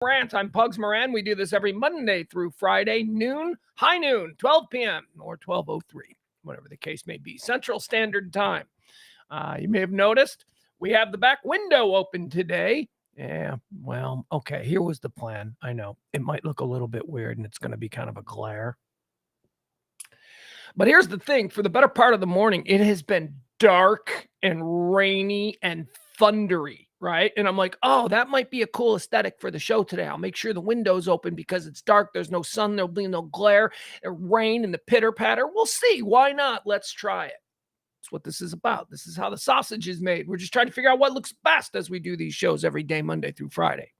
Rant. I'm Pugs Moran. We do this every Monday through Friday, high noon, 12 p.m. or 12:03, whatever the case may be, Central Standard Time. You may have noticed we have the back window open today. Yeah, well, okay, here was the plan. I know it might look a little bit weird and it's going to be kind of a glare. But here's the thing, for the better part of the morning, it has been dark and rainy and thundery, right? And I'm like, oh, that might be a cool aesthetic for the show today. I'll make sure the window's open because it's dark. There's no sun. There'll be no glare and rain and the pitter patter. We'll see. Why not? Let's try it. That's what this is about. This is how the sausage is made. We're just trying to figure out what looks best as we do these shows every day, Monday through Friday.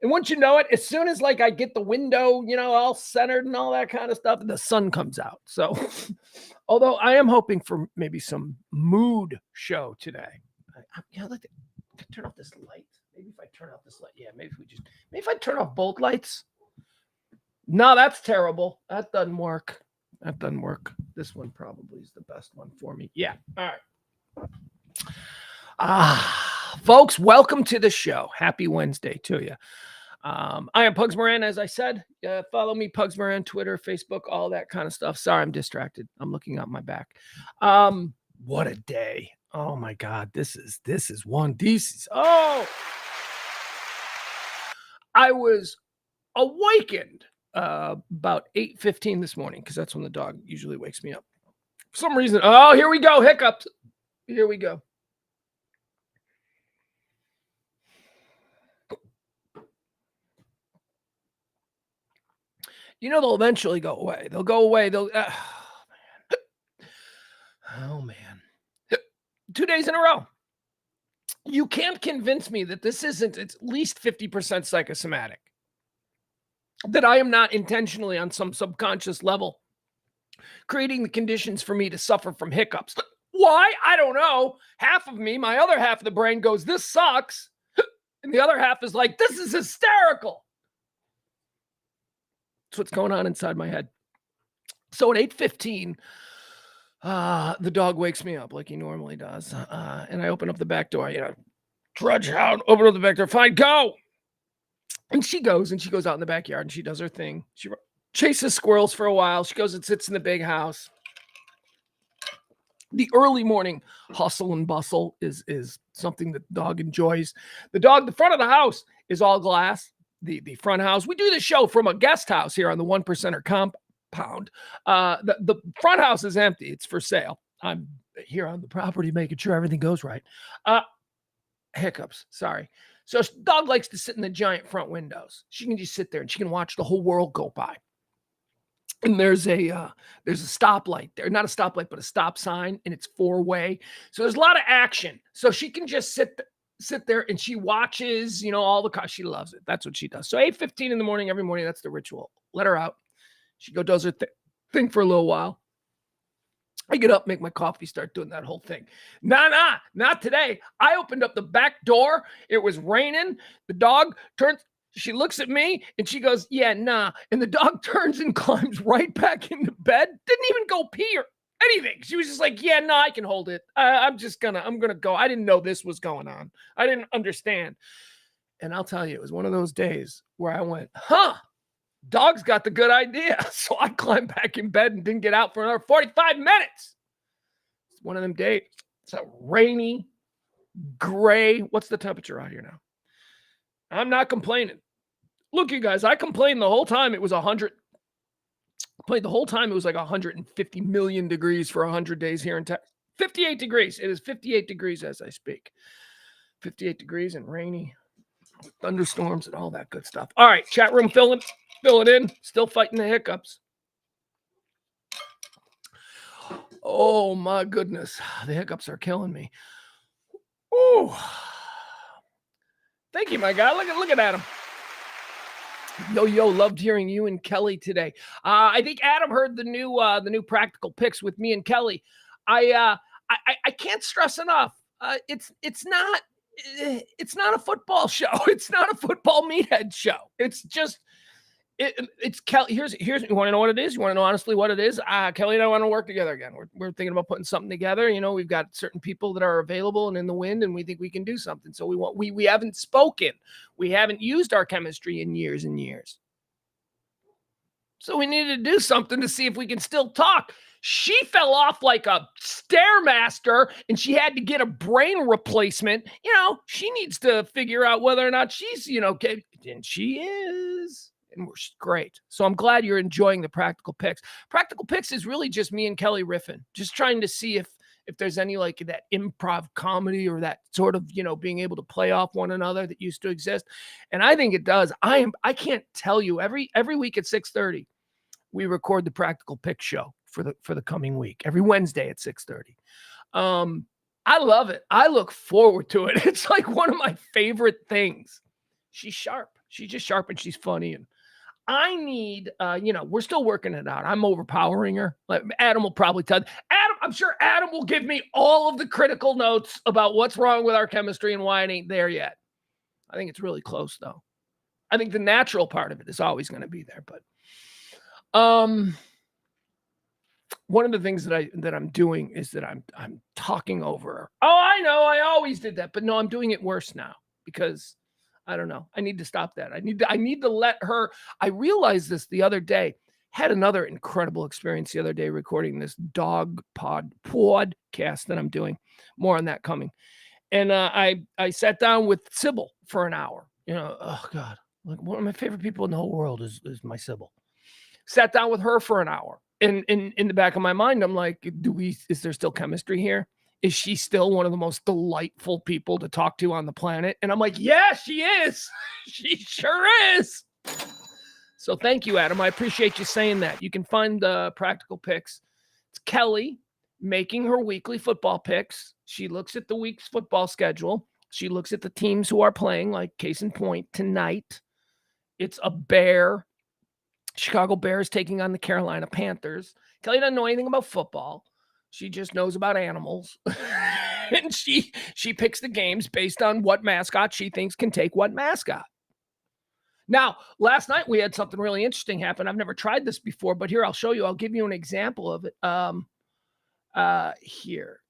And once you know it, as soon as I get the window, all centered and all that kind of stuff, the sun comes out. So although I am hoping for maybe some mood show today. I'd like to turn off this light. Maybe if I turn off this light. Yeah, maybe if I turn off both lights. No, that's terrible. That doesn't work. This one probably is the best one for me. Yeah. All right. Folks, welcome to the show. Happy Wednesday to you. I am Pugs Moran, as I said. Follow me, Pugs Moran, Twitter, Facebook, all that kind of stuff. Sorry, I'm distracted. I'm looking out my back. What a day. Oh my God. This is one decent. Oh, I was awakened about 8:15 this morning because that's when the dog usually wakes me up. For some reason. Oh, here we go. Hiccups. Here we go. They'll eventually go away. They'll go away. Oh, man. 2 days in a row. You can't convince me that this isn't at least 50% psychosomatic. That I am not intentionally on some subconscious level creating the conditions for me to suffer from hiccups. Why? I don't know. Half of me, my other half of the brain goes, this sucks. And the other half is like, this is hysterical. That's what's going on inside my head. So at 8:15, the dog wakes me up like he normally does. And I open up the back door, trudge out, open up the back door, fine, go. And she goes out in the backyard and she does her thing. She chases squirrels for a while. She goes and sits in the big house. The early morning hustle and bustle is something that the dog enjoys. The front of the house is all glass. The front house. We do the show from a guest house here on the 1%er compound. The front house is empty. It's for sale. I'm here on the property making sure everything goes right. Hiccups. Sorry. So dog likes to sit in the giant front windows. She can just sit there and she can watch the whole world go by. And there's a stoplight there, not a stoplight, but a stop sign, and it's 4-way. So there's a lot of action. So she can just sit there and she watches, all the cars. She loves it. That's what she does. So 8:15 in the morning, every morning, that's the ritual. Let her out. She does her thing for a little while. I get up, make my coffee, start doing that whole thing. Nah, not today. I opened up the back door. It was raining. The dog turns. She looks at me and she goes, yeah, nah. And the dog turns and climbs right back into bed. Didn't even go pee or anything. She was just like, yeah, no, I can hold it. I'm going to go. I didn't know this was going on. I didn't understand. And I'll tell you, it was one of those days where I went, dog's got the good idea. So I climbed back in bed and didn't get out for another 45 minutes. It's one of them days. It's a rainy, gray. What's the temperature out here now? I'm not complaining. Look, you guys, I complained the whole time it was 100. The whole time it was like 150 million degrees for 100 days here in Texas. 58 degrees. It is 58 degrees as I speak. 58 degrees and rainy. Thunderstorms and all that good stuff. All right, chat room, fill it in. Still fighting the hiccups. Oh my goodness, the hiccups are killing me. Oh, thank you, my guy. Look at Adam. Yo, loved hearing you and Kelly today. I think Adam heard the new practical picks with me and Kelly. I can't stress enough. It's not a football show. It's not a football meathead show. It's just It's Kelly. Here's you want to know what it is? You want to know honestly what it is? Kelly and I want to work together again. We're thinking about putting something together. You know, we've got certain people that are available and in the wind, and we think we can do something. So we haven't spoken. We haven't used our chemistry in years and years. So we needed to do something to see if we can still talk. She fell off like a stairmaster and she had to get a brain replacement. You know, she needs to figure out whether or not she's, and she is. And we're great. So I'm glad you're enjoying the practical picks. Practical picks is really just me and Kelly riffing, just trying to see if there's any like that improv comedy or that sort of, being able to play off one another that used to exist. And I think it does. I can't tell you every week at 6:30, we record the practical pick show for the coming week every Wednesday at 6:30. I love it. I look forward to it. It's like one of my favorite things. She's sharp. She's just sharp and she's funny. And I need, we're still working it out. I'm overpowering her. Like Adam will probably tell you. Adam, I'm sure Adam will give me all of the critical notes about what's wrong with our chemistry and why it ain't there yet. I think it's really close though. I think the natural part of it is always going to be there, but one of the things that I'm doing is that I'm talking over her. Oh, I know, I always did that, but no, I'm doing it worse now because I don't know. I need to stop that. I need to let her. I realized this the other day. Had another incredible experience the other day recording this dog podcast that I'm doing. More on that coming. And I sat down with Sybil for an hour. Oh God, like one of my favorite people in the whole world is my Sybil. Sat down with her for an hour. And in the back of my mind, I'm like, is there still chemistry here? Is she still one of the most delightful people to talk to on the planet? And I'm like, yeah, she is. She sure is. So thank you, Adam. I appreciate you saying that. You can find the practical picks. It's Kelly making her weekly football picks. She looks at the week's football schedule. She looks at the teams who are playing, like case in point, tonight. It's a Bear. Chicago Bears taking on the Carolina Panthers. Kelly doesn't know anything about football. She just knows about animals. And she picks the games based on what mascot she thinks can take what mascot. Now, last night we had something really interesting happen. I've never tried this before, but here I'll show you. I'll give you an example of it. Here.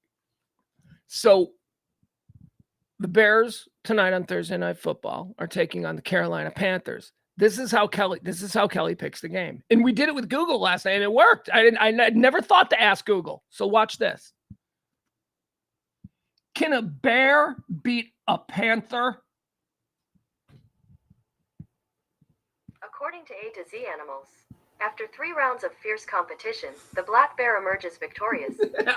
So the Bears tonight on Thursday Night Football are taking on the Carolina Panthers. This is how Kelly picks the game. And we did it with Google last night and it worked. I never thought to ask Google. So watch this. Can a bear beat a panther? According to A to Z Animals, after 3 rounds of fierce competition, the black bear emerges victorious.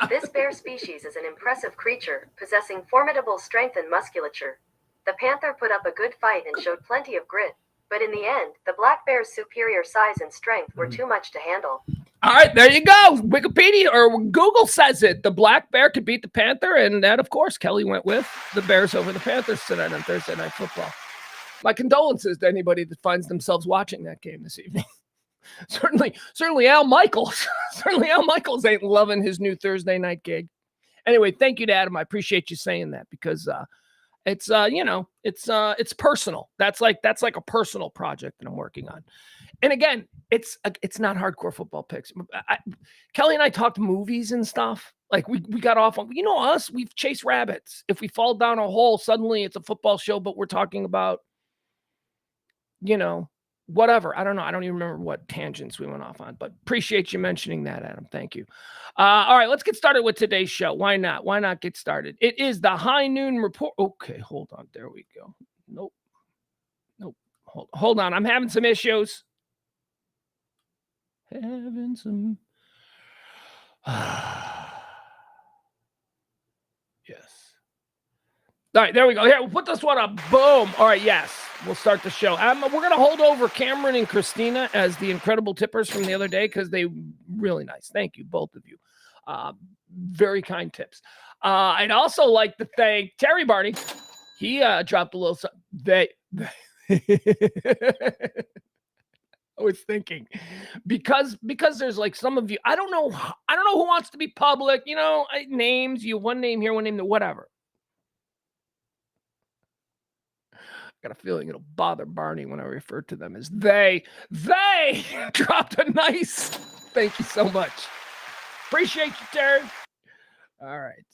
This bear species is an impressive creature, possessing formidable strength and musculature. The panther put up a good fight and showed plenty of grit. But in the end, the black bear's superior size and strength were too much to handle. All right, there you go. Wikipedia or Google says it. The black bear could beat the panther. And that, of course, Kelly went with the Bears over the Panthers tonight on Thursday Night Football. My condolences to anybody that finds themselves watching that game this evening. Certainly Al Michaels. Certainly Al Michaels ain't loving his new Thursday night gig. Anyway, thank you to Adam. I appreciate you saying that because it's personal. That's like a personal project that I'm working on. And again, it's not hardcore football picks. Kelly and I talked movies and stuff. Like we got off on, us, we've chased rabbits. If we fall down a hole, suddenly it's a football show, but we're talking about, whatever. I don't know. I don't even remember what tangents we went off on, but appreciate you mentioning that, Adam. Thank you. All right, let's get started with today's show. Why not? Why not get started? It is the High Noon Report. Okay, hold on. There we go. Nope. Hold on. I'm having some issues. Having some. Yes. All right, there we go. Here, we'll put this one up. Boom. All right, yes. We'll start the show. We're going to hold over Cameron and Christina as the incredible tippers from the other day because they really nice. Thank you, both of you. Very kind tips. I'd also like to thank Terry Barney. He dropped a little something. I was thinking because there's like some of you, I don't know who wants to be public, names, one name here, one name there, whatever. got a feeling it'll bother Barney when I refer to them as they. They dropped a nice. Thank you so much. Appreciate you, Terry. All right.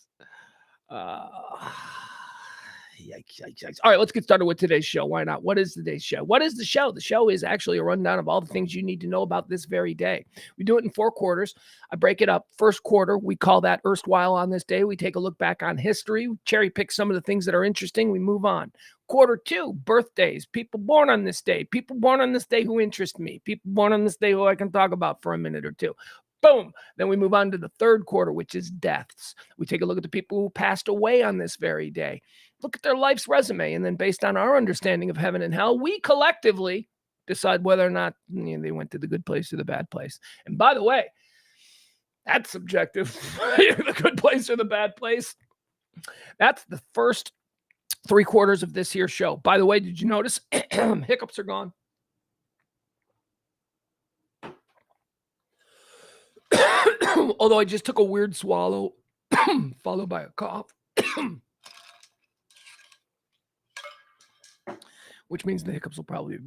Yikes. All right, let's get started with today's show. Why not? What is today's show? What is the show? The show is actually a rundown of all the things you need to know about this very day. We do it in 4 quarters. I break it up. First quarter, we call that Erstwhile on this day. We take a look back on history, cherry pick some of the things that are interesting. We move on. Quarter 2, birthdays, people born on this day, people born on this day who interest me, people born on this day who I can talk about for a minute or two. Boom. Then we move on to the third quarter, which is deaths. We take a look at the people who passed away on this very day. Look at their life's resume. And then based on our understanding of heaven and hell, we collectively decide whether or not they went to the good place or the bad place. And by the way, that's subjective. The good place or the bad place. That's the first 3 quarters of this here show. By the way, did you notice hiccups are gone? Although I just took a weird swallow followed by a cough. Which means the hiccups will probably be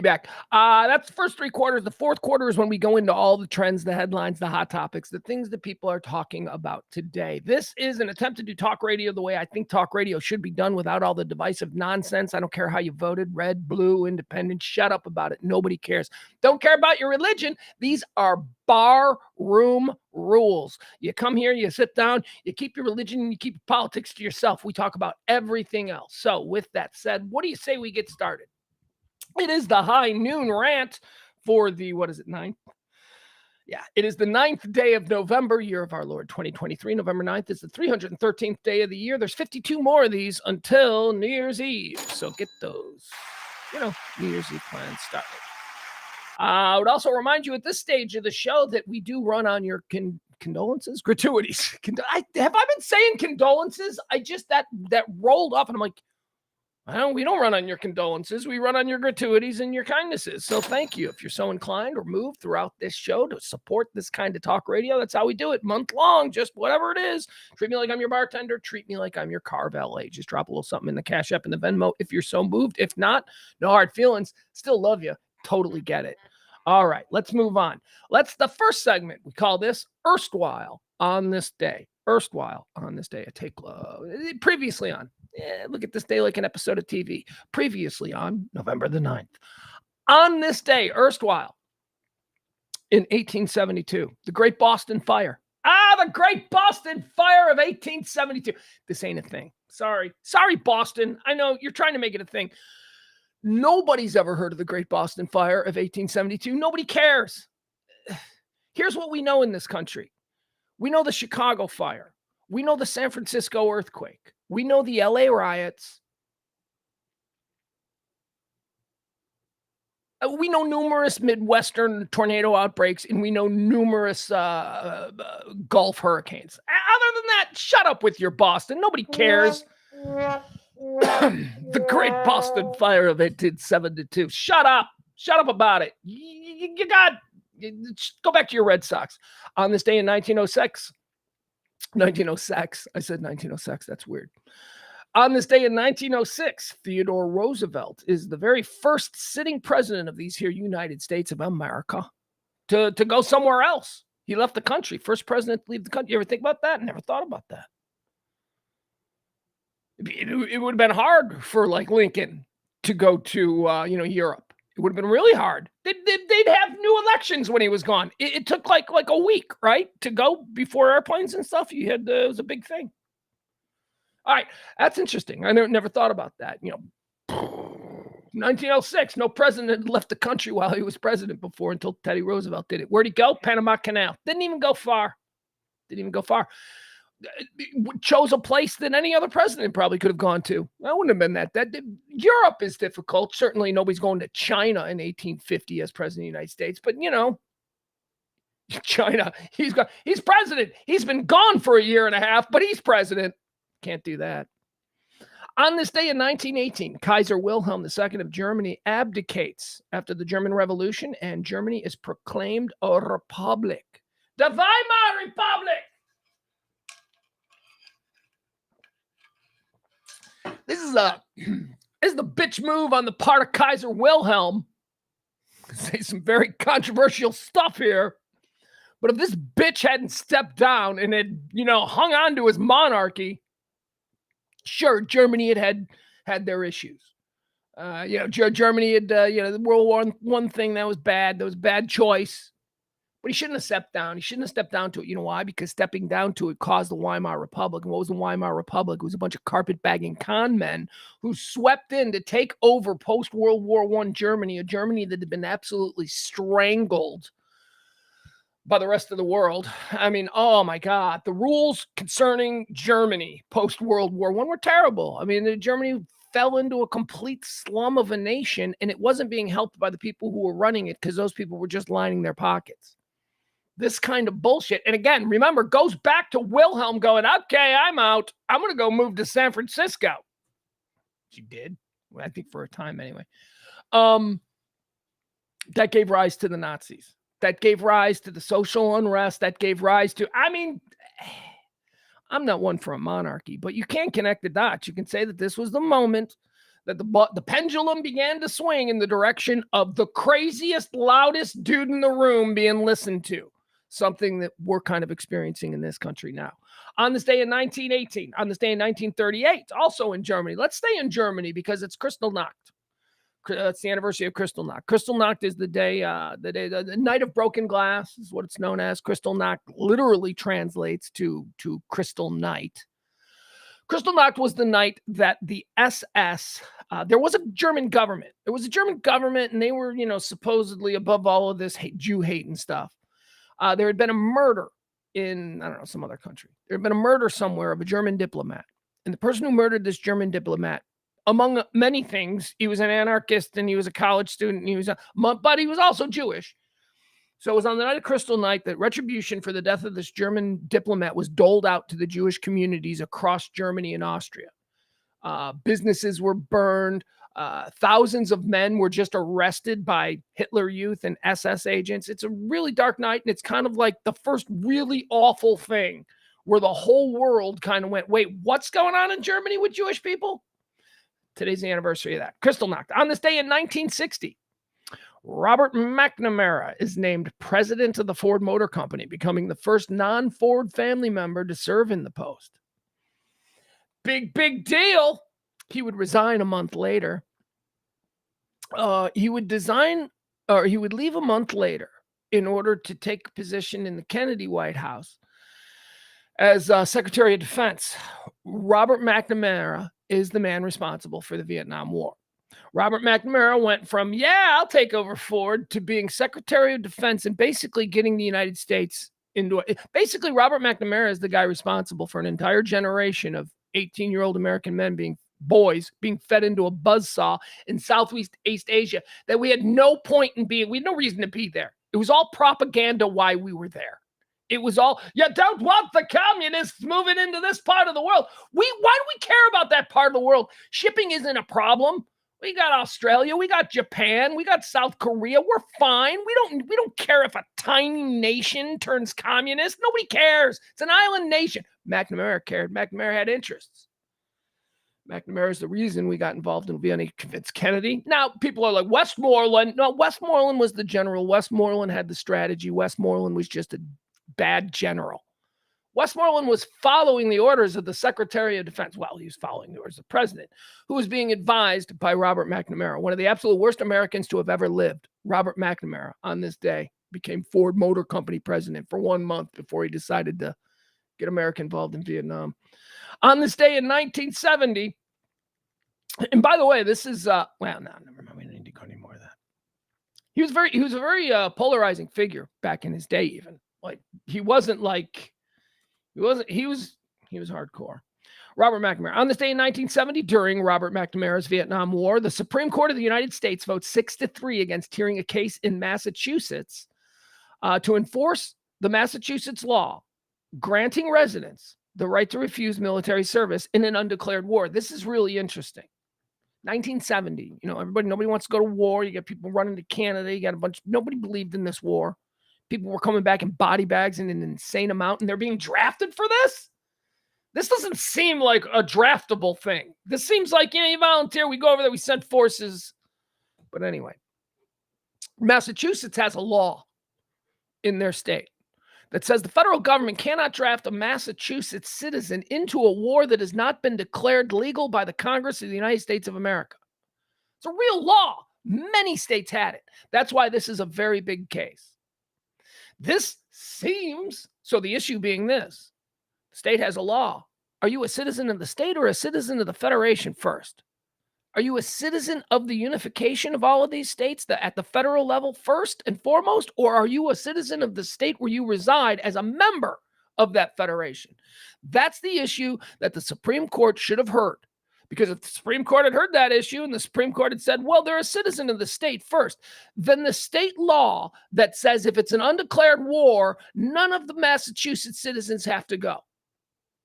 back. That's the first 3 quarters. The fourth quarter is when we go into all the trends, the headlines, the hot topics, the things that people are talking about today. This is an attempt to do talk radio the way I think talk radio should be done, without all the divisive nonsense. I don't care how you voted, red, blue, independent. Shut up about it. Nobody cares. Don't care about your religion. These are bar room rules. You come here, you sit down, you keep your religion, and you keep your politics to yourself. We talk about everything else. So with that said, what do you say we get started? It is the high noon rant for the, 9th? Yeah, it is the 9th day of November, year of our Lord 2023. November 9th is the 313th day of the year. There's 52 more of these until New Year's Eve. So get those, New Year's Eve plans started. I would also remind you at this stage of the show that we do run on your condolences, gratuities. Have I been saying condolences? I just, that rolled off and I'm like, well, we don't run on your condolences. We run on your gratuities and your kindnesses. So thank you. If you're so inclined or moved throughout this show to support this kind of talk radio, that's how we do it. Month long, just whatever it is. Treat me like I'm your bartender. Treat me like I'm your car valet. Just drop a little something in the Cash App and the Venmo if you're so moved. If not, no hard feelings. Still love you. Totally get it. All right, let's move on. The first segment. We call this Erstwhile on this day. Erstwhile on this day. I take previously on. Look at this day like an episode of TV. Previously on November the 9th. On this day, erstwhile, in 1872, the Great Boston Fire. The Great Boston Fire of 1872. This ain't a thing. Sorry, Boston. I know you're trying to make it a thing. Nobody's ever heard of the Great Boston Fire of 1872. Nobody cares. Here's what we know in this country. We know the Chicago fire. We know the San Francisco earthquake. We know the LA riots. We know numerous Midwestern tornado outbreaks, and we know numerous Gulf hurricanes. Other than that, shut up with your Boston. Nobody cares. The Great Boston Fire of 1872. Shut up about it. You go back to your Red Sox. On this day in 1906, I said 1906. That's weird. On this day in 1906, Theodore Roosevelt is the very first sitting president of these here United States of America to go somewhere else. He left the country. First president to leave the country. You ever think about that? Never thought about that. It would have been hard for like Lincoln to go to Europe. It would have been really hard. They'd have new elections when he was gone. It took like a week, right, to go before airplanes and stuff. It was a big thing. All right, that's interesting. I never thought about that. 1906, no president left the country while he was president before until Teddy Roosevelt did it. Where'd he go? Panama Canal. Didn't even go far. Chose a place that any other president probably could have gone to. That wouldn't have been that. Europe is difficult. Certainly nobody's going to China in 1850 as president of the United States. But, China, he's president. He's been gone for a year and a half, but he's president. Can't do that. On this day in 1918, Kaiser Wilhelm II of Germany abdicates after the German Revolution, and Germany is proclaimed a republic. The Weimar Republic! This This is the bitch move on the part of Kaiser Wilhelm. Say some very controversial stuff here. But if this bitch hadn't stepped down and had, hung on to his monarchy, sure, Germany had their issues. Germany had, the World War I thing, that was bad. That was a bad choice. But he shouldn't have stepped down. He shouldn't have stepped down to it. You know why? Because stepping down to it caused the Weimar Republic. And what was the Weimar Republic? It was a bunch of carpetbagging con men who swept in to take over post-World War I Germany, a Germany that had been absolutely strangled by the rest of the world. I mean, oh my God. The rules concerning Germany post-World War I were terrible. I mean, Germany fell into a complete slum of a nation, and it wasn't being helped by the people who were running it because those people were just lining their pockets. This kind of bullshit. And again, remember, goes back to Wilhelm going, okay, I'm out. I'm going to go move to San Francisco. She did. Well, I think for a time anyway. That gave rise to the Nazis. That gave rise to the social unrest. That gave rise to, I'm not one for a monarchy, but you can't connect the dots. You can say that this was the moment that the pendulum began to swing in the direction of the craziest, loudest dude in the room being listened to. Something that we're kind of experiencing in this country now. On this day in 1918, on this day in 1938, also in Germany. Let's stay in Germany because it's Kristallnacht. That's the anniversary of Kristallnacht. Kristallnacht is the day, the night of broken glass is what it's known as. Kristallnacht literally translates to crystal night. Kristallnacht was the night that the SS, there was a German government. There was a German government, and they were, supposedly above all of this Jew hate and stuff. There had been a murder in, some other country. There had been a murder somewhere of a German diplomat. And the person who murdered this German diplomat, among many things, he was an anarchist and he was a college student. And but he was also Jewish. So it was on the night of Kristallnacht that retribution for the death of this German diplomat was doled out to the Jewish communities across Germany and Austria. Businesses were burned. Thousands of men were just arrested by Hitler Youth and SS agents. It's a really dark night, and it's kind of like the first really awful thing where the whole world kind of went, wait, what's going on in Germany with Jewish people? Today's the anniversary of that. Kristallnacht. On this day in 1960, Robert McNamara is named president of the Ford Motor Company, becoming the first non-Ford family member to serve in the post. Big deal. He would resign a month later. He would leave a month later in order to take a position in the Kennedy White House as Secretary of Defense. Robert McNamara is the man responsible for the Vietnam War. Robert McNamara went from, I'll take over Ford, to being Secretary of Defense and basically getting the United States into it. Basically, Robert McNamara is the guy responsible for an entire generation of 18-year-old American men being fed into a buzzsaw in Southeast Asia that we had no point in being. We had no reason to be there. It was all propaganda why we were there. It was all, you don't want the communists moving into this part of the world. Why do we care about that part of the world? Shipping isn't a problem. We got Australia, we got Japan, we got South Korea. We're fine. We don't care if a tiny nation turns communist. Nobody cares. It's an island nation. McNamara cared. McNamara had interests. McNamara is the reason we got involved in Vienna. He convinced Kennedy. Now, people are like, Westmoreland. No, Westmoreland was the general. Westmoreland had the strategy. Westmoreland was just a bad general. Westmoreland was following the orders of the Secretary of Defense. Well, he was following the orders of the president, who was being advised by Robert McNamara, one of the absolute worst Americans to have ever lived. Robert McNamara, on this day, became Ford Motor Company president for 1 month before he decided to get America involved in Vietnam. On this day in 1970, and by the way, this is, never mind. We don't need to go any more of that. He was a very polarizing figure back in his day, even. Like, he was hardcore. Robert McNamara. On this day in 1970, during Robert McNamara's Vietnam War, the Supreme Court of the United States votes 6-3 against hearing a case in Massachusetts to enforce the Massachusetts law granting residents the right to refuse military service in an undeclared war. This is really interesting. 1970, nobody wants to go to war. You got people running to Canada. You got nobody believed in this war. People were coming back in body bags in an insane amount, and they're being drafted for this. This doesn't seem like a draftable thing. This seems like, you volunteer, we go over there, we send forces. But anyway, Massachusetts has a law in their state that says the federal government cannot draft a Massachusetts citizen into a war that has not been declared legal by the Congress of the United States of America. It's a real law. Many states had it. That's why this is a very big case. This seems, so the issue being this, the state has a law. Are you a citizen of the state or a citizen of the federation first? Are you a citizen of the unification of all of these states at the federal level first and foremost, or are you a citizen of the state where you reside as a member of that federation? That's the issue that the Supreme Court should have heard. Because if the Supreme Court had heard that issue and the Supreme Court had said, well, they're a citizen of the state first, then the state law that says if it's an undeclared war, none of the Massachusetts citizens have to go.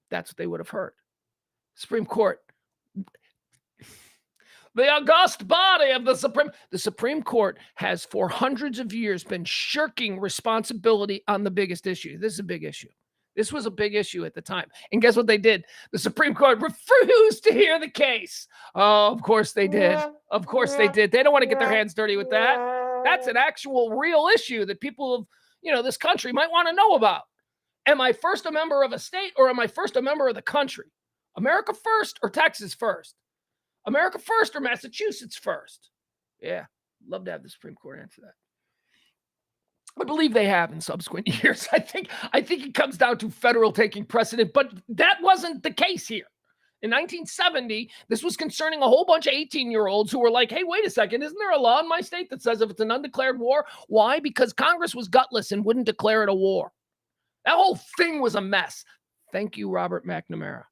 That's what they would have heard. Supreme Court. The august body of the Supreme Court has for hundreds of years been shirking responsibility on the biggest issue. This is a big issue. This was a big issue at the time. And guess what they did? The Supreme Court refused to hear the case. Oh, of course they did. Of course they did. They don't want to get their hands dirty with that. That's an actual real issue that people of, this country might want to know about. Am I first a member of a state or am I first a member of the country? America first or Texas first? America first or Massachusetts first? Yeah, love to have the Supreme Court answer that. I believe they have in subsequent years. I think it comes down to federal taking precedent, but that wasn't the case here. In 1970, this was concerning a whole bunch of 18-year-olds who were like, hey, wait a second, isn't there a law in my state that says if it's an undeclared war? Why? Because Congress was gutless and wouldn't declare it a war. That whole thing was a mess. Thank you, Robert McNamara.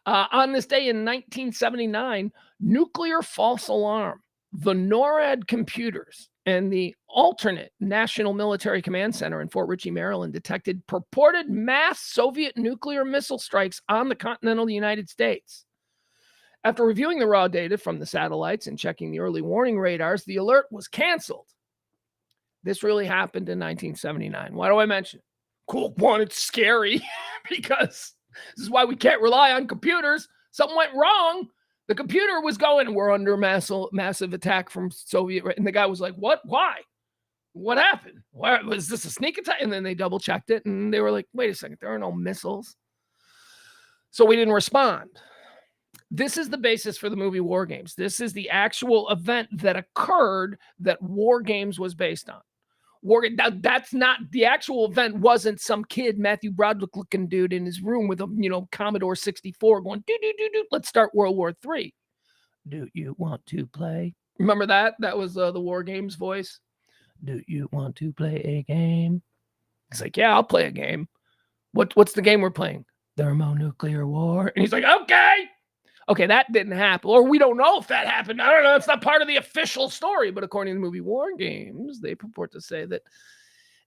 On this day in 1979, nuclear false alarm, the NORAD computers and the alternate National Military Command Center in Fort Ritchie, Maryland, detected purported mass Soviet nuclear missile strikes on the continental United States. After reviewing the raw data from the satellites and checking the early warning radars, the alert was canceled. This really happened in 1979. Why do I mention it? Cool. One, it's scary because this is why we can't rely on computers. Something went wrong. The computer was going, we're under massive attack from Soviet. And the guy was like, what? Why? What happened? Why, was this a sneak attack? And then they double checked it and they were like, wait a second, there are no missiles. So we didn't respond. This is the basis for the movie War Games. This is the actual event that occurred that War Games was based on. That's not the actual event. Wasn't some kid, Matthew Broderick looking dude in his room with a Commodore 64 going do. Let's start World War III. Do you want to play? Remember that? That was the War Games voice. Do you want to play a game? He's like, yeah, I'll play a game. What's the game we're playing? Thermonuclear war. And he's like, okay, that didn't happen. Or we don't know if that happened. I don't know. It's not part of the official story. But according to the movie War Games, they purport to say that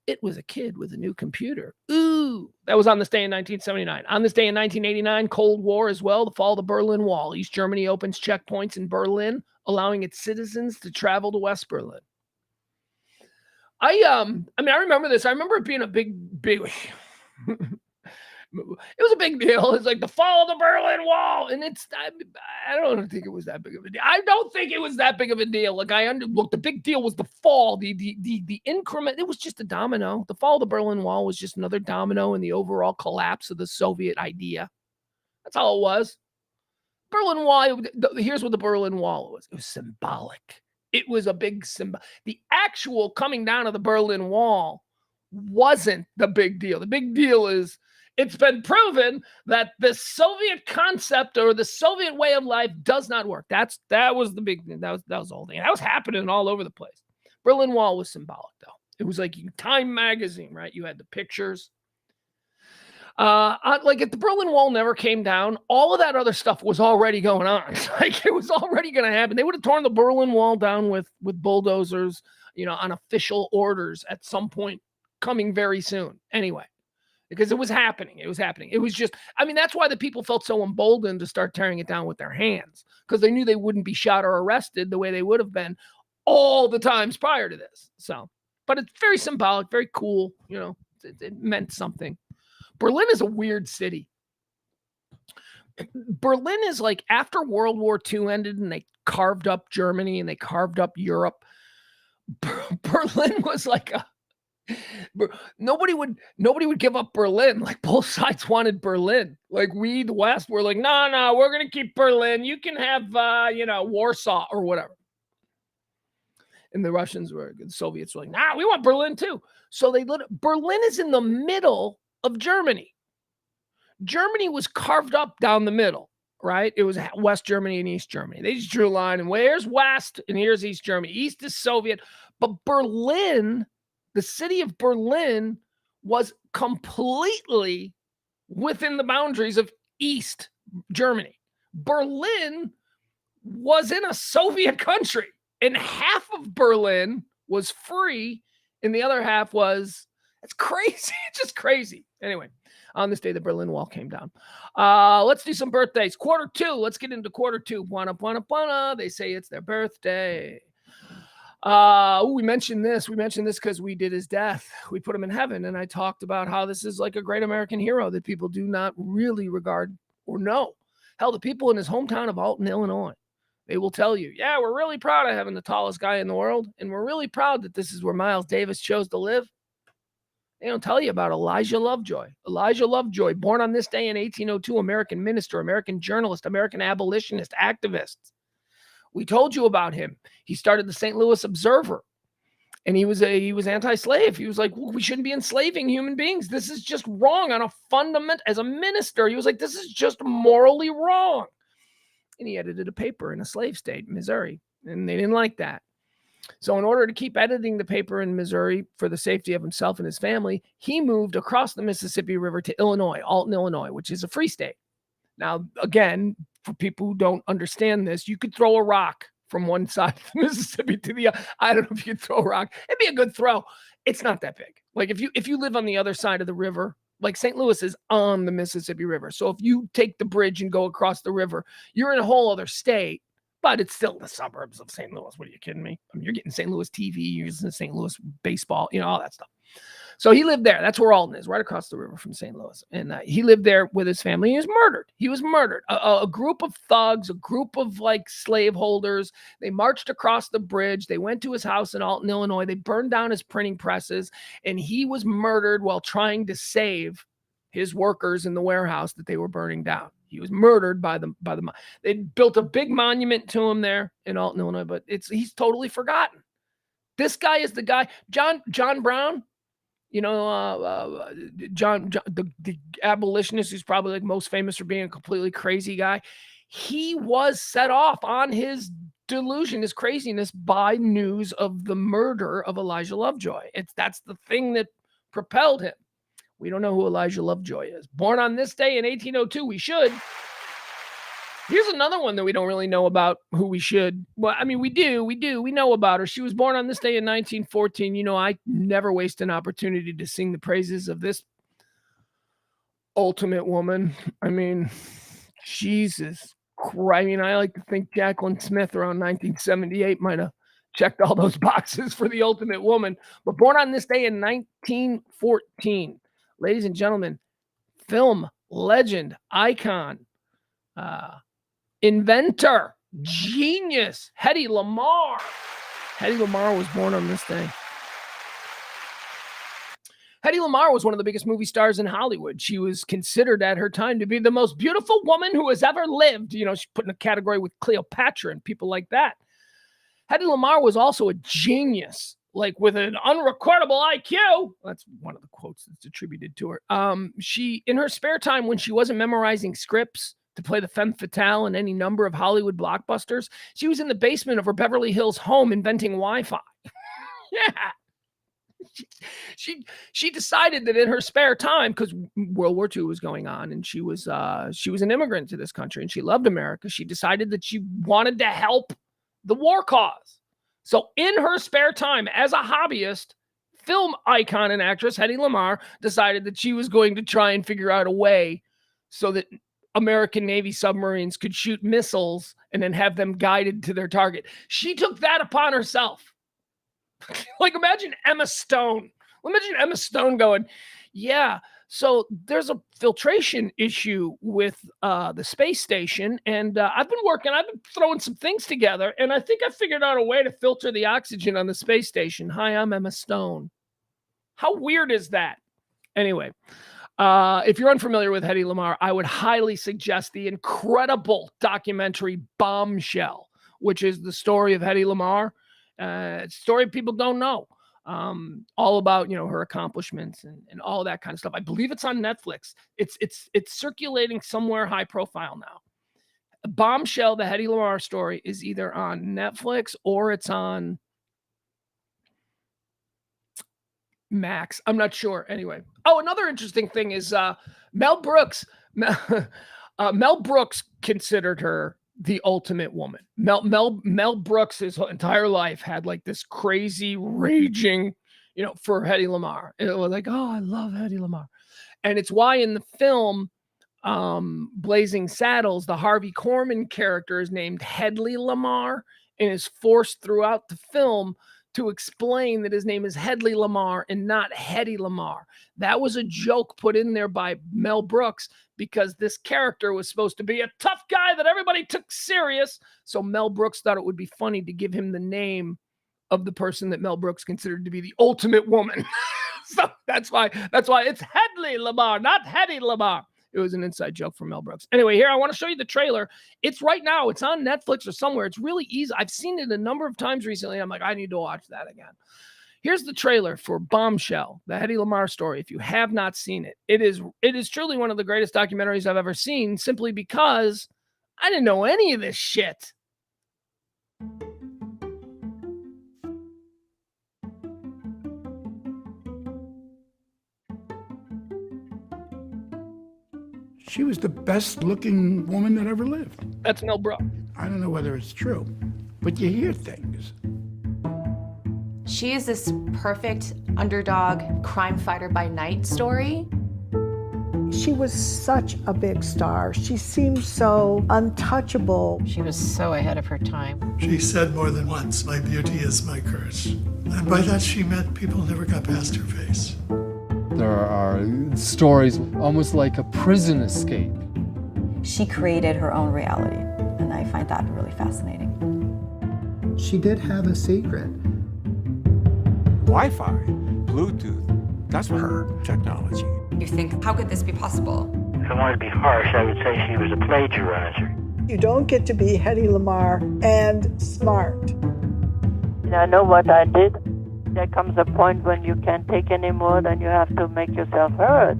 it was a kid with a new computer. Ooh, that was on this day in 1979. On this day in 1989, Cold War as well, the fall of the Berlin Wall. East Germany opens checkpoints in Berlin, allowing its citizens to travel to West Berlin. I remember this. I remember it being a big it was a big deal. It's like the fall of the Berlin Wall. And I don't think it was that big of a deal. I don't think it was that big of a deal. Look, the big deal was the fall, the increment. It was just a domino. The fall of the Berlin Wall was just another domino in the overall collapse of the Soviet idea. That's all it was. Berlin Wall, here's what the Berlin Wall was. It was symbolic. It was a big symbol. The actual coming down of the Berlin Wall wasn't the big deal. The big deal is it's been proven that the Soviet concept or the Soviet way of life does not work. That was the big thing. That was the whole thing. That was happening all over the place. Berlin Wall was symbolic, though. It was like Time magazine, right? You had the pictures. Like if the Berlin Wall never came down, all of that other stuff was already going on. Like it was already going to happen. They would have torn the Berlin Wall down with bulldozers, on official orders at some point coming very soon. Anyway, because it was happening. It was happening. It was just, that's why the people felt so emboldened to start tearing it down with their hands, because they knew they wouldn't be shot or arrested the way they would have been all the times prior to this. So, but it's very symbolic, very cool. It meant something. Berlin is a weird city. Berlin is like after World War II ended and they carved up Germany and they carved up Europe. Berlin was like nobody would give up Berlin. Like both sides wanted Berlin. Like we, the West, were like, no, we're gonna keep Berlin. You can have Warsaw or whatever. And the Russians the Soviets were like, nah, we want Berlin too. So Berlin is in the middle of Germany. Germany was carved up down the middle, right? It was West Germany and East Germany. They just drew a line, and where's West and here's East Germany. East is Soviet, but Berlin, the city of Berlin, was completely within the boundaries of East Germany. Berlin was in a Soviet country, and half of Berlin was free, and the other half was, it's crazy. It's just crazy. Anyway, on this day, the Berlin Wall came down. Let's do some birthdays. Quarter two. Let's get into quarter two. Buona. They say it's their birthday. We mentioned this. We mentioned this because we did his death. We put him in heaven, and I talked about how this is like a great American hero that people do not really regard or know. Hell, the people in his hometown of Alton, Illinois, they will tell you, yeah, we're really proud of having the tallest guy in the world, and we're really proud that this is where Miles Davis chose to live. They don't tell you about Elijah Lovejoy. Elijah Lovejoy, born on this day in 1802, American minister, American journalist, American abolitionist, activist. We told you about him. He started the St. Louis Observer, and he was anti-slave. He was like, well, we shouldn't be enslaving human beings. This is just wrong on a fundament. As a minister, he was like, this is just morally wrong. And he edited a paper in a slave state, Missouri, and they didn't like that. So in order to keep editing the paper in Missouri for the safety of himself and his family, he moved across the Mississippi River to Illinois, Alton, Illinois, which is a free state. Now, again, for people who don't understand this, you could throw a rock from one side of the Mississippi to the other. I don't know if you could throw a rock. It'd be a good throw. It's not that big. Like if you live on the other side of the river, like St. Louis is on the Mississippi River. So if you take the bridge and go across the river, you're in a whole other state. But it's still the suburbs of St. Louis. What are you kidding me? I mean, you're getting St. Louis TV, you're using St. Louis baseball, all that stuff. So he lived there. That's where Alton is, right across the river from St. Louis. And he lived there with his family. He was murdered. He was murdered. A group of thugs, a group of like slaveholders, they marched across the bridge. They went to his house in Alton, Illinois. They burned down his printing presses, and he was murdered while trying to save his workers in the warehouse that they were burning down. He was murdered by they built a big monument to him there in Alton, Illinois, but he's totally forgotten. This guy is the guy, John Brown, John the abolitionist who's probably like most famous for being a completely crazy guy. He was set off on his delusion, his craziness, by news of the murder of Elijah Lovejoy. That's the thing that propelled him. We don't know who Elijah Lovejoy is. Born on this day in 1802, we should. Here's another one that we don't really know about who we should. Well, I mean, we do. We know about her. She was born on this day in 1914. I never waste an opportunity to sing the praises of this ultimate woman. I mean, Jesus Christ. I mean, I like to think Jacqueline Smith around 1978 might have checked all those boxes for the ultimate woman. But born on this day in 1914. Ladies and gentlemen, film legend, icon, inventor, genius, Hedy Lamarr. Hedy Lamarr was born on this day. Hedy Lamarr was one of the biggest movie stars in Hollywood. She was considered at her time to be the most beautiful woman who has ever lived. She's put in a category with Cleopatra and people like that. Hedy Lamarr was also a genius, like with an unrecordable IQ. That's one of the quotes that's attributed to her. She, in her spare time, when she wasn't memorizing scripts to play the femme fatale in any number of Hollywood blockbusters, she was in the basement of her Beverly Hills home inventing Wi-Fi. Yeah. She decided that in her spare time, because World War II was going on, and she was an immigrant to this country, and she loved America. She decided that she wanted to help the war cause. So in her spare time, as a hobbyist, film icon and actress Hedy Lamarr decided that she was going to try and figure out a way so that American Navy submarines could shoot missiles and then have them guided to their target. She took that upon herself. Like, imagine Emma Stone. Imagine Emma Stone going, yeah, So there's a filtration issue with the space station, and I've been throwing some things together, and I think I figured out a way to filter the oxygen on the space station. Hi, I'm Emma Stone. How weird is that? Anyway, if you're unfamiliar with Hedy Lamarr, I would highly suggest the incredible documentary Bombshell, which is the story of Hedy Lamarr. Story people don't know. All about, her accomplishments and all that kind of stuff. I believe it's on Netflix. It's circulating somewhere high profile now. Bombshell, the Hedy Lamarr story, is either on Netflix or it's on Max. I'm not sure. Anyway. Oh, another interesting thing is Mel Brooks. Mel Brooks considered her the ultimate woman. Mel Brooks, his entire life, had like this crazy raging, for Hedy Lamarr. It was like, oh, I love Hedy Lamarr. And it's why in the film Blazing Saddles, the Harvey Korman character is named Hedley Lamarr and is forced throughout the film to explain that his name is Hedley Lamarr and not Hedy Lamarr. That was a joke put in there by Mel Brooks because this character was supposed to be a tough guy that everybody took serious. So Mel Brooks thought it would be funny to give him the name of the person that Mel Brooks considered to be the ultimate woman. So that's why it's Hedley Lamarr, not Hedy Lamarr. It was an inside joke from Mel Brooks. Anyway, here, I want to show you the trailer. It's right now. It's on Netflix or somewhere. It's really easy. I've seen it a number of times recently. I'm like, I need to watch that again. Here's the trailer for Bombshell, the Hedy Lamarr story. If you have not seen it, it is truly one of the greatest documentaries I've ever seen, simply because I didn't know any of this shit. She was the best looking woman that ever lived. That's Mel Brooks. I don't know whether it's true, but you hear things. She is this perfect underdog crime fighter by night story. She was such a big star. She seemed so untouchable. She was so ahead of her time. She said more than once, "My beauty is my curse." And by that she meant people never got past her face. There are stories almost like a prison escape. She created her own reality, and I find that really fascinating. She did have a secret. Wi-Fi, Bluetooth, that's her technology. You think, how could this be possible? If I wanted to be harsh, I would say she was a plagiarizer. You don't get to be Hedy Lamarr and smart. I know what I did. There comes a point when you can't take any more, then you have to make yourself heard.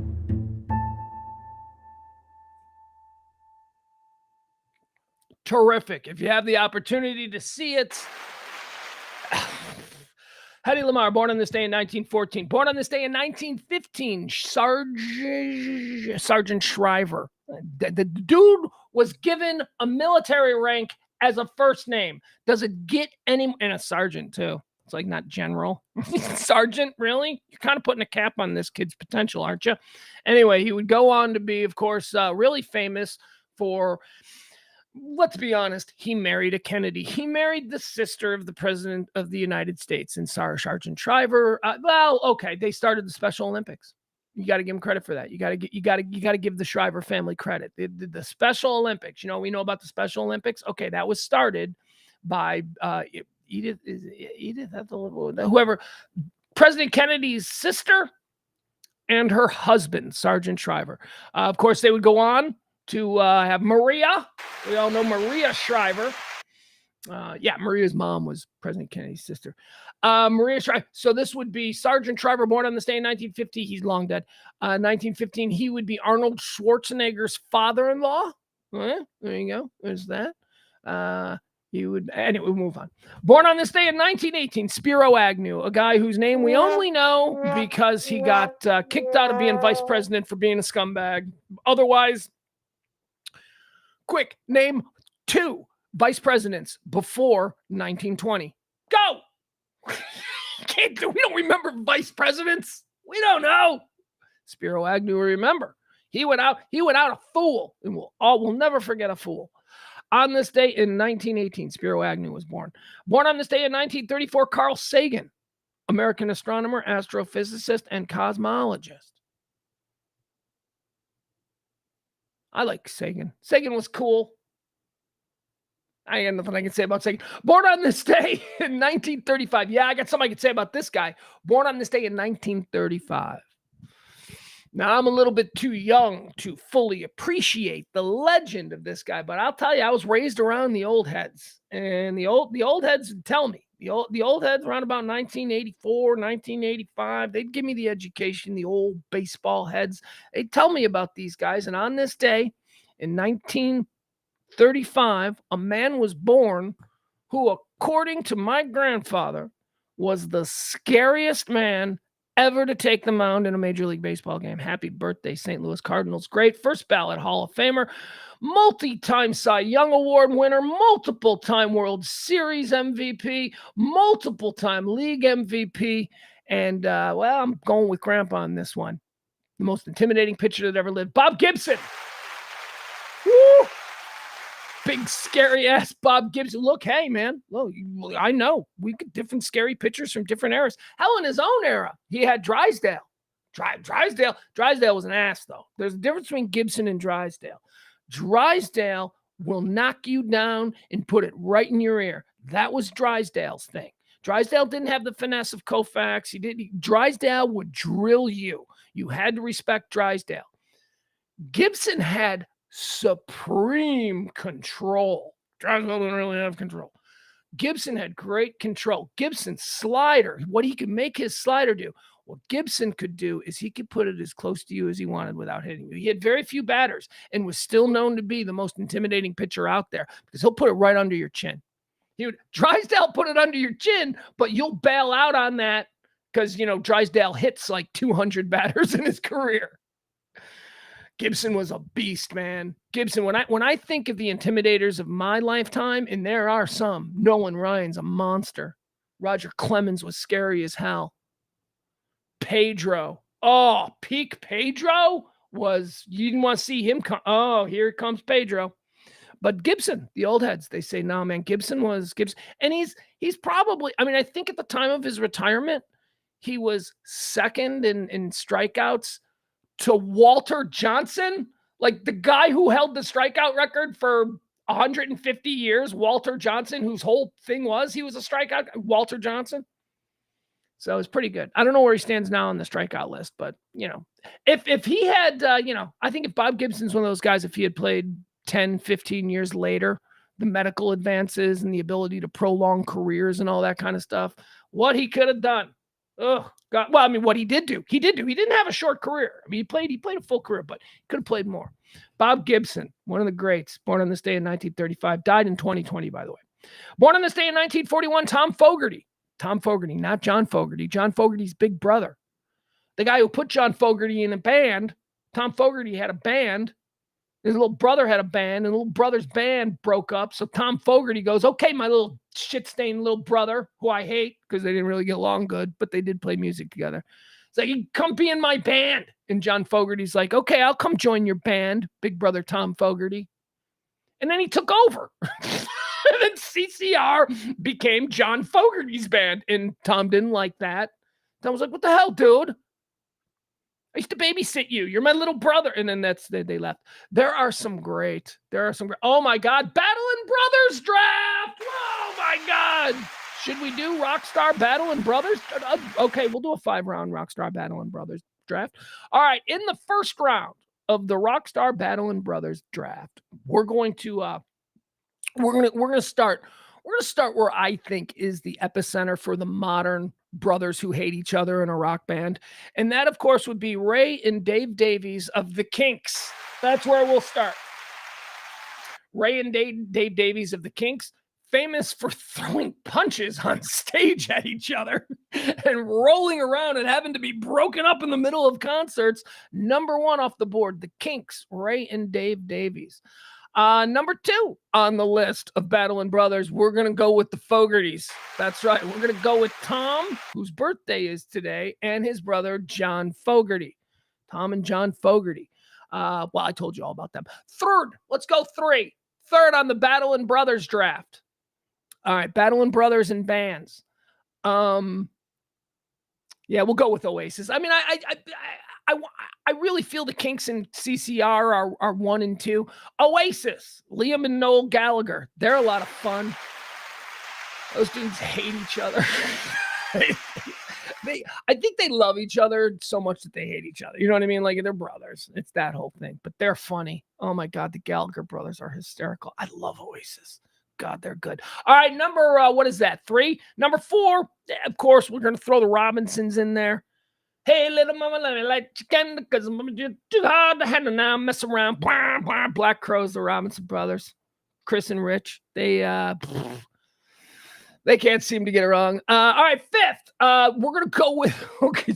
Terrific. If you have the opportunity to see it. Hedy Lamarr, born on this day in 1914. Born on this day in 1915, Sergeant Shriver. The dude was given a military rank as a first name. Does it get any... And a sergeant, too. It's like not general. Sergeant, really? You're kind of putting a cap on this kid's potential, aren't you? Anyway, he would go on to be, of course, really famous for... Let's be honest, he married a Kennedy. He married the sister of the president of the United States, and Sergeant Shriver. They started the Special Olympics. You got to give him credit for that. You got to give the Shriver family credit. The Special Olympics. We know about the Special Olympics. Okay, that was started by Edith, whoever, President Kennedy's sister and her husband, Sergeant Shriver. Of course, they would go on to have Maria. We all know Maria Shriver. Maria's mom was President Kennedy's sister. Maria Shriver. So this would be Sergeant Shriver, born on this day in 1950. He's long dead. 1915, he would be Arnold Schwarzenegger's father-in-law. There you go. There's that. Anyway, we'll move on. Born on this day in 1918, Spiro Agnew, a guy whose name we only know because he got kicked out of being vice president for being a scumbag. Otherwise, quick, name 2 vice presidents before 1920. Go! We don't remember vice presidents. We don't know. Spiro Agnew, remember. He went out a fool, and we'll never forget a fool. On this day in 1918, Spiro Agnew was born. Born on this day in 1934, Carl Sagan, American astronomer, astrophysicist, and cosmologist. I like Sagan. Sagan was cool. I ain't got nothing I can say about Sagan. Born on this day in 1935. Yeah, I got something I can say about this guy. Born on this day in 1935. Now, I'm a little bit too young to fully appreciate the legend of this guy, but I'll tell you, I was raised around the old heads, and the old heads would tell me. The old heads around about 1984, 1985, they'd give me the education, the old baseball heads. They'd tell me about these guys, and on this day in 1935, a man was born who, according to my grandfather, was the scariest man ever to take the mound in a Major League Baseball game. Happy birthday, St. Louis Cardinals. Great first ballot Hall of Famer, multi-time Cy Young Award winner, multiple-time World Series MVP, multiple-time league MVP, and, well, I'm going with Grandpa on this one. The most intimidating pitcher that ever lived, Bob Gibson. Woo! Big scary ass Bob Gibson. Look, hey man, look, I know we get different scary pitchers from different eras. Hell, in his own era, he had Drysdale. Drysdale was an ass though. There's a difference between Gibson and Drysdale. Drysdale will knock you down and put it right in your ear. That was Drysdale's thing. Drysdale didn't have the finesse of Koufax. Drysdale would drill you. You had to respect Drysdale. Gibson had supreme control. Drysdale didn't really have control. Gibson had great control. Gibson's slider, what he could make his slider do, what Gibson could do is he could put it as close to you as he wanted without hitting you. He had very few batters and was still known to be the most intimidating pitcher out there because he'll put it right under your chin. Drysdale put it under your chin, but you'll bail out on that because, Drysdale hits like 200 batters in his career. Gibson was a beast, man. Gibson, when I think of the intimidators of my lifetime, and there are some, Nolan Ryan's a monster. Roger Clemens was scary as hell. Pedro. Oh, peak Pedro was, you didn't want to see him come. Oh, here comes Pedro. But Gibson, the old heads, they say, no, man, Gibson was Gibson. And he's probably, I think at the time of his retirement, he was second in strikeouts to Walter Johnson, like the guy who held the strikeout record for 150 years, Walter Johnson, whose whole thing was he was a strikeout, Walter Johnson. So it's pretty good. I don't know where he stands now on the strikeout list, but, if he had, I think if Bob Gibson's one of those guys, if he had played 10, 15 years later, the medical advances and the ability to prolong careers and all that kind of stuff, what he could have done. Oh, God. Well, what he did do. He didn't have a short career. He played a full career, but he could have played more. Bob Gibson, one of the greats, born on this day in 1935, died in 2020, by the way. Born on this day in 1941, Tom Fogerty. Tom Fogerty, not John Fogerty. John Fogerty's big brother. The guy who put John Fogerty in a band. Tom Fogerty had a band. His little brother had a band, and the little brother's band broke up. So Tom Fogerty goes, okay, my little shit-stained little brother, who I hate because they didn't really get along good, but they did play music together. It's like, you come be in my band. And John Fogerty's like, okay, I'll come join your band, big brother Tom Fogerty. And then he took over. And then CCR became John Fogerty's band. And Tom didn't like that. Tom was like, what the hell, dude? I used to babysit you. You're my little brother. And then they left. There are some great. Oh my God. Battle and Brothers draft. Oh my God. Should we do Rockstar Battle and Brothers? Okay, we'll do a 5-round Rockstar Battle and Brothers draft. All right. In the first round of the Rockstar Battle and Brothers draft, we're going to start where I think is the epicenter for the modern brothers who hate each other in a rock band. And that, of course, would be Ray and Dave Davies of the Kinks. That's where we'll start. Ray and Dave Davies of the Kinks, famous for throwing punches on stage at each other and rolling around and having to be broken up in the middle of concerts. Number one off the board, the Kinks, Ray and Dave Davies. Number 2 on the list of Battle and Brothers, we're going to go with the Fogertys. That's right. We're going to go with Tom, whose birthday is today, and his brother, John Fogerty. Tom and John Fogerty. Well, I told you all about them. Third, let's go 3. Third on the Battle and Brothers draft. All right, Battle and Brothers and bands. Yeah, we'll go with Oasis. I really feel the Kinks and CCR are 1 and 2. Oasis, Liam and Noel Gallagher. They're a lot of fun. Those dudes hate each other. I think they love each other so much that they hate each other. You know what I mean? Like they're brothers. It's that whole thing. But they're funny. Oh my God, the Gallagher brothers are hysterical. I love Oasis. God, they're good. All right, number what is that? 3? Number 4. Of course, we're gonna throw the Robinsons in there. Hey, little mama, let me light chicken because I'm too hard to handle now. Mess around. Blah, blah. Black Crowes, the Robinson brothers, Chris and Rich. They can't seem to get it wrong. All right, 5th. We're gonna go with. Okay,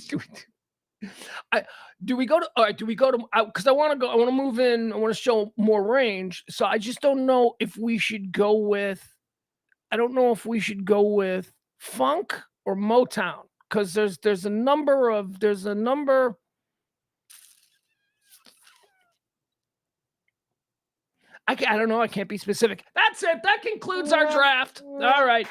do we go to? All right, do we go to? Because I want to go. I want to move in. I want to show more range. So I just don't know if we should go with. I don't know if we should go with funk or Motown. Because there's a number. I don't know. I can't be specific. That's it. That concludes our draft. All right.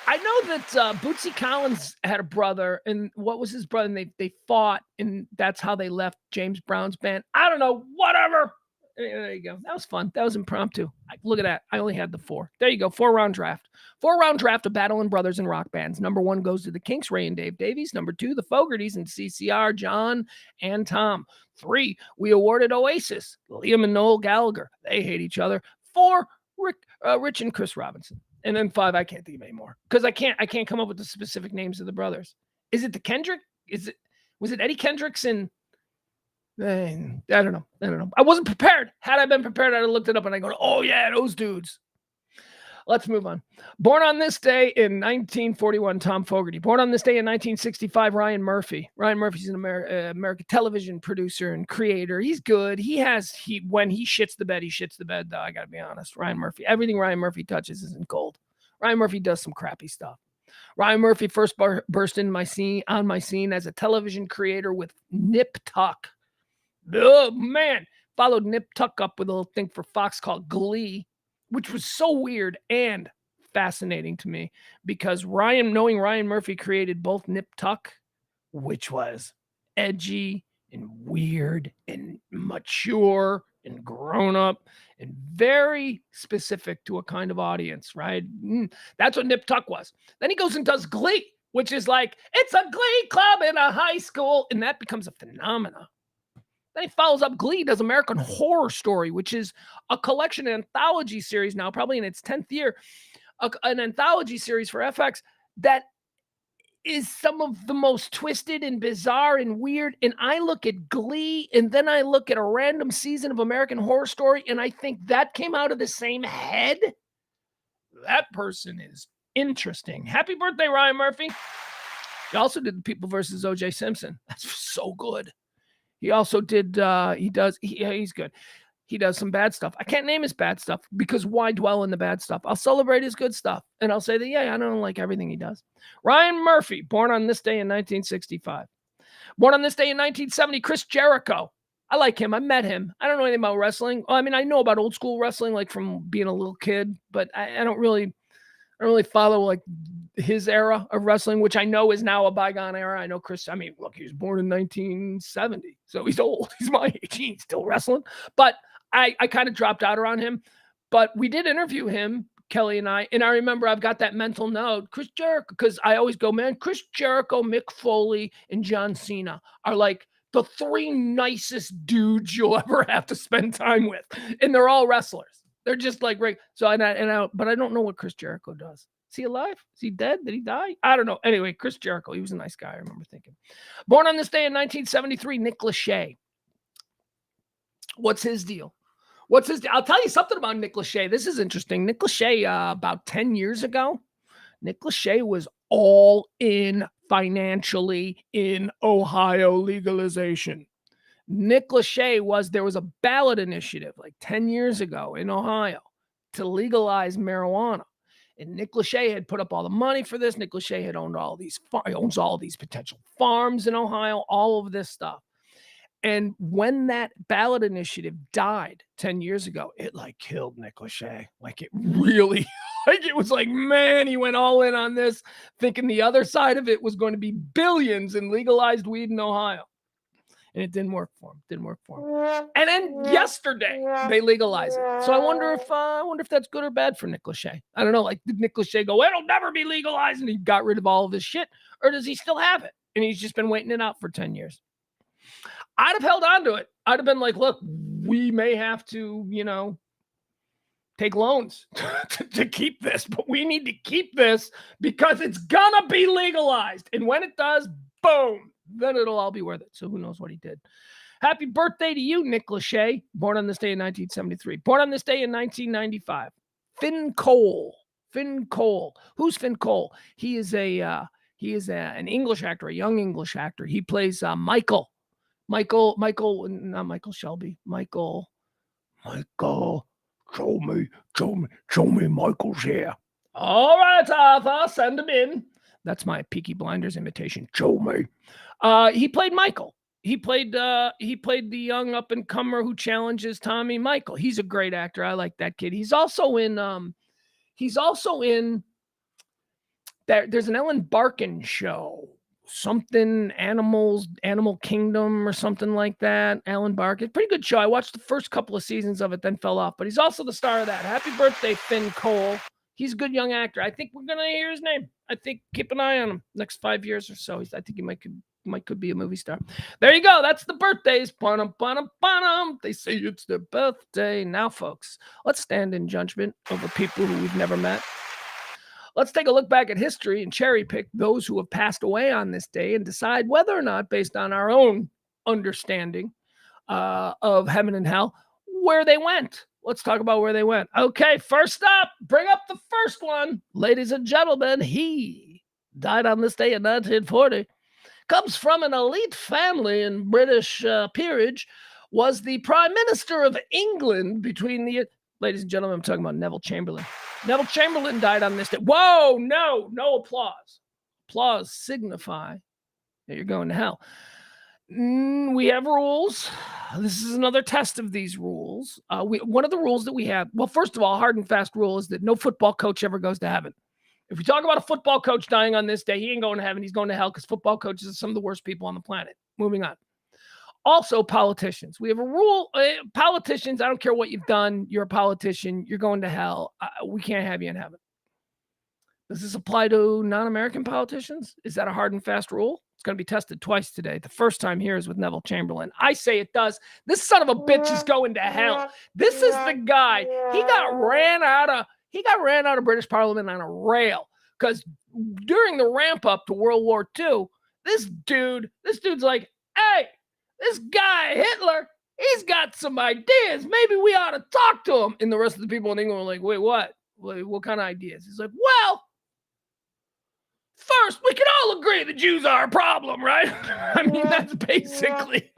I know that Bootsy Collins had a brother, and what was his brother? And they fought, and that's how they left James Brown's band. I don't know. Whatever. There you go. That was fun. That was impromptu. Look at that. I only had the 4. There you go. 4-round draft. 4-round draft of battling brothers and rock bands. Number 1 goes to the Kinks, Ray and Dave Davies. Number 2, the Fogertys and CCR, John and Tom. 3, we awarded Oasis, Liam and Noel Gallagher. They hate each other. 4, Rich and Chris Robinson. And then 5, I can't think of any more because I can't come up with the specific names of the brothers. Is it the Kendrick? Was it Eddie Kendricks and? I don't know. I wasn't prepared. Had I been prepared, I'd have looked it up and I go, oh yeah, those dudes. Let's move on. Born on this day in 1941, Tom Fogerty. Born on this day in 1965, Ryan Murphy. Ryan Murphy's an American television producer and creator. He's good. When he shits the bed, he shits the bed, though. I got to be honest. Ryan Murphy. Everything Ryan Murphy touches isn't gold. Ryan Murphy does some crappy stuff. Ryan Murphy first burst on my scene as a television creator with Nip Tuck. Oh, man. Followed Nip Tuck up with a little thing for Fox called Glee, which was so weird and fascinating to me because knowing Ryan Murphy created both Nip Tuck, which was edgy and weird and mature and grown up and very specific to a kind of audience, right? That's what Nip Tuck was. Then he goes and does Glee, which is like, it's a Glee club in a high school, and that becomes a phenomenon. Then he follows up Glee, does American Horror Story, which is a collection, an anthology series now, probably in its 10th year, an anthology series for FX that is some of the most twisted and bizarre and weird. And I look at Glee, and then I look at a random season of American Horror Story, and I think that came out of the same head. That person is interesting. Happy birthday, Ryan Murphy. He also did The People versus O.J. Simpson. That's so good. He also did, he's good. He does some bad stuff. I can't name his bad stuff because why dwell in the bad stuff? I'll celebrate his good stuff. And I'll say that, yeah, I don't like everything he does. Ryan Murphy, born on this day in 1965. Born on this day in 1970, Chris Jericho. I like him. I met him. I don't know anything about wrestling. Well, I mean, I know about old school wrestling, like from being a little kid, but I don't really follow like his era of wrestling, which I know is now a bygone era. I know Chris, look, he was born in 1970, so he's old. He's my age. He's still wrestling. But I kind of dropped out around him. But we did interview him, Kelly and I remember I've got that mental note, Chris Jericho, because I always go, man, Chris Jericho, Mick Foley, and John Cena are like the 3 nicest dudes you'll ever have to spend time with. And they're all wrestlers. They're just like, right. So, but I don't know what Chris Jericho does. Is he alive? Is he dead? Did he die? I don't know. Anyway, Chris Jericho, he was a nice guy, I remember thinking. Born on this day in 1973, Nick Lachey. What's his deal? I'll tell you something about Nick Lachey. This is interesting. Nick Lachey, about 10 years ago, Nick Lachey was all in financially in Ohio legalization. Nick Lachey there was a ballot initiative like 10 years ago in Ohio to legalize marijuana. And Nick Lachey had put up all the money for this. Nick Lachey had owns all these potential farms in Ohio, all of this stuff. And when that ballot initiative died 10 years ago, it like killed Nick Lachey. Like it really, it was like, man, he went all in on this, thinking the other side of it was going to be billions in legalized weed in Ohio. And it didn't work for him. And then yesterday they legalized it. So I wonder if that's good or bad for Nick Lachey. I don't know. Like, did Nick Lachey go, it'll never be legalized, and he got rid of all of his shit, or does he still have it and he's just been waiting it out for 10 years? I'd have held on to it. I'd have been like, look, we may have to, take loans to keep this, but we need to keep this because it's gonna be legalized. And when it does, boom, then it'll all be worth it. So who knows what he did. Happy birthday to you, Nick Lachey. Born on this day in 1973. Born on this day in 1995. Finn Cole. Who's Finn Cole? He is an English actor, a young English actor. He plays Michael, not Michael Shelby. Michael. Show me Michael's here. All right, Arthur, send him in. That's my Peaky Blinders imitation. Show me. He played Michael. He played the young up and comer who challenges Tommy Michael. He's a great actor. I like that kid. He's also in there's an Ellen Barkin show. Something Animal Kingdom or something like that. Alan Barkin. Pretty good show. I watched the first couple of seasons of it, then fell off. But he's also the star of that. Happy birthday, Finn Cole. He's a good young actor. I think we're going to hear his name. I think keep an eye on him next 5 years or so. I think he could be a movie star. There you go. That's the birthdays. Bonum, bonum, bonum. They say it's their birthday. Now, folks, let's stand in judgment over people who we've never met. Let's take a look back at history and cherry pick those who have passed away on this day and decide whether or not, based on our own understanding of heaven and hell, where they went. Let's talk about where they went. Okay, first up, bring up the first one. Ladies and gentlemen, he died on this day in 1940. Comes from an elite family in British peerage, was the Prime Minister of England between the... Ladies and gentlemen, I'm talking about Neville Chamberlain. Neville Chamberlain died on this day. Whoa, no applause. Applause signify that you're going to hell. We have rules. This is another test of these rules. One of the rules that we have, well, first of all, hard and fast rule is that no football coach ever goes to heaven. If we talk about a football coach dying on this day, he ain't going to heaven. He's going to hell because football coaches are some of the worst people on the planet. Moving on. Also, politicians. We have a rule. Politicians, I don't care what you've done. You're a politician. You're going to hell. We can't have you in heaven. Does this apply to non-American politicians? Is that a hard and fast rule? It's going to be tested twice today. The first time here is with Neville Chamberlain. I say it does. This son of a bitch is going to hell. This is the guy. He got ran out of British Parliament on a rail because during the ramp up to World War II, this dude's like, hey, this guy, Hitler, he's got some ideas. Maybe we ought to talk to him. And the rest of the people in England were like, wait, what? What kind of ideas? He's like, well, first, we can all agree the Jews are a problem, right? I mean, that's basically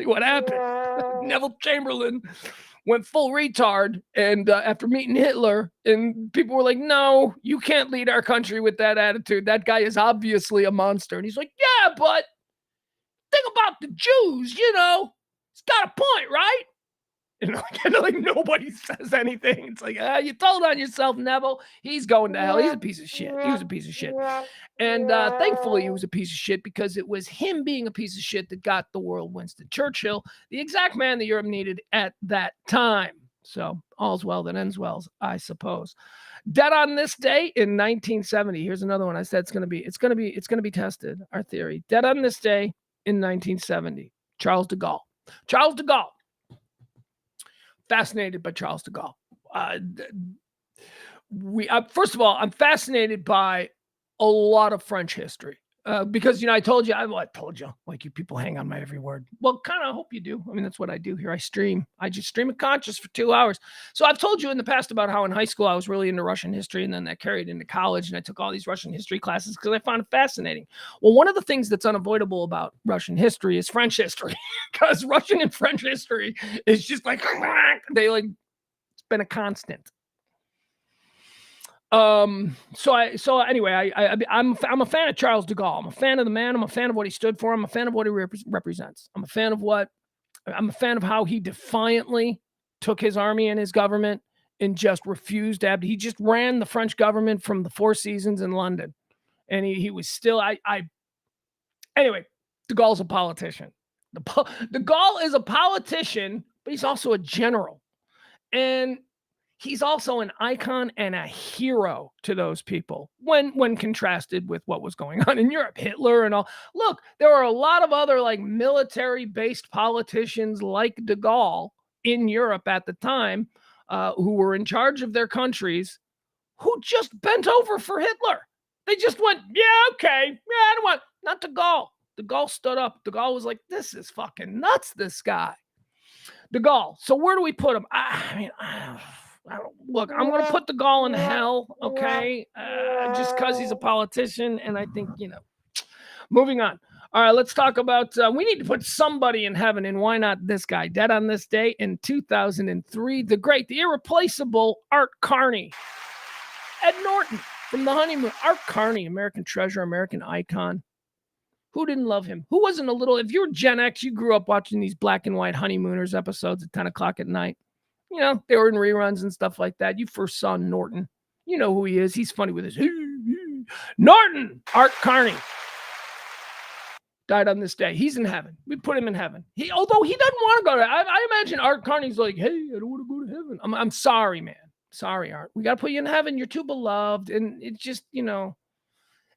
what happened. Neville Chamberlain went full retard, and after meeting Hitler, and people were like, no, you can't lead our country with that attitude. That guy is obviously a monster. And he's like, yeah, but think about the Jews, he's got a point, right? Like nobody says anything. It's like, you told on yourself, Neville. He's going to hell. He's a piece of shit. He was a piece of shit. And thankfully, he was a piece of shit because it was him being a piece of shit that got the world Winston Churchill, the exact man that Europe needed at that time. So all's well that ends well, I suppose. Dead on this day in 1970. Here's another one. I said it's gonna be tested. Our theory. Dead on this day in 1970. Charles de Gaulle. Charles de Gaulle. Fascinated by Charles de Gaulle. First of all, I'm fascinated by a lot of French history because, I told you, like you people hang on my every word. Well, kind of hope you do. I mean, that's what I do here. I just stream of conscious for 2 hours. So I've told you in the past about how in high school I was really into Russian history, and then that carried into college, and I took all these Russian history classes because I found it fascinating. Well, one of the things that's unavoidable about Russian history is French history because Russian and French history is just like, it's been a constant. So anyway, I'm a fan of Charles de Gaulle. I'm a fan of the man. I'm a fan of what he stood for. I'm a fan of what he represents. I'm a fan of how he defiantly took his army and his government and just refused to he just ran the French government from the Four Seasons in London. And he was still, anyway, de Gaulle's a politician. De Gaulle is a politician, but he's also a general. And he's also an icon and a hero to those people when contrasted with what was going on in Europe, Hitler and all. Look, there are a lot of other like military-based politicians like de Gaulle in Europe at the time who were in charge of their countries who just bent over for Hitler. They just went, yeah, okay. Yeah, I don't want, not de Gaulle. De Gaulle stood up. De Gaulle was like, this is fucking nuts, this guy. De Gaulle. So where do we put him? I don't, look, I'm going to put de Gaulle in hell, okay? Just because he's a politician. And I think, moving on. All right, let's talk about, we need to put somebody in heaven, and why not this guy? Dead on this day in 2003, the great, the irreplaceable Art Carney. Ed Norton from The Honeymoon. Art Carney, American treasure, American icon. Who didn't love him? Who wasn't a little, if you're Gen X, you grew up watching these black and white Honeymooners episodes at 10 o'clock at night. They were in reruns and stuff like that. You first saw Norton. You know who he is. He's funny with his, Norton, Art Carney. Died on this day. He's in heaven. We put him in heaven. Although he doesn't want to go to, I imagine Art Carney's like, hey, I don't want to go to heaven. I'm sorry, man. Sorry, Art. We got to put you in heaven. You're too beloved. And it's just,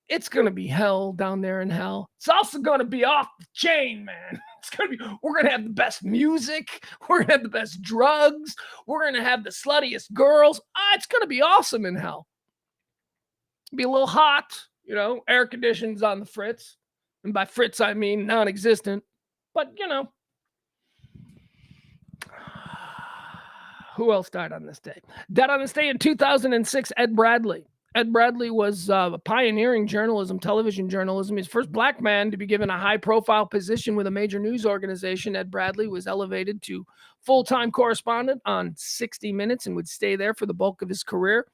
it's going to be hell down there in hell. It's also going to be off the chain, man. We're going to have the best music. We're going to have the best drugs. We're going to have the sluttiest girls. It's going to be awesome in hell. Be a little hot, air conditions on the fritz. And by fritz, I mean non-existent. But, who else died on this day? Dead on this day in 2006, Ed Bradley. Ed Bradley was pioneering journalism, television journalism. He's the first black man to be given a high-profile position with a major news organization. Ed Bradley was elevated to full-time correspondent on 60 Minutes and would stay there for the bulk of his career.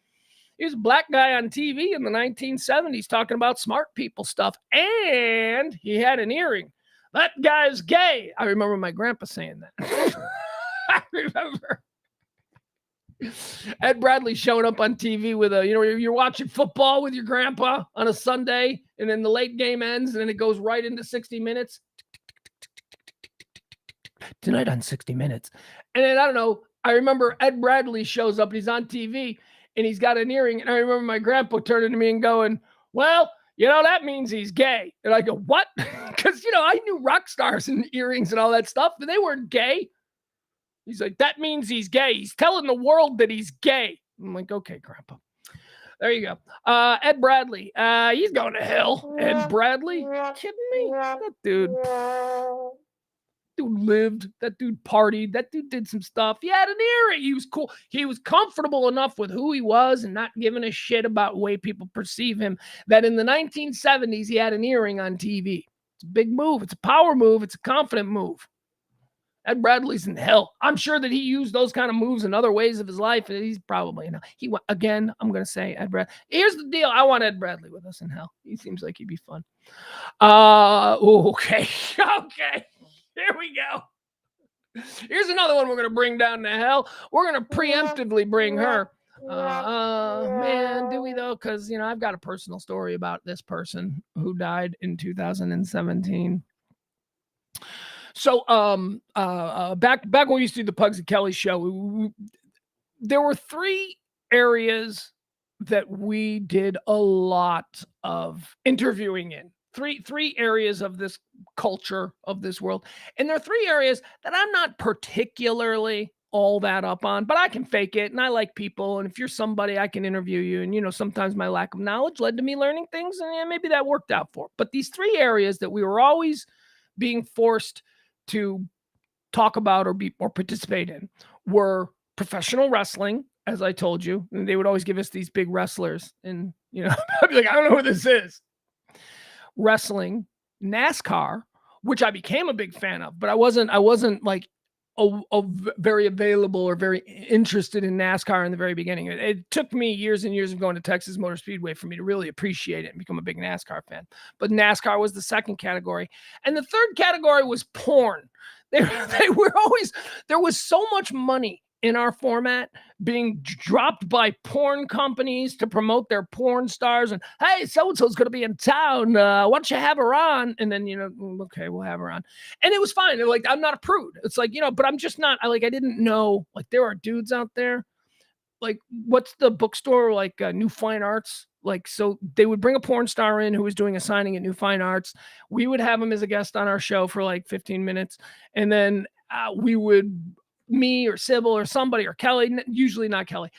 He was a black guy on TV in the 1970s talking about smart people stuff, and he had an earring. That guy's gay. I remember my grandpa saying that. I remember. Ed Bradley showing up on TV with you're watching football with your grandpa on a Sunday, and then the late game ends, and then it goes right into 60 Minutes. Tonight on 60 Minutes. And then, I don't know, I remember Ed Bradley shows up, and he's on TV, and he's got an earring, and I remember my grandpa turning to me and going, well, that means he's gay. And I go, what? Because, I knew rock stars and earrings and all that stuff, but they weren't gay. He's like, that means he's gay. He's telling the world that he's gay. I'm like, okay, Grandpa. There you go. Ed Bradley. He's going to hell. Ed Bradley? You kidding me? That dude lived. That dude partied. That dude did some stuff. He had an earring. He was cool. He was comfortable enough with who he was and not giving a shit about the way people perceive him that in the 1970s, he had an earring on TV. It's a big move. It's a power move. It's a confident move. Ed Bradley's in hell. I'm sure that he used those kind of moves in other ways of his life. And he's probably in hell. Again, I'm going to say Ed Bradley. Here's the deal. I want Ed Bradley with us in hell. He seems like he'd be fun. Okay. Okay. Here we go. Here's another one we're going to bring down to hell. We're going to preemptively bring her. Man, do we though? Because, I've got a personal story about this person who died in 2017. So back when we used to do the Pugs and Kelly show, there were 3 areas that we did a lot of interviewing in. Three areas of this culture, of this world. And there are 3 areas that I'm not particularly all that up on, but I can fake it, and I like people, and if you're somebody, I can interview you, and sometimes my lack of knowledge led to me learning things, and maybe that worked out for it. But these 3 areas that we were always being forced to talk about or participate in were professional wrestling, as I told you, and they would always give us these big wrestlers, and I'd be like, I don't know who this is. Wrestling, NASCAR, which I became a big fan of, but I wasn't like very available or very interested in NASCAR in the very beginning. It took me years and years of going to Texas Motor Speedway for me to really appreciate it and become a big NASCAR fan. But NASCAR was the second category. And the third category was porn. They were always, there was so much money in our format being dropped by porn companies to promote their porn stars. And hey, so-and-so's going to be in town. Why don't you have her on? And then, okay, we'll have her on. And it was fine. They're like, I'm not a prude. It's like, but I'm just not, I didn't know, like, there are dudes out there. Like, what's the bookstore, like New Fine Arts? Like, so they would bring a porn star in who was doing a signing at New Fine Arts. We would have him as a guest on our show for like 15 minutes. And then me or Sybil or somebody or Kelly, usually not Kelly,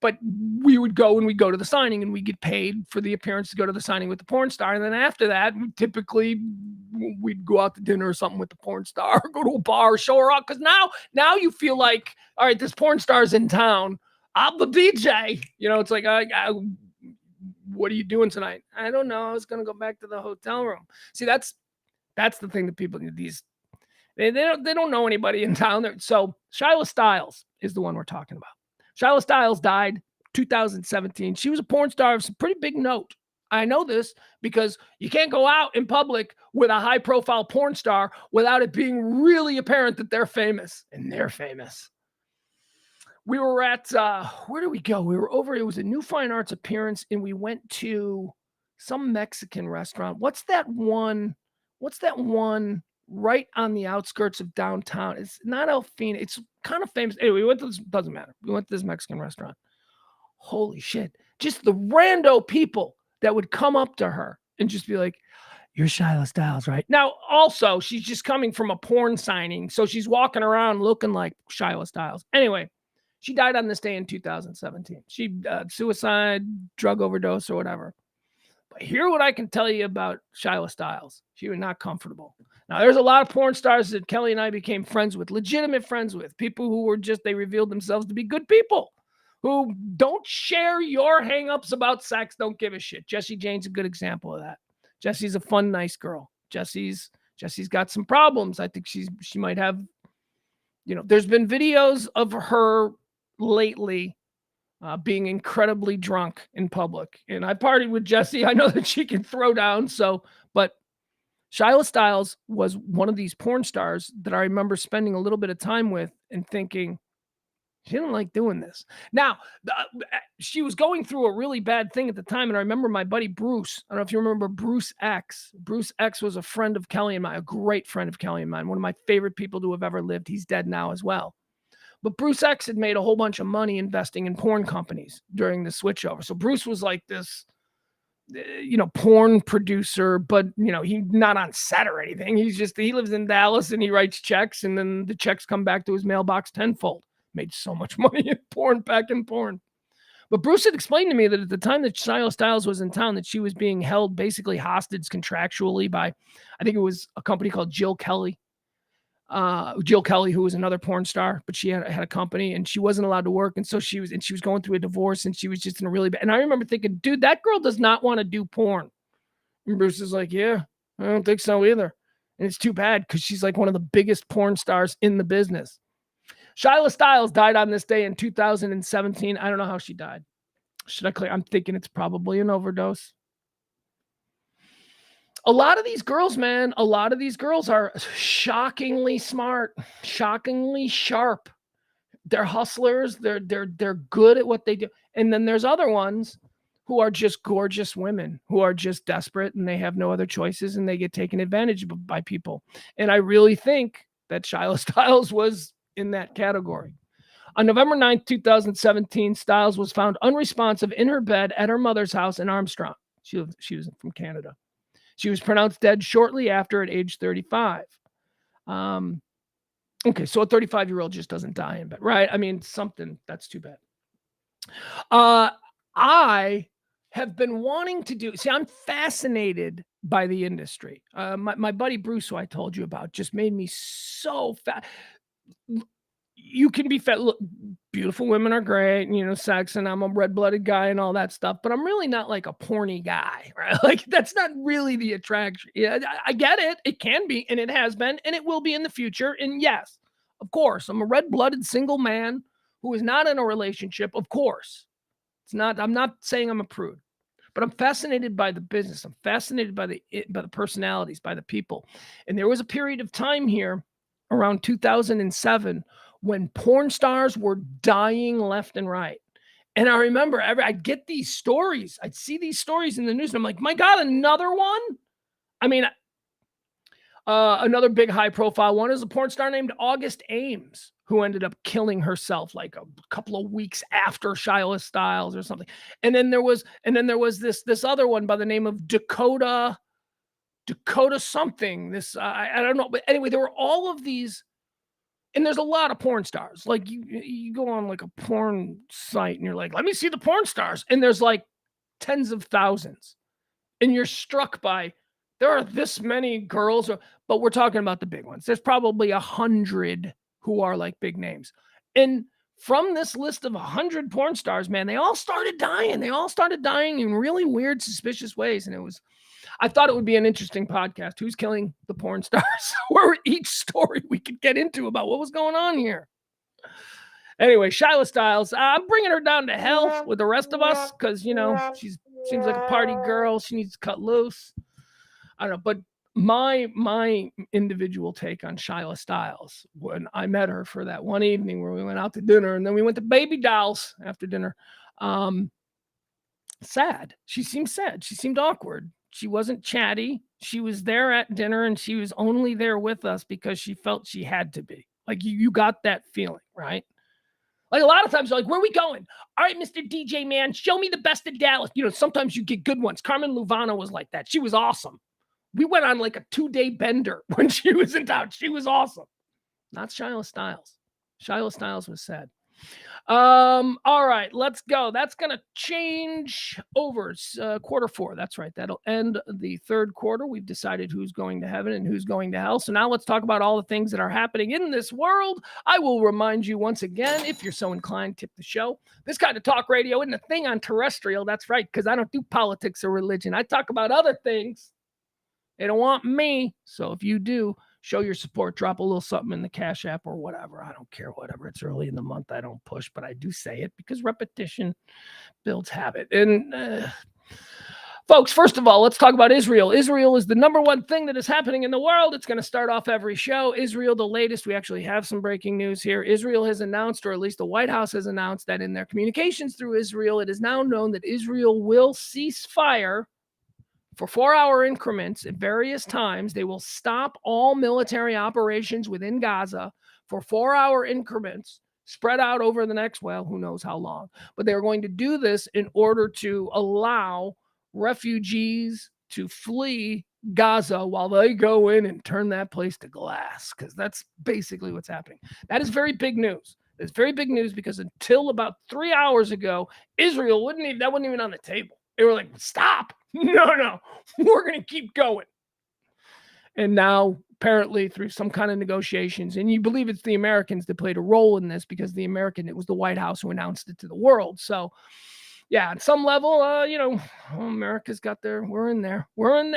but we'd go to the signing and we get paid for the appearance to go to the signing with the porn star. And then after that, typically we'd go out to dinner or something with the porn star, or go to a bar, show her out. Cause now you feel like, all right, this porn star's in town. I'm the DJ. It's like, what are you doing tonight? I don't know. I was going to go back to the hotel room. See, that's the thing that people need. They don't know anybody in town. So Shyla Stiles is the one we're talking about. Shyla Stiles died 2017. She was a porn star of some pretty big note. I know this because you can't go out in public with a high-profile porn star without it being really apparent that they're famous. And they're famous. We were at, where did we go? We were over, it was a New Fine Arts appearance, and we went to some Mexican restaurant. What's that one right on the outskirts of downtown? It's not El Fina. It's kind of famous. Anyway, we went to this, doesn't matter. We went to this Mexican restaurant. Holy shit. Just the rando people that would come up to her and just be like, you're Shyla Stiles, right? Now, also, she's just coming from a porn signing, so she's walking around looking like Shyla Stiles. Anyway, she died on this day in 2017. She suicide, drug overdose, or whatever. But hear what I can tell you about Shyla Stiles. She was not comfortable. Now, there's a lot of porn stars that Kelly and I became friends with, legitimate friends with, people who were they revealed themselves to be good people, who don't share your hangups about sex, don't give a shit. Jessie Jane's a good example of that. Jessie's a fun, nice girl. Jessie's got some problems. I think she might have, there's been videos of her lately being incredibly drunk in public. And I partied with Jessie. I know that she can throw down. But Shyla Stiles was one of these porn stars that I remember spending a little bit of time with and thinking, she didn't like doing this. Now, she was going through a really bad thing at the time. And I remember my buddy Bruce. I don't know if you remember Bruce X. Bruce X was a friend of Kelly and mine, a great friend of Kelly and mine, one of my favorite people to have ever lived. He's dead now as well. But Bruce X had made a whole bunch of money investing in porn companies during the switchover. So Bruce was like this, porn producer, but, he's not on set or anything. He lives in Dallas and he writes checks, and then the checks come back to his mailbox tenfold. Made so much money in porn, back in porn. But Bruce had explained to me that at the time that Shyla Stiles was in town, that she was being held basically hostage contractually by, I think it was a company called Jill Kelly. Jill Kelly, who was another porn star, but she had a company and she wasn't allowed to work. And so she was going through a divorce, and she was just in a really bad. And I remember thinking, dude, that girl does not want to do porn. And Bruce is like, yeah, I don't think so either. And it's too bad because she's like one of the biggest porn stars in the business. Shyla Stiles died on this day in 2017. I don't know how she died. Should I clear? I'm thinking it's probably an overdose. A lot of these girls, man, are shockingly smart, shockingly sharp. They're hustlers. They're good at what they do. And then there's other ones who are just gorgeous women who are just desperate and they have no other choices and they get taken advantage of by people. And I really think that Shyla Stiles was in that category. On November 9th, 2017, Stiles was found unresponsive in her bed at her mother's house in Armstrong. She was from Canada. She was pronounced dead shortly after at age 35. Okay, so a 35-year-old just doesn't die in bed, right? I mean, that's too bad. I have been wanting to do, I'm fascinated by the industry. My buddy Bruce, who I told you about, just made me so you can be fat. Look, beautiful women are great, sex, and I'm a red-blooded guy and all that stuff, but I'm really not like a porny guy, right? Like, that's not really the attraction. Yeah, I get it. It can be, and it has been, and it will be in the future. And yes, of course, I'm a red-blooded single man who is not in a relationship. Of course. I'm not saying I'm a prude, but I'm fascinated by the business. I'm fascinated by the personalities, by the people. And there was a period of time here around 2007 when porn stars were dying left and right. And I remember I'd get these stories. I'd see these stories in the news. And I'm like, my God, another one? I mean, another big high profile one is a porn star named August Ames, who ended up killing herself like a couple of weeks after Shyla Styles or something. And then there was this other one by the name of Dakota something. I don't know. But anyway, there were all of these. And there's a lot of porn stars. Like you go on like a porn site and you're like, let me see the porn stars. And there's like tens of thousands. And you're struck by, there are this many girls, but we're talking about the big ones. There's probably 100 who are like big names. And from this list of 100 porn stars, man, they all started dying. They all started dying in really weird, suspicious ways. And I thought it would be an interesting podcast. Who's killing the porn stars? Or each story we could get into about what was going on here. Anyway, Shyla Styles, I'm bringing her down to hell with the rest of us because, she seems like a party girl. She needs to cut loose. I don't know, but my individual take on Shyla Styles, when I met her for that one evening where we went out to dinner and then we went to Baby Dolls after dinner, sad. She seemed sad. She seemed awkward. She wasn't chatty. She was there at dinner and she was only there with us because she felt she had to be. Like you got that feeling, right? Like a lot of times you're like, where are we going? All right, Mr. DJ man, show me the best of Dallas. Sometimes you get good ones. Carmen Luvano was like that. She was awesome. We went on like a 2-day bender when she was in town. She was awesome. Not Shyla Styles. Shyla Styles was sad. All right, let's go. That's going to change over. Quarter 4. That's right. That'll end the third quarter. We've decided who's going to heaven and who's going to hell. So now let's talk about all the things that are happening in this world. I will remind you once again, if you're so inclined, tip the show. This kind of talk radio isn't a thing on terrestrial. That's right, because I don't do politics or religion. I talk about other things. They don't want me. So if you do, show your support. Drop a little something in the Cash App or whatever. I don't care, whatever. It's early in the month. I don't push, but I do say it because repetition builds habit. And folks, first of all, let's talk about Israel. Israel is the number one thing that is happening in the world. It's going to start off every show. Israel, the latest. We actually have some breaking news here. Israel has announced, or at least the White House has announced, that in their communications through Israel, it is now known that Israel will cease fire for 4-hour increments at various times. They will stop all military operations within Gaza for 4-hour increments spread out over the next, who knows how long. But they're going to do this in order to allow refugees to flee Gaza while they go in and turn that place to glass, because that's basically what's happening. That is very big news. It's very big news because until about 3 hours ago, Israel wasn't even on the table. They were like, stop. No, we're going to keep going. And now, apparently, through some kind of negotiations, and you believe it's the Americans that played a role in this because it was the White House who announced it to the world. So, yeah, on some level, America's got we're in there. We're in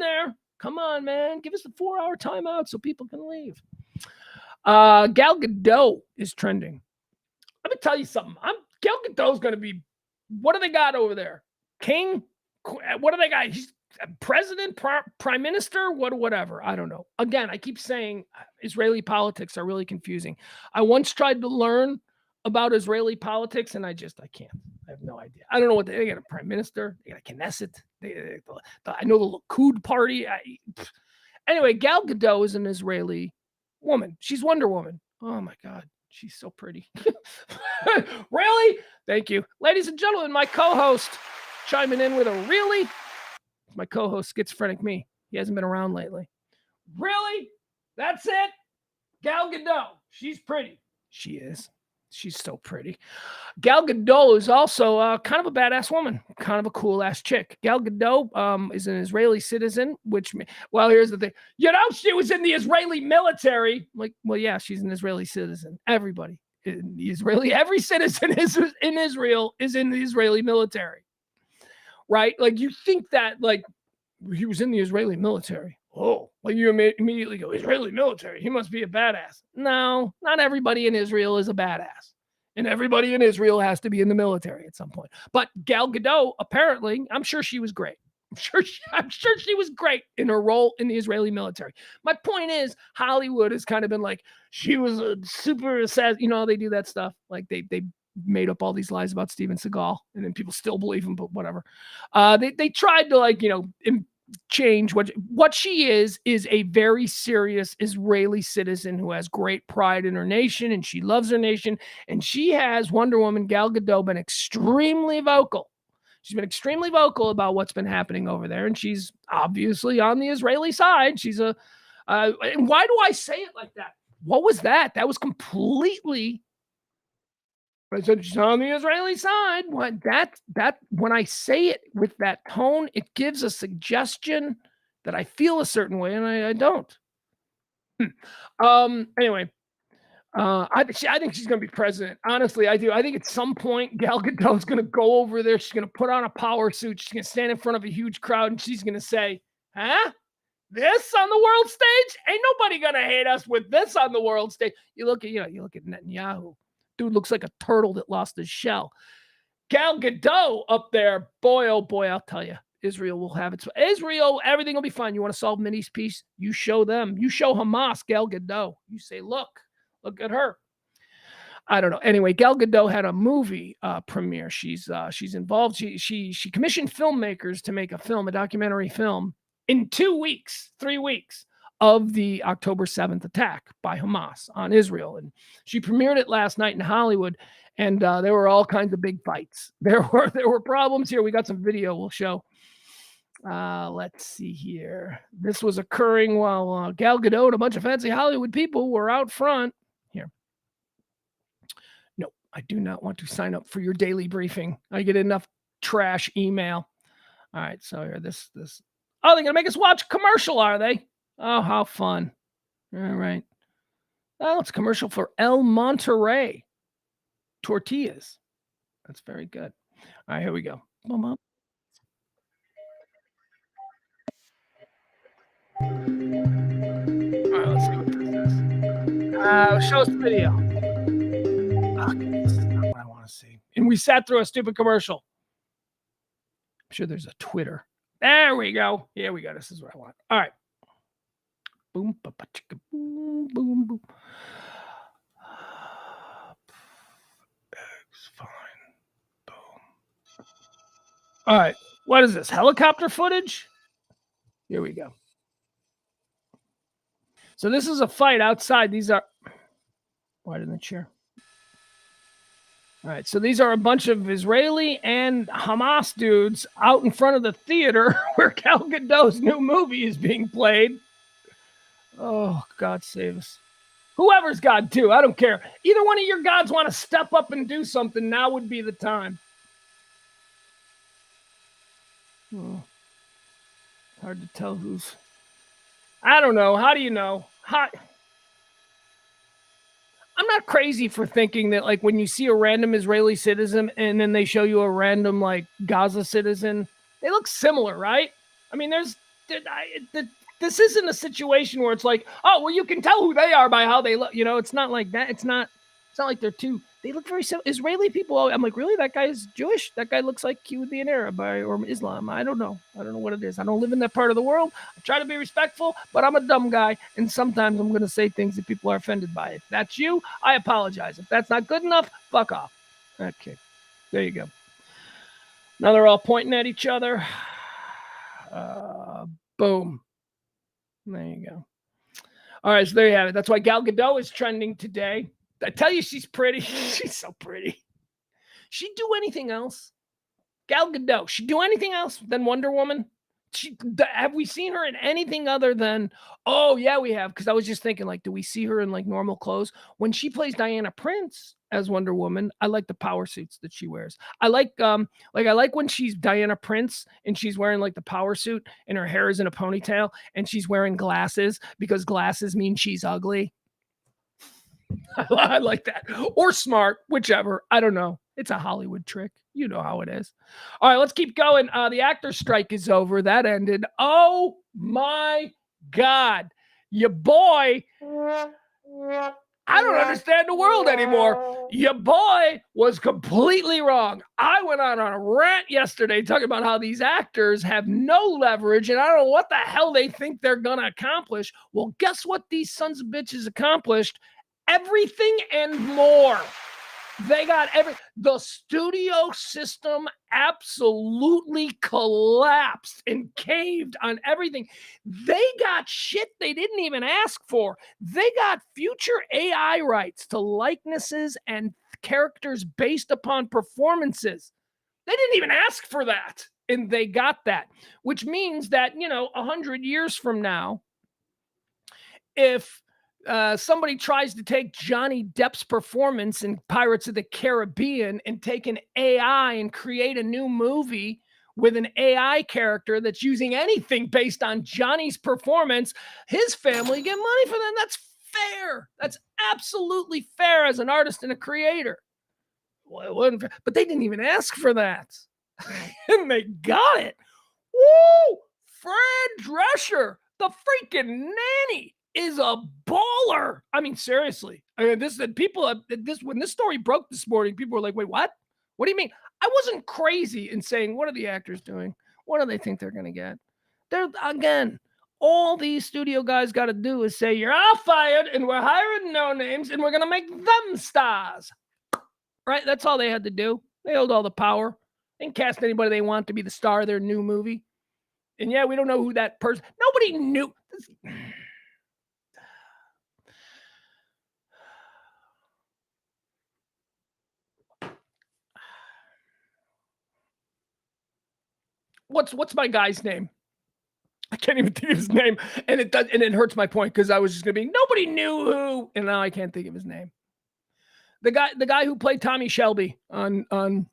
there. Come on, man. Give us a 4-hour timeout so people can leave. Gal Gadot is trending. Let me tell you something. Gal Gadot's going to be, what do they got over there? King? What do they got? He's president, prime minister, whatever. I don't know. Again, I keep saying Israeli politics are really confusing. I once tried to learn about Israeli politics, and I can't. I have no idea. I don't know what they got. A prime minister, they got a Knesset. I know the Likud party. Anyway, Gal Gadot is an Israeli woman. She's Wonder Woman. Oh my God, she's so pretty. Really? Thank you, ladies and gentlemen. My co-host chiming in with a really. My co-host, schizophrenic me. He hasn't been around lately. Really? That's it? Gal Gadot. She's pretty. She is. She's so pretty. Gal Gadot is also kind of a badass woman, kind of a cool ass chick. Gal Gadot is an Israeli citizen, here's the thing. She was in the Israeli military. Yeah, she's an Israeli citizen. Everybody every citizen in Israel is in the Israeli military. Right? Like you think that he was in the Israeli military. Oh, you immediately go, Israeli military. He must be a badass. No, not everybody in Israel is a badass. And everybody in Israel has to be in the military at some point. But Gal Gadot, apparently, I'm sure she was great. I'm sure she was great in her role in the Israeli military. My point is, Hollywood has kind of been like, she was a super assassin. You know, they do that stuff. Like they made up all these lies about Steven Seagal, and then people still believe him, but whatever. They tried to, like, you know, change what she is a very serious Israeli citizen who has great pride in her nation, and she loves her nation. And she has, Wonder Woman Gal Gadot, been extremely vocal. She's been extremely vocal about what's been happening over there, and she's obviously on the Israeli side. She's a and why do I say it like that? What was that? That was completely. I said she's on the Israeli side. What that when I say it with that tone, it gives a suggestion that I feel a certain way, and I don't. Anyway, I think she's going to be president. Honestly, I do. I think at some point Gal Gadot's going to go over there. She's going to put on a power suit. She's going to stand in front of a huge crowd, and she's going to say, "Huh? This on the world stage? Ain't nobody going to hate us with this on the world stage." You look at Netanyahu. Dude looks like a turtle that lost his shell. Gal Gadot up there, boy, oh boy, I'll tell you. Israel will have it. Israel, everything will be fine. You want to solve Mideast peace? You show them. You show Hamas Gal Gadot. You say, look at her. I don't know. Anyway, Gal Gadot had a movie premiere. She's involved. She commissioned filmmakers to make a documentary film in 3 weeks of the October 7th attack by Hamas on Israel. And she premiered it last night in Hollywood, and there were all kinds of big fights. There were problems here. We got some video we'll show. Let's see here. This was occurring while Gal Gadot and a bunch of fancy Hollywood people were out front. Here. No, I do not want to sign up for your daily briefing. I get enough trash email. All right, so here, this. Oh, they're going to make us watch a commercial, are they? Oh, how fun. All right. Oh, it's a commercial for El Monterey tortillas. That's very good. All right, here we go. All right, let's see what this is. Show us the video. Okay, this is not what I want to see. And we sat through a stupid commercial. I'm sure there's a Twitter. There we go. Here we go. This is what I want. All right. Boom, chicka, boom, boom, boom. Eggs, fine. Boom. All right. What is this? Helicopter footage? Here we go. So this is a fight outside. These are. Why didn't the chair? All right. So these are a bunch of Israeli and Hamas dudes out in front of the theater where Gal Gadot's new movie is being played. Oh, God save us. Whoever's God, too. I don't care. Either one of your gods want to step up and do something, now would be the time. Oh, hard to tell who's... I don't know. How do you know? I'm not crazy for thinking that, like, when you see a random Israeli citizen and then they show you a random, like, Gaza citizen, they look similar, right? I mean, this isn't a situation where it's like, oh, well, you can tell who they are by how they look. You know, it's not like that. It's not like they look very similar. Israeli people, I'm like, really? That guy is Jewish? That guy looks like he would be an Arab or Islam. I don't know. I don't know what it is. I don't live in that part of the world. I try to be respectful, but I'm a dumb guy. And sometimes I'm going to say things that people are offended by. If that's you, I apologize. If that's not good enough, fuck off. Okay. There you go. Now they're all pointing at each other. Boom. There you go. All right, so there you have it. That's why Gal Gadot is trending today. I tell you, she's pretty. She's so pretty. She'd do anything else. Gal Gadot, she'd do anything else than Wonder Woman? Have we seen her in anything other than, oh, yeah, we have. Because I was just thinking, like, do we see her in, like, normal clothes? When she plays Diana Prince as Wonder Woman, I like the power suits that she wears. I like when she's Diana Prince and she's wearing, like, the power suit and her hair is in a ponytail and she's wearing glasses because glasses mean she's ugly. I like that. Or smart, whichever. I don't know. It's a Hollywood trick. You know how it is. All right, let's keep going. The actor strike is over. That ended. Oh, my God. Your boy, I don't understand the world anymore. Your boy was completely wrong. I went on a rant yesterday talking about how these actors have no leverage and I don't know what the hell they think they're going to accomplish. Well, guess what these sons of bitches accomplished? Everything and more. They got the studio system absolutely collapsed and caved on everything. They got shit they didn't even ask for. They got future AI rights to likenesses and characters based upon performances. They didn't even ask for that. And they got that, which means that, 100 years from now, if somebody tries to take Johnny Depp's performance in Pirates of the Caribbean and take an AI and create a new movie with an AI character that's using anything based on Johnny's performance, his family get money for that. That's fair. That's absolutely fair as an artist and a creator. Well, it wasn't fair, but they didn't even ask for that. And they got it. Woo! Fran Drescher, the freaking nanny, is a baller. I mean, seriously. I mean, when this story broke this morning, people were like, wait, what? What do you mean? I wasn't crazy in saying, what are the actors doing? What do they think they're going to get? Again, all these studio guys got to do is say, you're all fired and we're hiring no names and we're going to make them stars. Right? That's all they had to do. They held all the power. They can cast anybody they want to be the star of their new movie. And yeah, we don't know who that person, nobody knew. What's my guy's name? I can't even think of his name. And it hurts my point because I was just gonna be, nobody knew who, and now I can't think of his name. The guy who played Tommy Shelby on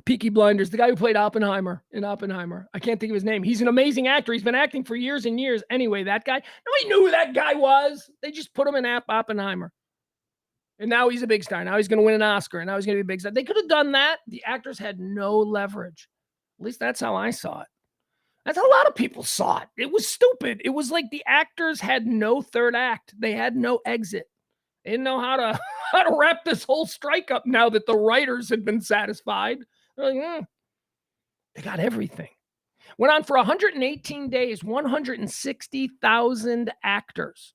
Peaky Blinders, the guy who played Oppenheimer in Oppenheimer. I can't think of his name. He's an amazing actor. He's been acting for years and years. Anyway, that guy, nobody knew who that guy was. They just put him in Oppenheimer. And now he's a big star. Now he's going to win an Oscar. And now he's going to be a big star. They could have done that. The actors had no leverage. At least that's how I saw it. That's how a lot of people saw it. It was stupid. It was like the actors had no third act. They had no exit. They didn't know how to wrap this whole strike up now that the writers had been satisfied. They're like, They got everything. Went on for 118 days. 160,000 actors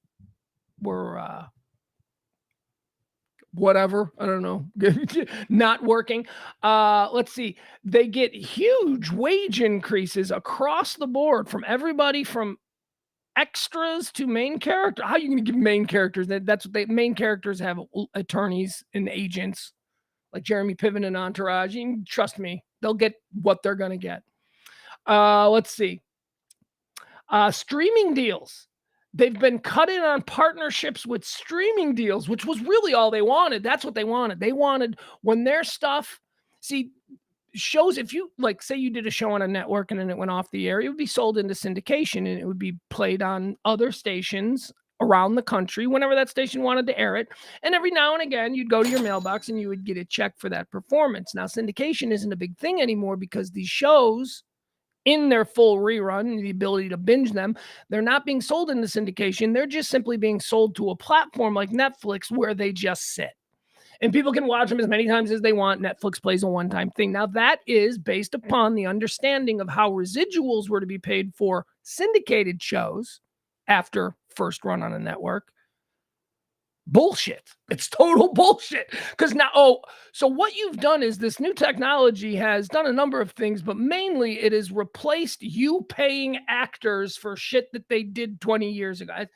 were whatever. I don't know. Not working. Let's see. They get huge wage increases across the board from everybody from extras to main character. How are you going to give main characters? That's what main characters have attorneys and agents like Jeremy Piven and Entourage. You can trust me. They'll get what they're going to get. Let's see. Streaming deals. They've been cut in on partnerships with streaming deals, which was really all they wanted. That's what they wanted. They wanted when their stuff, shows, if you say you did a show on a network and then it went off the air, it would be sold into syndication and it would be played on other stations around the country whenever that station wanted to air it. And every now and again, you'd go to your mailbox and you would get a check for that performance. Now, syndication isn't a big thing anymore because these shows, in their full rerun, the ability to binge them, they're not being sold into syndication. They're just simply being sold to a platform like Netflix where they just sit. And people can watch them as many times as they want. Netflix plays a one-time thing. Now, that is based upon the understanding of how residuals were to be paid for syndicated shows after first run on a network. Bullshit. It's total bullshit. Because now, so what you've done is this new technology has done a number of things, but mainly it has replaced you paying actors for shit that they did 20 years ago. It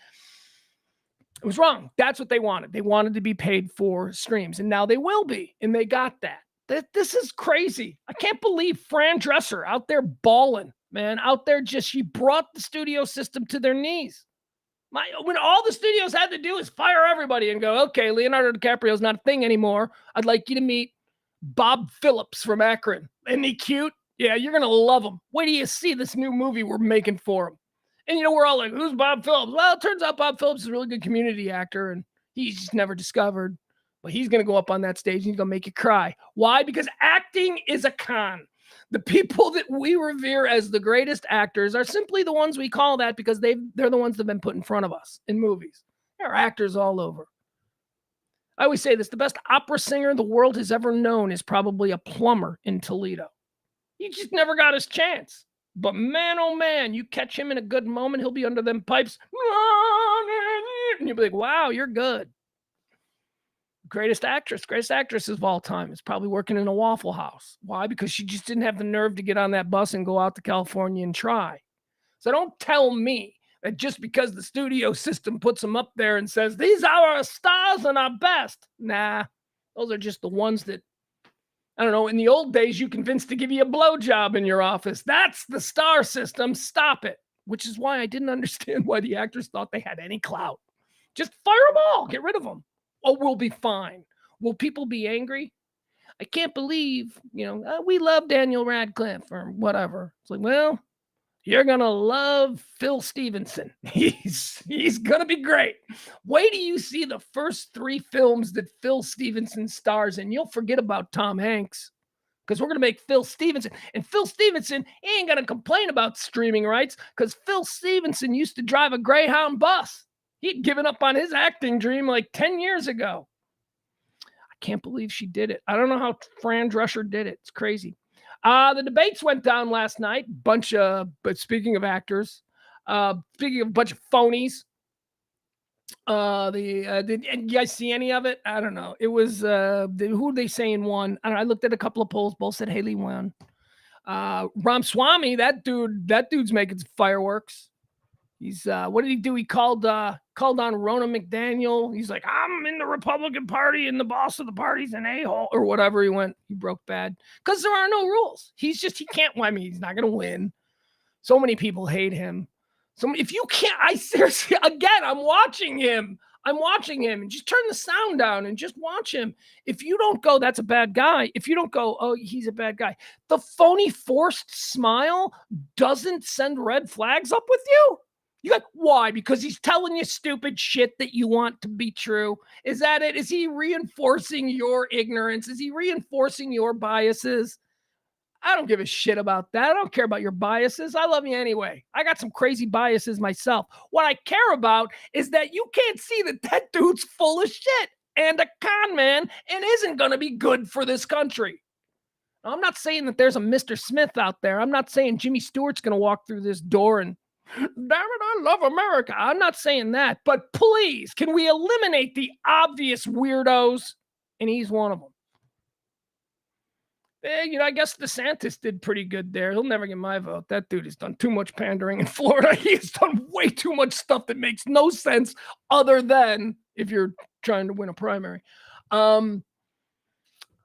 was wrong. That's what they wanted. They wanted to be paid for streams, and now they will be, and they got that. This is crazy. I can't believe Fran Drescher out there balling, man, out there she brought the studio system to their knees. When all the studios had to do is fire everybody and go, okay, Leonardo DiCaprio's not a thing anymore. I'd like you to meet Bob Phillips from Akron. Isn't he cute? Yeah, you're going to love him. Wait till you see this new movie we're making for him. And, we're all like, who's Bob Phillips? Well, it turns out Bob Phillips is a really good community actor, and he's just never discovered. But he's going to go up on that stage and he's going to make you cry. Why? Because acting is a con. The people that we revere as the greatest actors are simply the ones we call that because they're the ones that have been put in front of us in movies. There are actors all over. I always say this, the best opera singer the world has ever known is probably a plumber in Toledo. He just never got his chance. But man, oh man, you catch him in a good moment, he'll be under them pipes. And you'll be like, wow, you're good. Greatest actress of all time is probably working in a Waffle House. Why? Because she just didn't have the nerve to get on that bus and go out to California and try. So don't tell me that just because the studio system puts them up there and says, these are our stars and our best. Nah, those are just the ones that, I don't know, in the old days, you convinced to give you a blowjob in your office. That's the star system. Stop it. Which is why I didn't understand why the actors thought they had any clout. Just fire them all. Get rid of them. Oh, we'll be fine. Will people be angry? I can't believe, we love Daniel Radcliffe or whatever. It's like, well, you're going to love Phil Stevenson. He's going to be great. Wait till you see the first 3 films that Phil Stevenson stars in. You'll forget about Tom Hanks because we're going to make Phil Stevenson. And Phil Stevenson, he ain't going to complain about streaming rights because Phil Stevenson used to drive a Greyhound bus. He'd given up on his acting dream like 10 years ago. I can't believe she did it. I don't know how Fran Drescher did it. It's crazy. The debates went down last night. But speaking of actors, speaking of a bunch of phonies, did you guys see any of it? I don't know. It was, who are they saying won? I don't know. I looked at a couple of polls. Both said Haley won. Ramaswamy, that dude's making some fireworks. He's what did he do? He called on Ronna McDaniel. He's like, I'm in the Republican Party and the boss of the party's an a-hole or whatever. He broke bad because there are no rules. He can't. I mean, he's not going to win. So many people hate him. So if you can't, I seriously, again, I'm watching him and just turn the sound down and just watch him. If you don't go, that's a bad guy. If you don't go, oh, he's a bad guy. The phony forced smile doesn't send red flags up with you. You like, why? Because he's telling you stupid shit that you want to be true. Is that it? Is he reinforcing your ignorance? Is he reinforcing your biases? I don't give a shit about that. I don't care about your biases. I love you anyway. I got some crazy biases myself. What I care about is that you can't see that dude's full of shit and a con man and isn't going to be good for this country. Now, I'm not saying that there's a Mr. Smith out there. I'm not saying Jimmy Stewart's going to walk through this door and, damn it, I love America. I'm not saying that. But please, can we eliminate the obvious weirdos? And he's one of them. I guess DeSantis did pretty good there. He'll never get my vote. That dude has done too much pandering in Florida. He has done way too much stuff that makes no sense other than if you're trying to win a primary.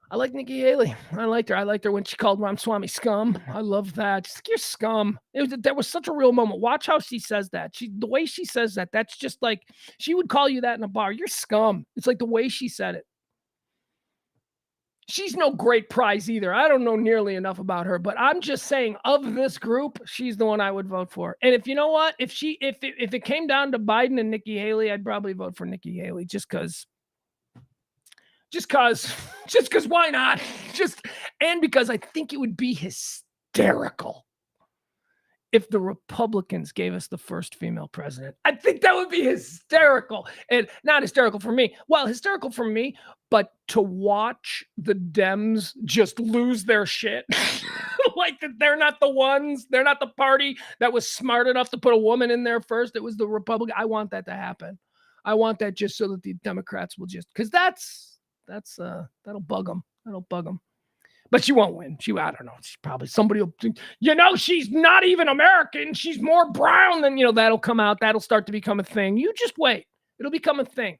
I like Nikki Haley. I liked her. I liked her when she called Ramaswamy scum. I love that. She's like, you're scum. There was such a real moment. Watch how she says that. The way she says that, that's just like, she would call you that in a bar. You're scum. It's like the way she said it. She's no great prize either. I don't know nearly enough about her, but I'm just saying of this group, she's the one I would vote for. And if you know what, if it came down to Biden and Nikki Haley, I'd probably vote for Nikki Haley just because why not? And because I think it would be hysterical if the Republicans gave us the first female president. I think that would be hysterical. And not hysterical for me. Well, hysterical for me, but to watch the Dems just lose their shit. Like that they're not the ones, they're not the party that was smart enough to put a woman in there first. It was the Republican. I want that to happen. I want that just so that the Democrats will just, because that'll bug them. That'll bug them. But she won't win. I don't know. She's probably somebody will, she's not even American. She's more brown than, that'll come out. That'll start to become a thing. You just wait. It'll become a thing.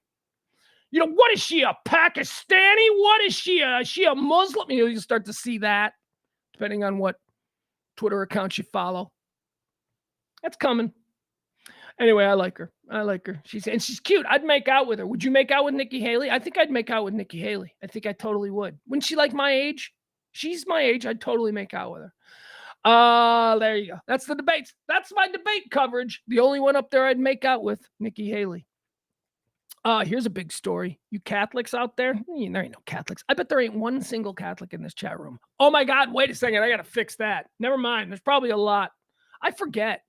What is she, a Pakistani? What is she? Is she a Muslim? You'll start to see that depending on what Twitter account you follow. That's coming. Anyway, I like her. She's cute. I'd make out with her. Would you make out with Nikki Haley? I think I'd make out with Nikki Haley. I think I totally would. Wouldn't she like my age? She's my age. I'd totally make out with her. There you go. That's the debates. That's my debate coverage. The only one up there I'd make out with, Nikki Haley. Here's a big story. You Catholics out there? There ain't no Catholics. I bet there ain't one single Catholic in this chat room. Oh my God, wait a second. I got to fix that. Never mind. There's probably a lot. I forget.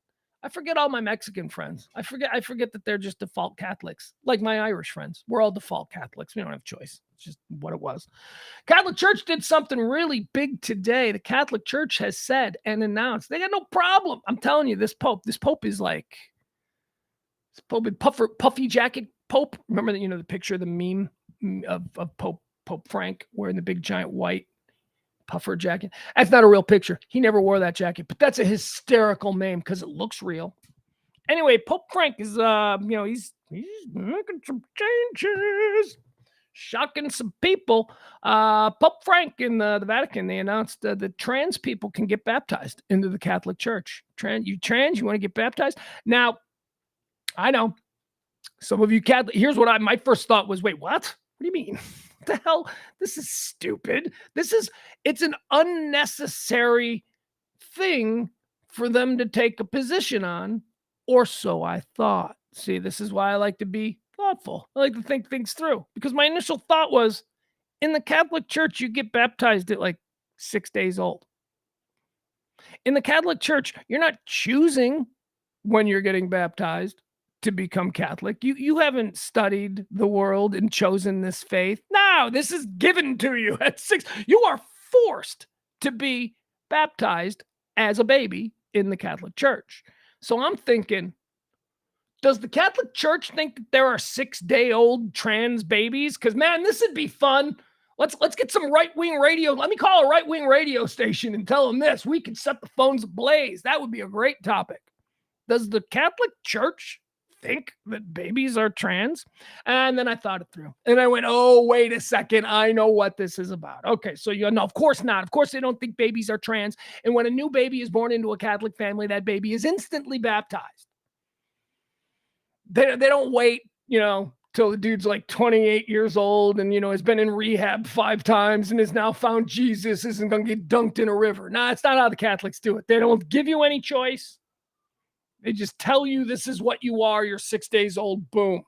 I forget all my Mexican friends. I forget that they're just default Catholics, like my Irish friends. We're all default Catholics. We don't have choice. It's just what it was. Catholic Church did something really big today. The Catholic Church has said and announced they got no problem. I'm telling you, this Pope is like this Pope, puffy jacket Pope. Remember that, the picture, the meme of Pope Frank wearing the big giant white puffer jacket. That's not a real picture. He never wore that jacket, but that's a hysterical meme because it looks real. Anyway, Pope Frank is he's making some changes, shocking some people. Pope Frank in the Vatican, they announced that trans people can get baptized into the Catholic Church. You want to get baptized? Now, I know some of you Catholic. Here's what my first thought was: wait, what? What do you mean? What the hell? This is stupid. It's an unnecessary thing for them to take a position on, or so I thought. See, this is why I like to be thoughtful. I like to think things through, because my initial thought was, in the Catholic Church, you get baptized at like 6 days old. In the Catholic Church, you're not choosing when you're getting baptized to become Catholic. You haven't studied the world and chosen this faith. No, this is given to you at 6. You are forced to be baptized as a baby in the Catholic Church. So I'm thinking, does the Catholic Church think that there are 6-day-old trans babies? Because, man, this would be fun. Let's get some right-wing radio. Let me call a right-wing radio station and tell them this. We can set the phones ablaze. That would be a great topic. Does the Catholic Church think that babies are trans? And then I thought it through. And I went, oh, wait a second. I know what this is about. Okay, so no, of course not. Of course they don't think babies are trans. And when a new baby is born into a Catholic family, that baby is instantly baptized. They don't wait, till the dude's like 28 years old and, has been in rehab 5 times and has now found Jesus, isn't going to get dunked in a river. Nah, it's not how the Catholics do it. They don't give you any choice. They just tell you this is what you are. You're 6 days old. Boom.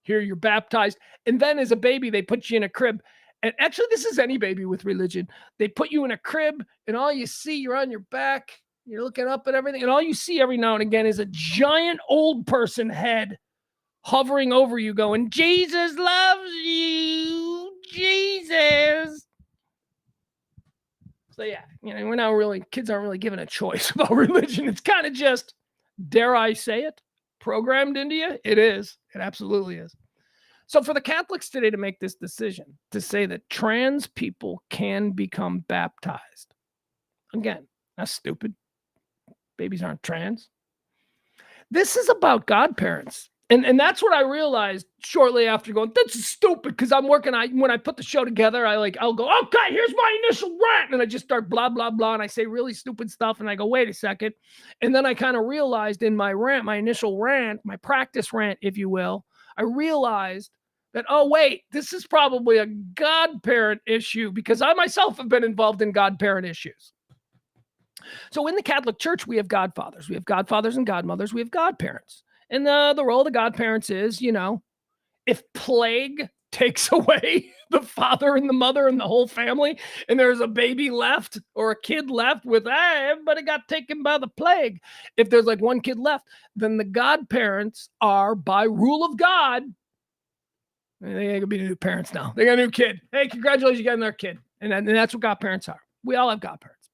Here you're baptized. And then as a baby, they put you in a crib. And actually, this is any baby with religion. They put you in a crib and all you see, you're on your back. You're looking up at everything. And all you see every now and again is a giant old person head hovering over you going, Jesus loves you. Jesus. So yeah, we're not really, kids aren't really given a choice about religion. It's kind of just, dare I say it, programmed into you? It is. It absolutely is. So for the Catholics today to make this decision, to say that trans people can become baptized, again, that's stupid. Babies aren't trans. This is about godparents. And that's what I realized shortly after going, that's stupid, because I'm working. When I put the show together, I'll go, okay, here's my initial rant. And I just start blah, blah, blah. And I say really stupid stuff. And I go, wait a second. And then I kind of realized in my rant, my initial rant, my practice rant, if you will, I realized that, oh, wait, this is probably a godparent issue, because I myself have been involved in godparent issues. So in the Catholic Church, we have godfathers. We have godfathers and godmothers. We have godparents. And the role of the godparents is, if plague takes away the father and the mother and the whole family, and there's a baby left or a kid left with, everybody got taken by the plague. If there's like one kid left, then the godparents are, by rule of God, they ain't gonna be new parents now. They got a new kid. Hey, congratulations, you got another kid. And that's what godparents are. We all have godparents.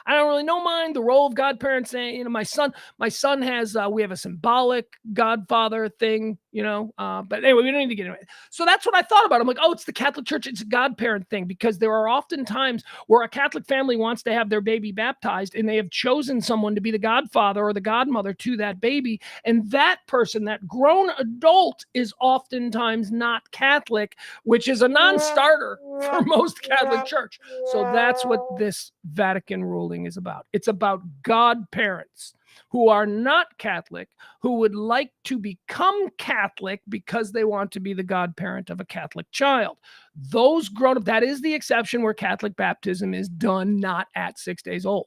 I don't really know mine. The role of godparents, my son has, we have a symbolic godfather thing, but anyway, we don't need to get into it. So that's what I thought about. I'm like, oh, it's the Catholic Church. It's a godparent thing, because there are often times where a Catholic family wants to have their baby baptized and they have chosen someone to be the godfather or the godmother to that baby. And that person, that grown adult, is oftentimes not Catholic, which is a non-starter for most Catholic Church. So that's what this Vatican ruling is about. It's about godparents who are not Catholic, who would like to become Catholic because they want to be the godparent of a Catholic child. Those grown up, that is the exception where Catholic baptism is done not at 6 days old.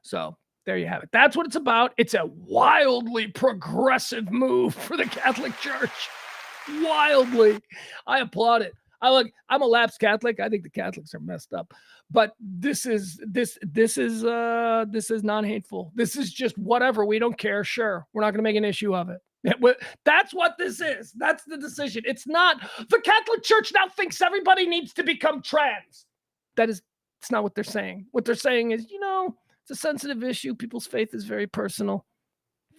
So there you have it. That's what it's about. It's a wildly progressive move for the Catholic Church. Wildly. I applaud it. I'm a lapsed Catholic. I think the Catholics are messed up, but this is non-hateful. This is just whatever. We don't care. Sure, we're not going to make an issue of it. That's what this is. That's the decision. It's not the Catholic Church now thinks everybody needs to become trans. It's not what they're saying. What they're saying is, it's a sensitive issue. People's faith is very personal.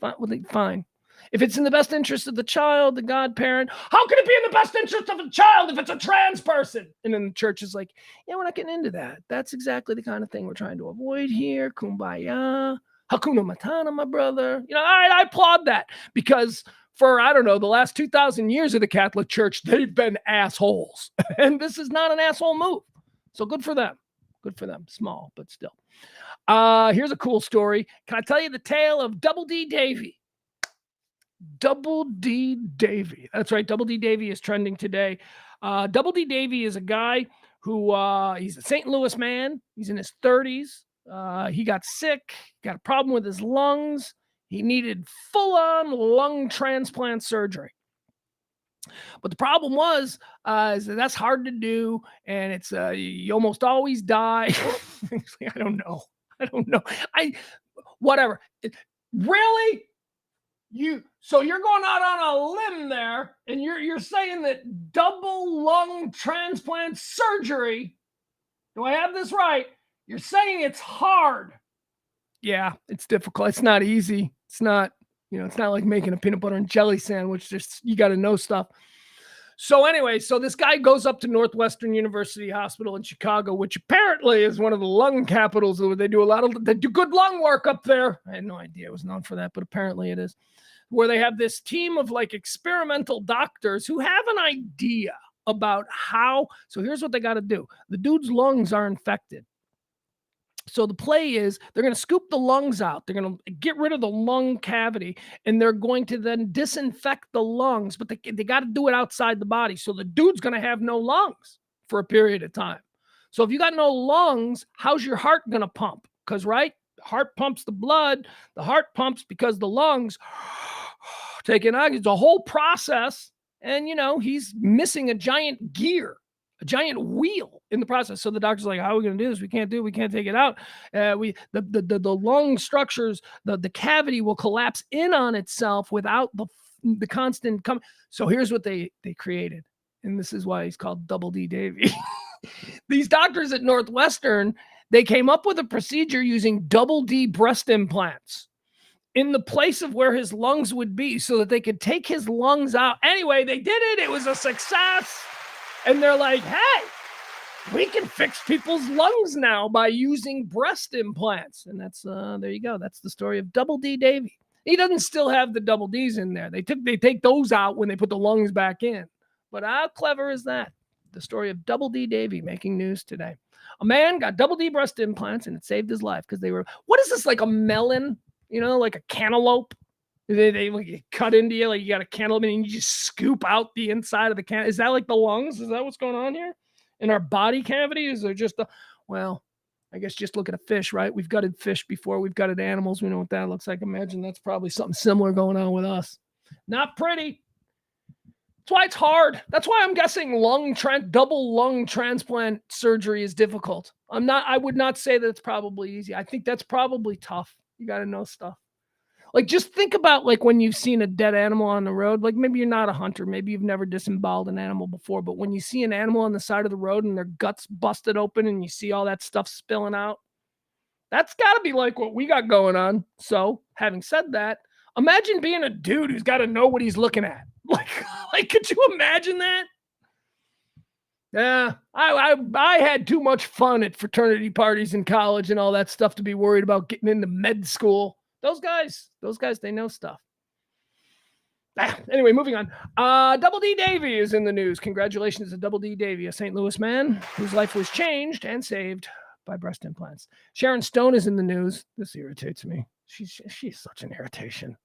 Fine. If it's in the best interest of the child, the godparent, how can it be in the best interest of the child if it's a trans person? And then the church is like, yeah, we're not getting into that. That's exactly the kind of thing we're trying to avoid here. Kumbaya. Hakuna Matata, my brother. All right, I applaud that because for, I don't know, the last 2,000 years of the Catholic Church, they've been assholes. And this is not an asshole move. So good for them. Good for them. Small, but still. Here's a cool story. Can I tell you the tale of Double D Davy? Double D Davy. That's right. Double D Davy is trending today. Double D Davy is a guy who he's a St. Louis man. He's in his 30s. He got sick, got a problem with his lungs. He needed full-on lung transplant surgery. But the problem was is that's hard to do, and it's you almost always die. I don't know. Whatever. Really? So you're going out on a limb there, and you're saying that double lung transplant surgery, do I have this right? You're saying it's hard. Yeah, it's difficult. It's not easy. It's not, it's not like making a peanut butter and jelly sandwich. Just, you got to know stuff. So anyway, this guy goes up to Northwestern University Hospital in Chicago, which apparently is one of the lung capitals where they do good lung work up there. I had no idea it was known for that, but apparently it is. Where they have this team of like experimental doctors who have an idea about how. So here's what they got to do. The dude's lungs are infected. So the play is they're going to scoop the lungs out. They're going to get rid of the lung cavity, and they're going to then disinfect the lungs, but they got to do it outside the body. So the dude's going to have no lungs for a period of time. So if you got no lungs, how's your heart going to pump? Because, right, heart pumps the blood. The heart pumps because the lungs taking oxygen. It's a whole process, and, he's missing a giant gear. A giant wheel in the process. So the doctor's like, how are we going to do this? We can't take it out. The lung structures, the cavity will collapse in on itself without the constant come. So here's what they created. And this is why he's called Double D Davy. These doctors at Northwestern, they came up with a procedure using double D breast implants in the place of where his lungs would be so that they could take his lungs out. Anyway, they did it. It was a success. And they're like, hey, we can fix people's lungs now by using breast implants. And that's, there you go. That's the story of Double D Davy. He doesn't still have the double D's in there. They take those out when they put the lungs back in. But how clever is that? The story of Double D Davy making news today. A man got double D breast implants and it saved his life because they were, what is this, like a melon? Like a cantaloupe? They like cut into you, like you got a cantaloupe and you just scoop out the inside of the can. Is that like the lungs? Is that what's going on here? In our body cavity? Is there just well, I guess just look at a fish, right? We've gutted fish before. We've gutted animals. We know what that looks like. Imagine that's probably something similar going on with us. Not pretty. That's why it's hard. That's why I'm guessing double lung transplant surgery is difficult. I would not say that it's probably easy. I think that's probably tough. You got to know stuff. Like, just think about, like, when you've seen a dead animal on the road. Like, maybe you're not a hunter. Maybe you've never disemboweled an animal before. But when you see an animal on the side of the road and their guts busted open and you see all that stuff spilling out, that's got to be like what we got going on. So, having said that, imagine being a dude who's got to know what he's looking at. Like, could you imagine that? Yeah, I had too much fun at fraternity parties in college and all that stuff to be worried about getting into med school. Those guys, they know stuff. Anyway, moving on. Double D Davy is in the news. Congratulations to Double D Davy, a St. Louis man whose life was changed and saved by breast implants. Sharon Stone is in the news. This irritates me. She's such an irritation.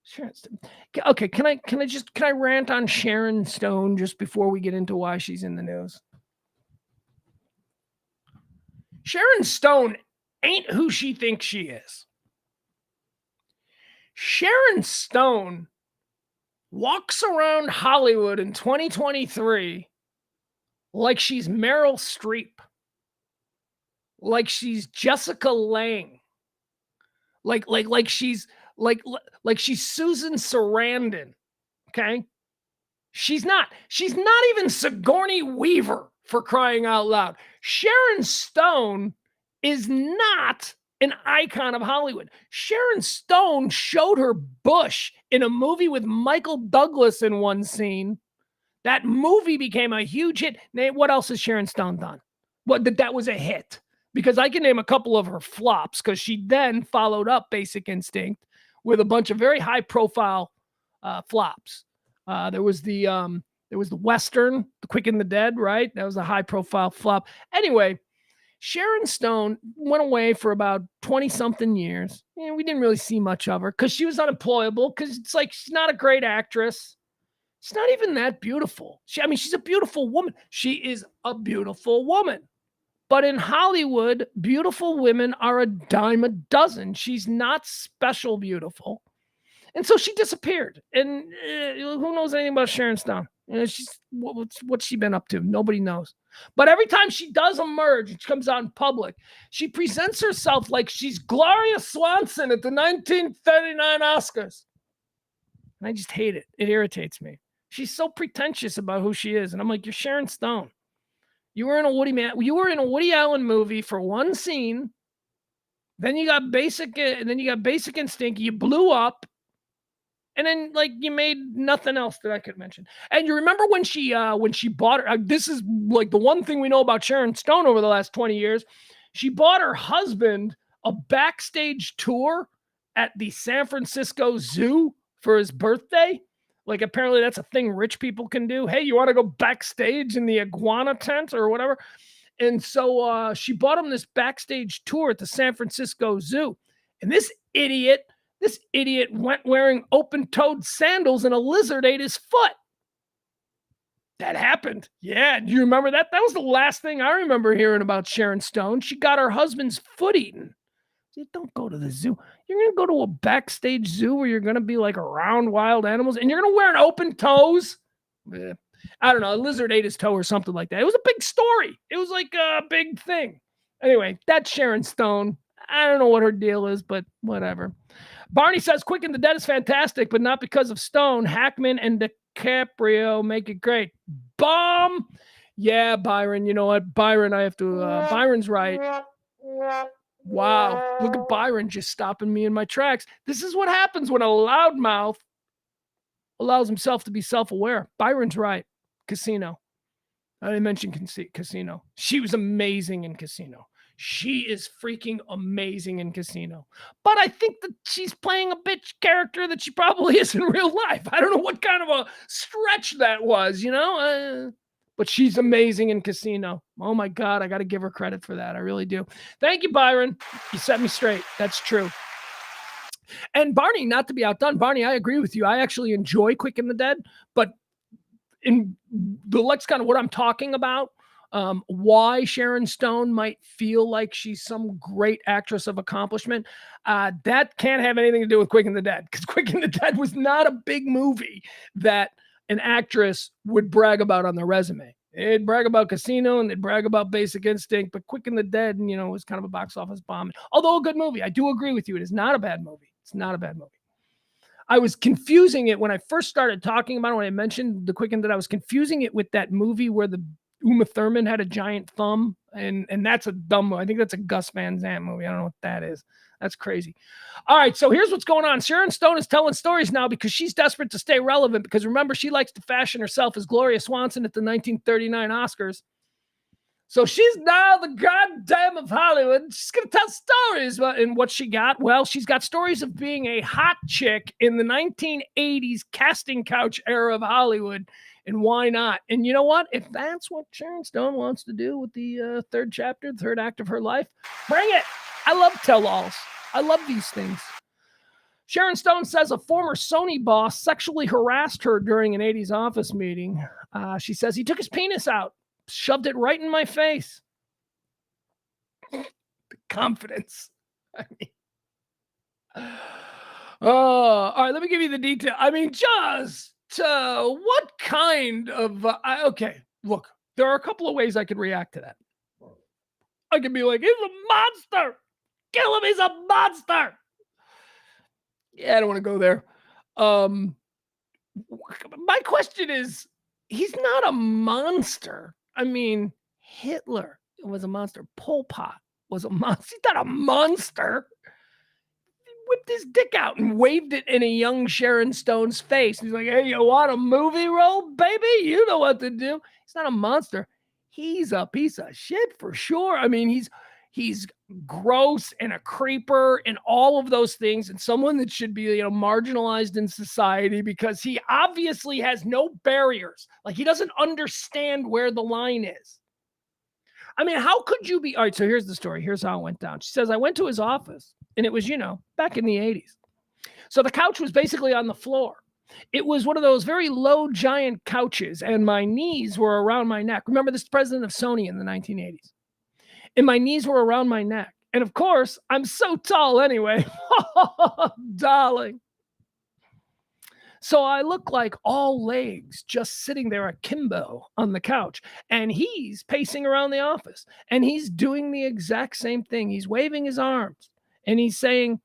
Sharon Stone. Okay, can I rant on Sharon Stone just before we get into why she's in the news? Sharon Stone ain't who she thinks she is. Sharon Stone walks around Hollywood in 2023 like she's Meryl Streep, like she's Jessica Lange, like she's Susan Sarandon. Okay, she's not. She's not even Sigourney Weaver, for crying out loud. Sharon Stone is not an icon of Hollywood. Sharon Stone showed her bush in a movie with Michael Douglas in one scene. That movie became a huge hit. Name, what else has Sharon Stone done? What that was a hit? Because I can name a couple of her flops, because she then followed up Basic Instinct with a bunch of very high profile flops. There was the Western, The Quick and the Dead, right? That was a high profile flop. Anyway, Sharon Stone went away for about 20 something years. And we didn't really see much of her because she was unemployable, because it's like she's not a great actress. She's not even that beautiful. She's a beautiful woman. She is a beautiful woman. But in Hollywood, beautiful women are a dime a dozen. She's not special beautiful. And so she disappeared. And who knows anything about Sharon Stone? What's she been up to? Nobody knows. But every time she does emerge, she comes out in public, she presents herself like she's Gloria Swanson at the 1939 Oscars. And I just hate it. It irritates me. She's so pretentious about who she is. And I'm like, you're Sharon Stone. You were in a Woody Allen movie for one scene. Then you got Basic Instinct. You blew up. And then, like, you made nothing else that I could mention. And you remember when she bought her, this is like the one thing we know about Sharon Stone over the last 20 years. She bought her husband a backstage tour at the San Francisco Zoo for his birthday. Like, apparently that's a thing rich people can do. Hey, you want to go backstage in the iguana tent or whatever? And so she bought him this backstage tour at the San Francisco Zoo. And this idiot went wearing open-toed sandals and a lizard ate his foot. That happened. Yeah, do you remember that? That was the last thing I remember hearing about Sharon Stone. She got her husband's foot eaten. Don't go to the zoo. You're going to go to a backstage zoo where you're going to be like around wild animals and you're going to wear an open toes? I don't know. A lizard ate his toe or something like that. It was a big story. It was like a big thing. Anyway, that's Sharon Stone. I don't know what her deal is, but whatever. Barney says Quick and the Dead is fantastic, but not because of Stone. Hackman and DiCaprio make it great. Bomb. Yeah, Byron. You know what? Byron, I have to, Byron's right. Wow. Look at Byron just stopping me in my tracks. This is what happens when a loudmouth allows himself to be self-aware. Byron's right. Casino. I didn't mention Casino. She was amazing in Casino. She is freaking amazing in Casino. But I think that she's playing a bitch character that she probably is in real life. I don't know what kind of a stretch that was, you know? But she's amazing in Casino. Oh my God, I got to give her credit for that. I really do. Thank you, Byron. You set me straight. That's true. And Barney, not to be outdone, Barney, I agree with you. I actually enjoy Quick and the Dead, but in the lexicon of what I'm talking about, why Sharon Stone might feel like she's some great actress of accomplishment, that can't have anything to do with Quick and the Dead, because Quick and the Dead was not a big movie that an actress would brag about on their resume. They'd brag about Casino and they'd brag about Basic Instinct, but Quick and the Dead, you know, was kind of a box office bomb. Although a good movie. I do agree with you. It is not a bad movie. It's not a bad movie. I was confusing it when I first started talking about it, when I mentioned the Quick and Dead, I was confusing it with that movie where the Uma Thurman had a giant thumb, and that's a dumb movie. I think that's a Gus Van Sant movie. I don't know what that is. That's crazy. All right, so here's what's going on. Sharon Stone is telling stories now because she's desperate to stay relevant, because remember, she likes to fashion herself as Gloria Swanson at the 1939 Oscars. So she's now the goddamn of Hollywood. She's going to tell stories. And what she got? Well, she's got stories of being a hot chick in the 1980s casting couch era of Hollywood. And why not? And you know what? If that's what Sharon Stone wants to do with the third chapter, the third act of her life, bring it. I love tell-alls. I love these things. Sharon Stone says a former Sony boss sexually harassed her during an 80s office meeting. She says he took his penis out, shoved it right in my face. The confidence. I mean, all right, let me give you the detail. I mean, just what kind of, okay, look, There are a couple of ways I could react to that. I could be like, he's a monster. Kill him. He's a monster. Yeah, I don't want to go there. My question is, he's not a monster. I mean, Hitler was a monster. Pol Pot was a monster. He's not a monster. He whipped his dick out and waved it in a young Sharon Stone's face. He's like, hey, you want a movie role, baby? You know what to do. He's not a monster. He's a piece of shit for sure. I mean, he's gross and a creeper and all of those things, and someone that should be, marginalized in society because he obviously has no barriers. Like, he doesn't understand where the line is. I mean, how could you be? All right, so here's the story. Here's how it went down. She says, I went to his office, and it was, back in the 80s. So the couch was basically on the floor. It was one of those very low, giant couches, and my knees were around my neck. Remember, this is president of Sony in the 1980s. And my knees were around my neck. And of course, I'm so tall anyway. Darling. So I look like all legs just sitting there akimbo on the couch. And he's pacing around the office. And he's doing the exact same thing. He's waving his arms. And he's saying,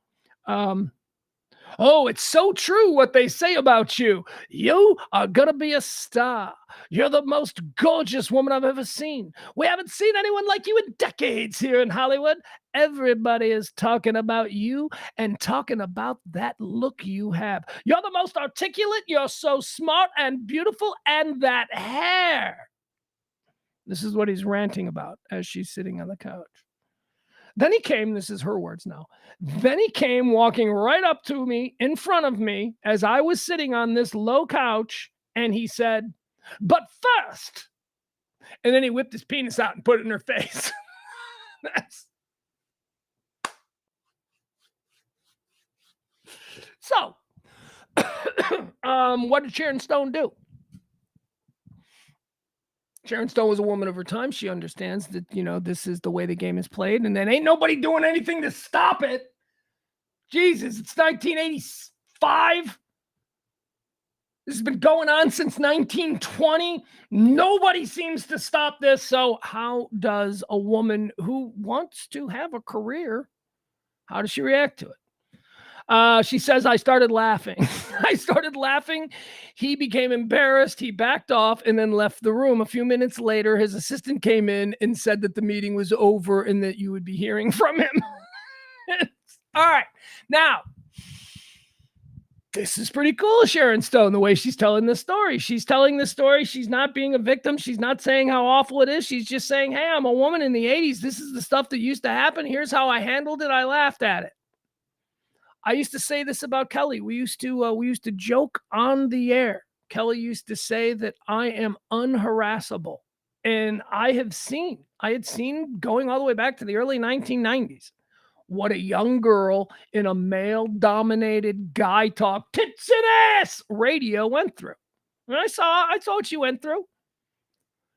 oh, it's so true what they say about you. You are going to be a star. You're the most gorgeous woman I've ever seen. We haven't seen anyone like you in decades here in Hollywood. Everybody is talking about you and talking about that look you have. You're the most articulate. You're so smart and beautiful. And that hair. This is what he's ranting about as she's sitting on the couch. Then he came, this is her words now. Then he came walking right up to me in front of me as I was sitting on this low couch. And he said, but first, and then he whipped his penis out and put it in her face. So, what did Sharon Stone do? Sharon Stone was a woman of her time. She understands that, this is the way the game is played, and then ain't nobody doing anything to stop it. Jesus, it's 1985. This has been going on since 1920. Nobody seems to stop this. So how does a woman who wants to have a career, how does she react to it? She says, I started laughing. I started laughing. He became embarrassed. He backed off and then left the room. A few minutes later, his assistant came in and said that the meeting was over and that you would be hearing from him. All right. Now, this is pretty cool, Sharon Stone, the way she's telling this story. She's telling the story. She's not being a victim. She's not saying how awful it is. She's just saying, hey, I'm a woman in the 80s. This is the stuff that used to happen. Here's how I handled it. I laughed at it. I used to say this about Kelly. We used to joke on the air. Kelly used to say that I am unharassable. And I had seen going all the way back to the early 1990s, what a young girl in a male-dominated guy talk, tits and ass radio went through. And I saw what she went through.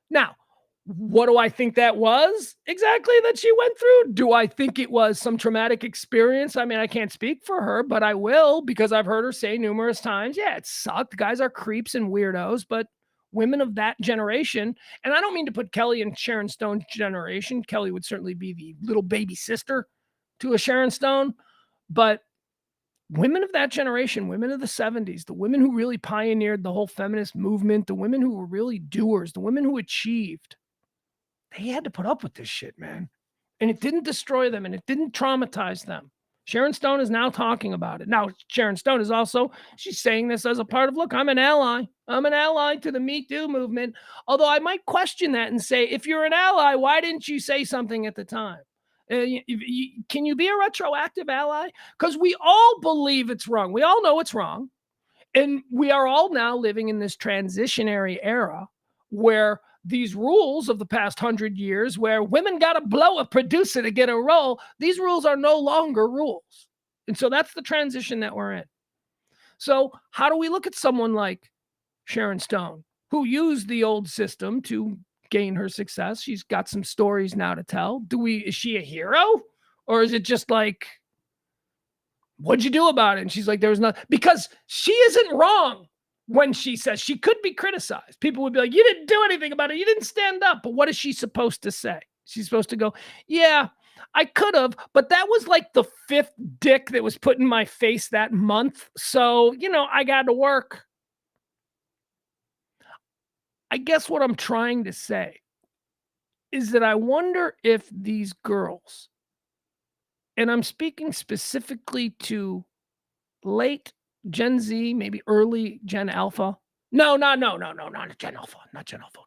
Now, what do I think that was exactly that she went through? Do I think it was some traumatic experience? I mean, I can't speak for her, but I will, because I've heard her say numerous times, yeah, it sucked. Guys are creeps and weirdos, but women of that generation, and I don't mean to put Kelly in Sharon Stone's generation. Kelly would certainly be the little baby sister to a Sharon Stone, but women of that generation, women of the 70s, the women who really pioneered the whole feminist movement, the women who were really doers, the women who achieved, they had to put up with this shit, man. And it didn't destroy them and it didn't traumatize them. Sharon Stone is now talking about it. Now, Sharon Stone is also, she's saying this as a part of, look, I'm an ally. I'm an ally to the Me Too movement. Although I might question that and say, if you're an ally, why didn't you say something at the time? Can you be a retroactive ally? Because we all believe it's wrong. We all know it's wrong. And we are all now living in this transitionary era where these rules of the past 100 years, where women got to blow a producer to get a role, these rules are no longer rules. And so that's the transition that we're in. So how do we look at someone like Sharon Stone, who used the old system to gain her success? She's got some stories now to tell. Is she a hero? Or is it just like, what'd you do about it? And she's like, there was nothing, because she isn't wrong. when she says she could be criticized. People would be like, you didn't do anything about it. You didn't stand up. But what is she supposed to say? She's supposed to go, yeah, I could have, but that was like the 5th dick that was put in my face that month. So, I got to work. I guess what I'm trying to say is that I wonder if these girls, and I'm speaking specifically to late Gen Z, maybe early Gen Alpha. No, not Gen Alpha,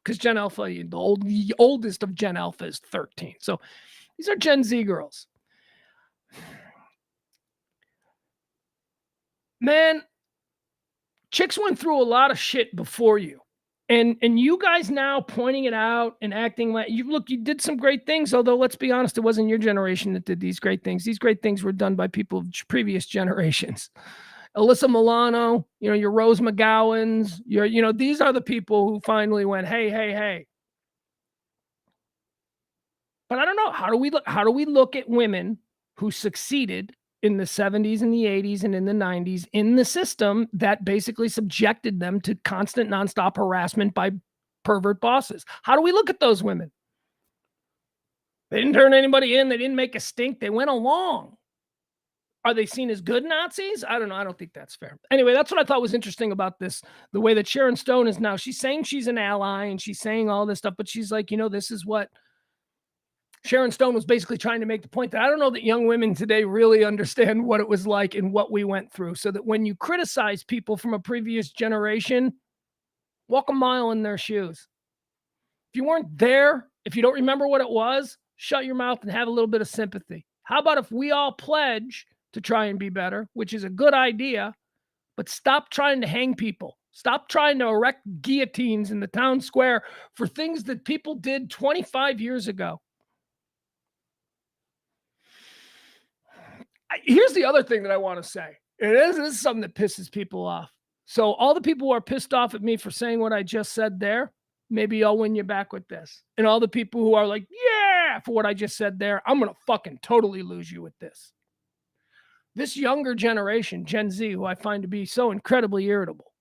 because Gen Alpha, the oldest of Gen Alpha is 13. So these are Gen Z girls. Man, chicks went through a lot of shit before you. And you guys now pointing it out and acting like you did some great things, although let's be honest, it wasn't your generation that did these great things. These great things were done by people of previous generations. Alyssa Milano, your Rose McGowans, these are the people who finally went, hey. But I don't know, how do we look at women who succeeded in the 70s and the 80s and in the 90s in the system that basically subjected them to constant nonstop harassment by pervert bosses? How do we look at those women? They didn't turn anybody in. They didn't make a stink. They went along. Are they seen as good Nazis? I don't know. I don't think that's fair. Anyway, that's what I thought was interesting about this. The way that Sharon Stone is now, she's saying she's an ally and she's saying all this stuff, but she's like, this is what Sharon Stone was basically trying to make the point that I don't know that young women today really understand what it was like and what we went through. So that when you criticize people from a previous generation, walk a mile in their shoes. If you weren't there, if you don't remember what it was, shut your mouth and have a little bit of sympathy. How about if we all pledge to try and be better, which is a good idea, but stop trying to hang people. Stop trying to erect guillotines in the town square for things that people did 25 years ago. Here's the other thing that I want to say. This is something that pisses people off. So all the people who are pissed off at me for saying what I just said there, maybe I'll win you back with this. And all the people who are like, yeah, for what I just said there, I'm going to fucking totally lose you with this. This younger generation, Gen Z, who I find to be so incredibly irritable,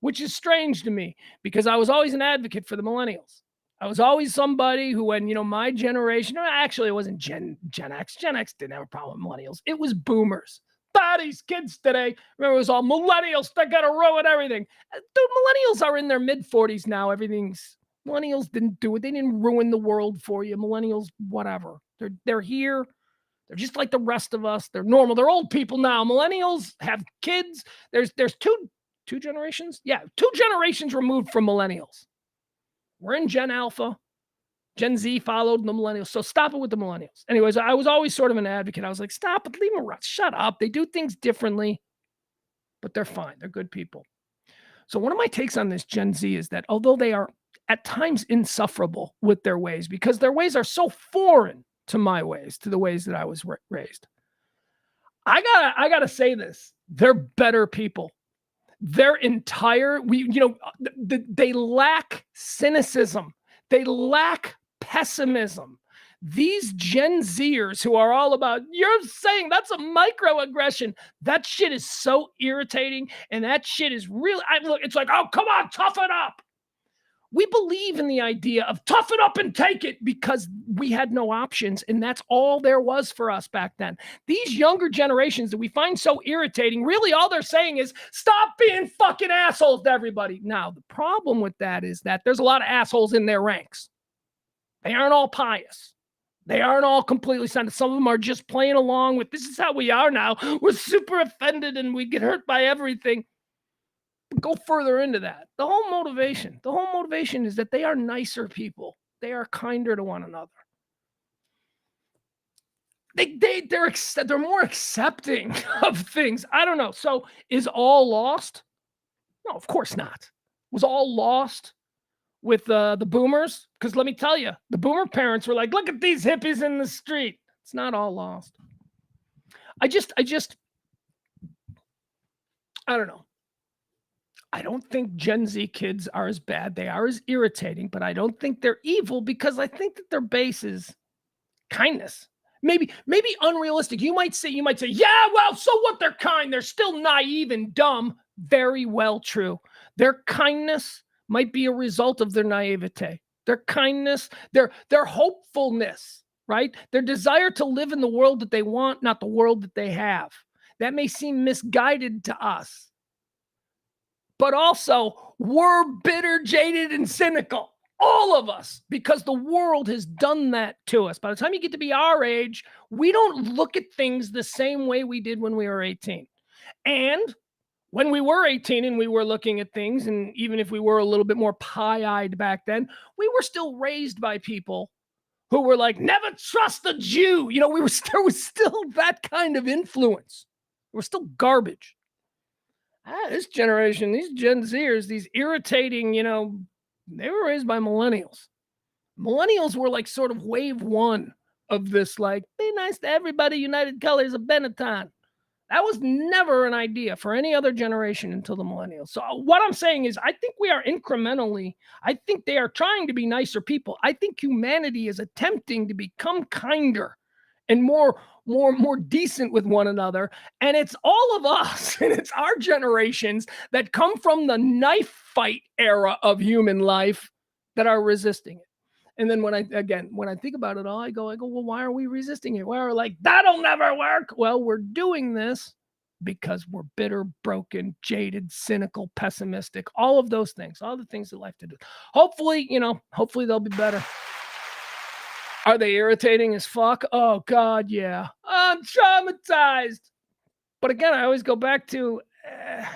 which is strange to me because I was always an advocate for the millennials. I was always somebody who, when, my generation, actually, it wasn't Gen X. Gen X didn't have a problem with millennials. It was boomers. These kids today, remember, it was all millennials. They're going to ruin everything. Dude, millennials are in their mid-40s now. Millennials didn't do it. They didn't ruin the world for you. Millennials, whatever. They're here. They're just like the rest of us. They're normal. They're old people now. Millennials have kids. There's two generations? Yeah, 2 generations removed from millennials. We're in Gen Alpha. Gen Z followed the millennials. So stop it with the millennials. Anyways, I was always sort of an advocate. I was like, stop it. Leave them around. Shut up. They do things differently, but they're fine. They're good people. So one of my takes on this Gen Z is that although they are at times insufferable with their ways, because their ways are so foreign to my ways, to the ways that I was raised, I gotta say this. They're better people. Their entire, they lack cynicism. They lack pessimism. These Gen Zers who are all about, you're saying that's a microaggression. That shit is so irritating. And that shit is really, it's like, oh, come on, toughen up. We believe in the idea of toughen up and take it because we had no options. And that's all there was for us back then. These younger generations that we find so irritating, really all they're saying is stop being fucking assholes to everybody. Now, the problem with that is that there's a lot of assholes in their ranks. They aren't all pious. They aren't all completely centered. Some of them are just playing along with, this is how we are now. We're super offended and we get hurt by everything. Go further into that. The whole motivation is that they are nicer people. They are kinder to one another. They're more accepting of things. I don't know. So is all lost? No, of course not. Was all lost with the boomers? Because let me tell you, the boomer parents were like, look at these hippies in the street. It's not all lost. I don't know. I don't think Gen Z kids are as bad. They are as irritating, but I don't think they're evil because I think that their base is kindness. Maybe unrealistic. You might say, yeah, well, so what? They're kind. They're still naive and dumb. Very well true. Their kindness might be a result of their naivete. Their kindness, their hopefulness, right? Their desire to live in the world that they want, not the world that they have. That may seem misguided to us. But also, we're bitter, jaded, and cynical. All of us, because the world has done that to us. By the time you get to be our age, we don't look at things the same way we did when we were 18. And when we were 18 and we were looking at things, and even if we were a little bit more pie-eyed back then, we were still raised by people who were like, never trust a Jew. You know, there was still that kind of influence. We're still garbage. This generation, these Gen Zers, these irritating, they were raised by millennials. Millennials were like sort of wave one of this, like, be nice to everybody, United Colors of Benetton. That was never an idea for any other generation until the millennials. So what I'm saying is, I think we are incrementally, I think they are trying to be nicer people. I think humanity is attempting to become kinder and more decent with one another. And it's all of us, and it's our generations that come from the knife fight era of human life that are resisting it. And then when I think about it all, I go, well, why are we resisting it? Why are we like, that'll never work? Well, we're doing this because we're bitter, broken, jaded, cynical, pessimistic, all of those things, all the things that life to do. Hopefully they'll be better. Are they irritating as fuck? Oh, God, yeah. I'm traumatized. But again, I always go back to, at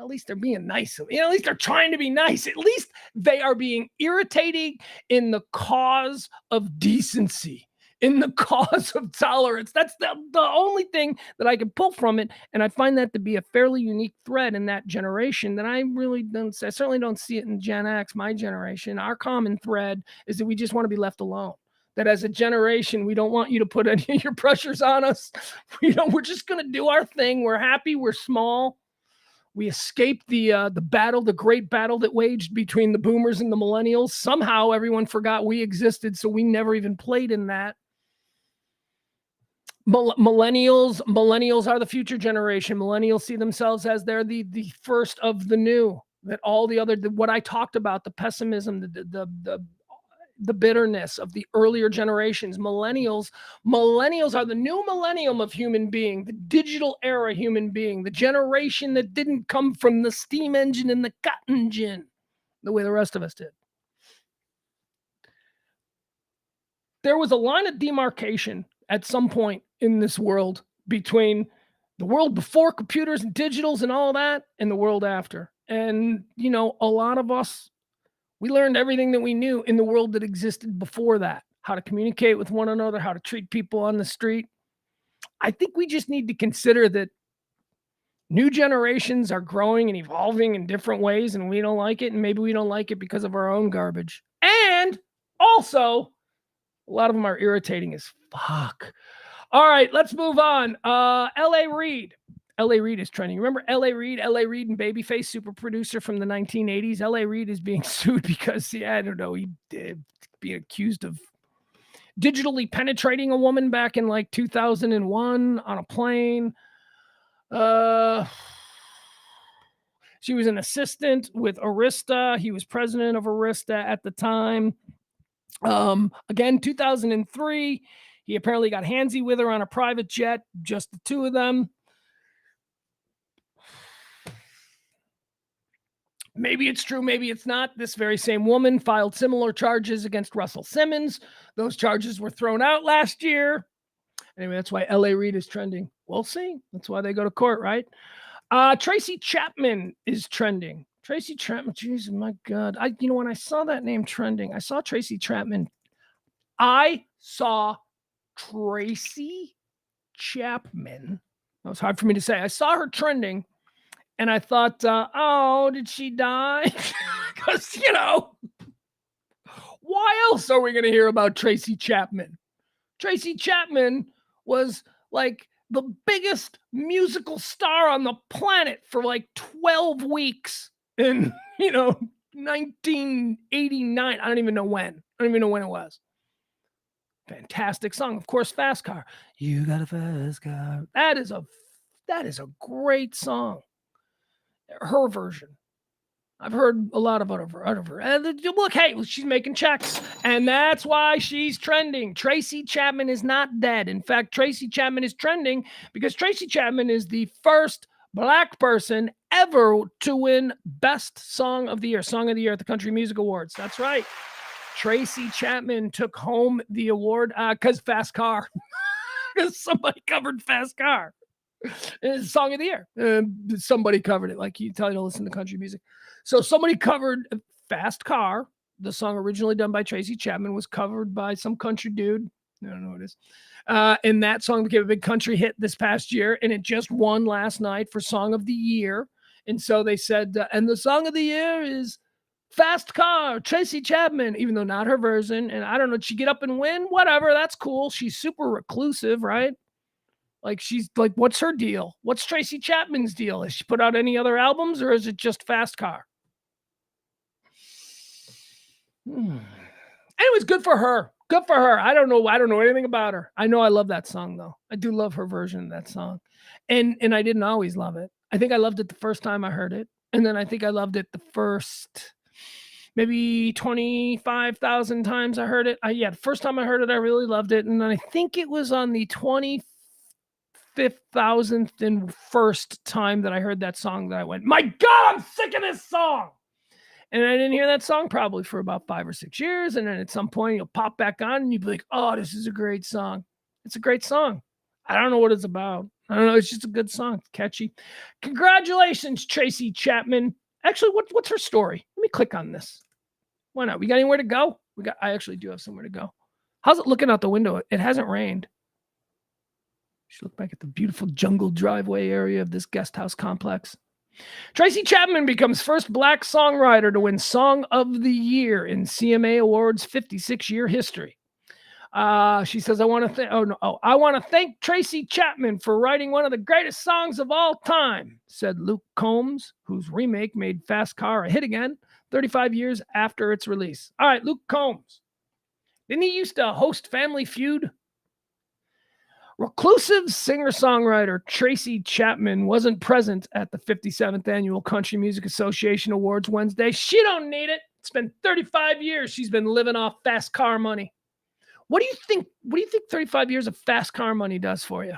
least they're being nice. At least they're trying to be nice. At least they are being irritating in the cause of decency, in the cause of tolerance. That's the only thing that I can pull from it. And I find that to be a fairly unique thread in that generation that I certainly don't see it in Gen X, my generation. Our common thread is that we just want to be left alone. That as a generation, we don't want you to put any of your pressures on us. We're just going to do our thing. We're happy. We're small. We escaped the great battle that waged between the boomers and the millennials. Somehow everyone forgot we existed, so we never even played in that. Millennials are the future generation. Millennials see themselves as they're the first of the new. That all the other, what I talked about, the pessimism, the bitterness of the earlier generations. Millennials are the new millennium of human being, the digital era human being, the generation that didn't come from the steam engine and the cotton gin the way the rest of us did. There was a line of demarcation at some point in this world between the world before computers and digitals and all that and the world after. And, a lot of us, we learned everything that we knew in the world that existed before that, how to communicate with one another, how to treat people on the street. I think we just need to consider that new generations are growing and evolving in different ways, and we don't like it, and maybe we don't like it because of our own garbage. And also, a lot of them are irritating as fuck. All right, let's move on. L.A. Reid. L.A. Reid is trending. Remember L.A. Reid? L.A. Reid and Babyface, super producer from the 1980s. L.A. Reid is being sued because, he being accused of digitally penetrating a woman back in like 2001 on a plane. She was an assistant with Arista. He was president of Arista at the time. Again, 2003, he apparently got handsy with her on a private jet, just the two of them. Maybe it's true, maybe it's not. This very same woman filed similar charges against Russell Simmons. Those charges were thrown out last year. Anyway, that's why L.A. Reid is trending. We'll see. That's why they go to court, right? Tracy Chapman is trending. Tracy Chapman, Jesus, my God. When I saw that name trending, I saw Tracy Chapman. I saw Tracy Chapman. That was hard for me to say. I saw her trending. And I thought, did she die? Because, why else are we going to hear about Tracy Chapman? Tracy Chapman was like the biggest musical star on the planet for like 12 weeks in, 1989. I don't even know when. It was. Fantastic song. Of course, Fast Car. You got a fast car. That is a great song. Her version. I've heard a lot about her. And look, hey, she's making checks, and that's why she's trending. Tracy Chapman is not dead. In fact, Tracy Chapman is trending because Tracy Chapman is the first Black person ever to win Best Song of the Year at the Country Music Awards. That's right. Tracy Chapman took home the award because Fast Car. Because somebody covered Fast Car. It's Song of the Year. Somebody covered it. Like you tell you to listen to country music. So somebody covered Fast Car. The song originally done by Tracy Chapman was covered by some country dude. I don't know what it is. And that song became a big country hit this past year. And it just won last night for Song of the Year. And so they said, and the Song of the Year is Fast Car, Tracy Chapman, even though not her version. And I don't know, did she get up and win? Whatever, that's cool. She's super reclusive, right? Like, she's like, what's her deal? What's Tracy Chapman's deal? Has she put out any other albums, or is it just Fast Car? Anyways, good for her. Good for her. I don't know anything about her. I know I love that song, though. I do love her version of that song. And I didn't always love it. I think I loved it the first time I heard it. And then I think I loved it the first maybe 25,000 times I heard it. The first time I heard it, I really loved it. And then I think it was on the 25,000th and first time that I heard that song that I went, my God, I'm sick of this song. And I didn't hear that song probably for about 5 or 6 years. And then at some point you'll pop back on and you'll be like, oh, this is a great song. It's a great song. I don't know what it's about. I don't know. It's just a good song. It's catchy. Congratulations, Tracy Chapman. Actually, what's her story? Let me click on this. Why not? We got anywhere to go? I actually do have somewhere to go. How's it looking out the window? It hasn't rained. You should look back at the beautiful jungle driveway area of this guest house complex. Tracy Chapman becomes first Black songwriter to win Song of the Year in CMA Awards' 56-year history. She says, I want to thank Tracy Chapman for writing one of the greatest songs of all time, said Luke Combs, whose remake made Fast Car a hit again 35 years after its release. All right, Luke Combs. Didn't he used to host Family Feud? Reclusive singer-songwriter Tracy Chapman wasn't present at the 57th Annual Country Music Association Awards Wednesday. She don't need it. It's been 35 years she's been living off Fast Car money. What do you think 35 years of Fast Car money does for you?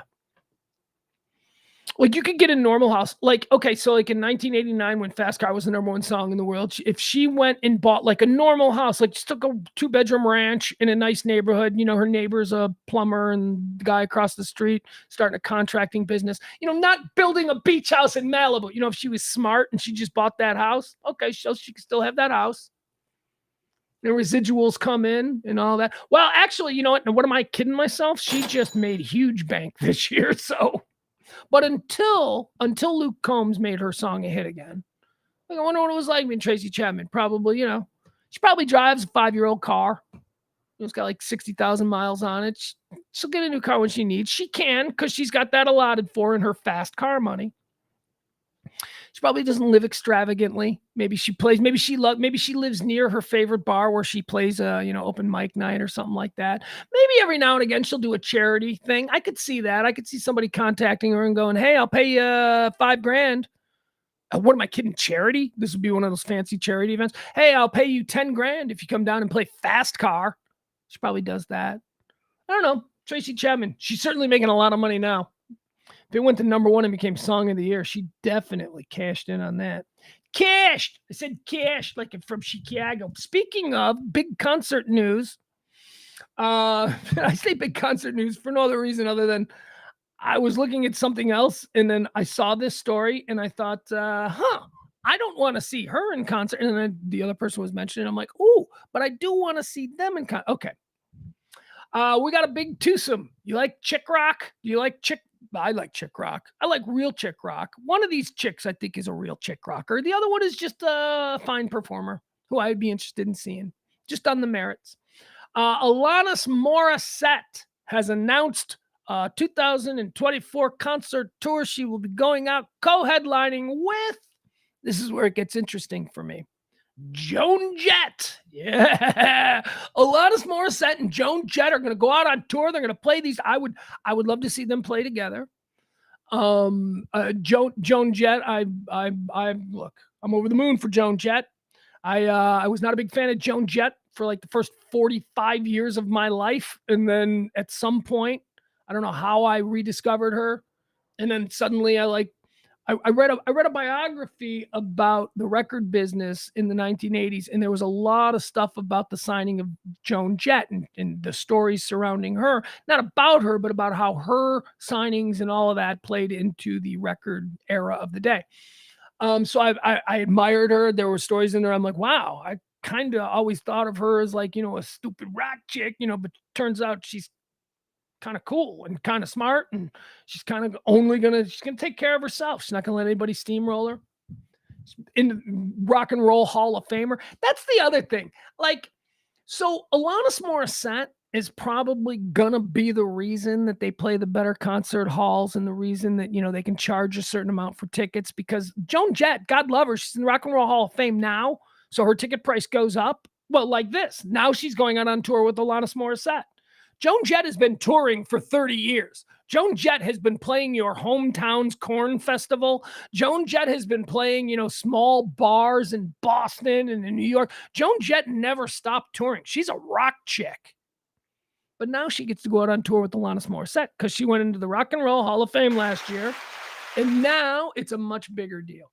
Like, you could get a normal house. Like, okay, so like in 1989 when Fast Car was the number one song in the world, if she went and bought like a normal house, like just took a 2-bedroom ranch in a nice neighborhood, you know, her neighbor's a plumber and the guy across the street starting a contracting business, you know, not building a beach house in Malibu. You know, if she was smart and she just bought that house, okay, so she could still have that house. The residuals come in and all that. Well, actually, you know what? What am I kidding myself? She just made huge bank this year, so... But until Luke Combs made her song a hit again, like, I wonder what it was like being Tracy Chapman. Probably, you know, she probably drives a 5-year-old car. It's got like 60,000 miles on it. She'll get a new car when she needs. She can, because she's got that allotted for in her Fast Car money. She probably doesn't live extravagantly. Maybe she lives near her favorite bar where she plays a, you know, open mic night or something like that. Maybe every now and again she'll do a charity thing. I could see that. I could see somebody contacting her and going, hey, I'll pay you $5,000. What am I kidding? Charity? This would be one of those fancy charity events. Hey, I'll pay you $10,000 if you come down and play Fast Car. She probably does that. I don't know. Tracy Chapman. She's certainly making a lot of money now. If it went to number one and became Song of the Year, she definitely cashed in on that. Cashed! I said cashed, like from Chicago. Speaking of big concert news, I say big concert news for no other reason other than I was looking at something else, and then I saw this story, and I thought, I don't want to see her in concert. And then the other person was mentioning, I'm like, ooh, but I do want to see them in concert. Okay. We got a big twosome. You like chick rock? Do you like chick? I like chick rock. I like real chick rock. One of these chicks, I think, is a real chick rocker. The other one is just a fine performer who I'd be interested in seeing, just on the merits. Alanis Morissette has announced a 2024 concert tour. She will be going out co-headlining with, this is where it gets interesting for me, Joan Jett. Yeah. Alanis Morissette and Joan Jett are going to go out on tour. They're going to play these. I would love to see them play together. Joan Jett, I look, I'm over the moon for Joan Jett. I was not a big fan of Joan Jett for like the first 45 years of my life. And then at some point, I don't know how I rediscovered her. And then suddenly I read a biography about the record business in the 1980s, and there was a lot of stuff about the signing of Joan Jett and the stories surrounding her, not about her, but about how her signings and all of that played into the record era of the day. So I admired her. There were stories in there. I'm like, wow, I kind of always thought of her as like, a stupid rock chick, but turns out she's kind of cool and kind of smart, and she's kind of she's gonna take care of herself. She's not gonna let anybody steamroll her. In the Rock and Roll Hall of Famer. That's the other thing. Like, so Alanis Morissette is probably gonna be the reason that they play the better concert halls and the reason that they can charge a certain amount for tickets, because Joan Jett, God love her, she's in the Rock and Roll Hall of Fame now, so her ticket price goes up. Well, like this, now she's going out on tour with Alanis Morissette. Joan Jett has been touring for 30 years. Joan Jett has been playing your hometown's corn festival. Joan Jett has been playing, small bars in Boston and in New York. Joan Jett never stopped touring. She's a rock chick. But now she gets to go out on tour with Alanis Morissette because she went into the Rock and Roll Hall of Fame last year. And now it's a much bigger deal.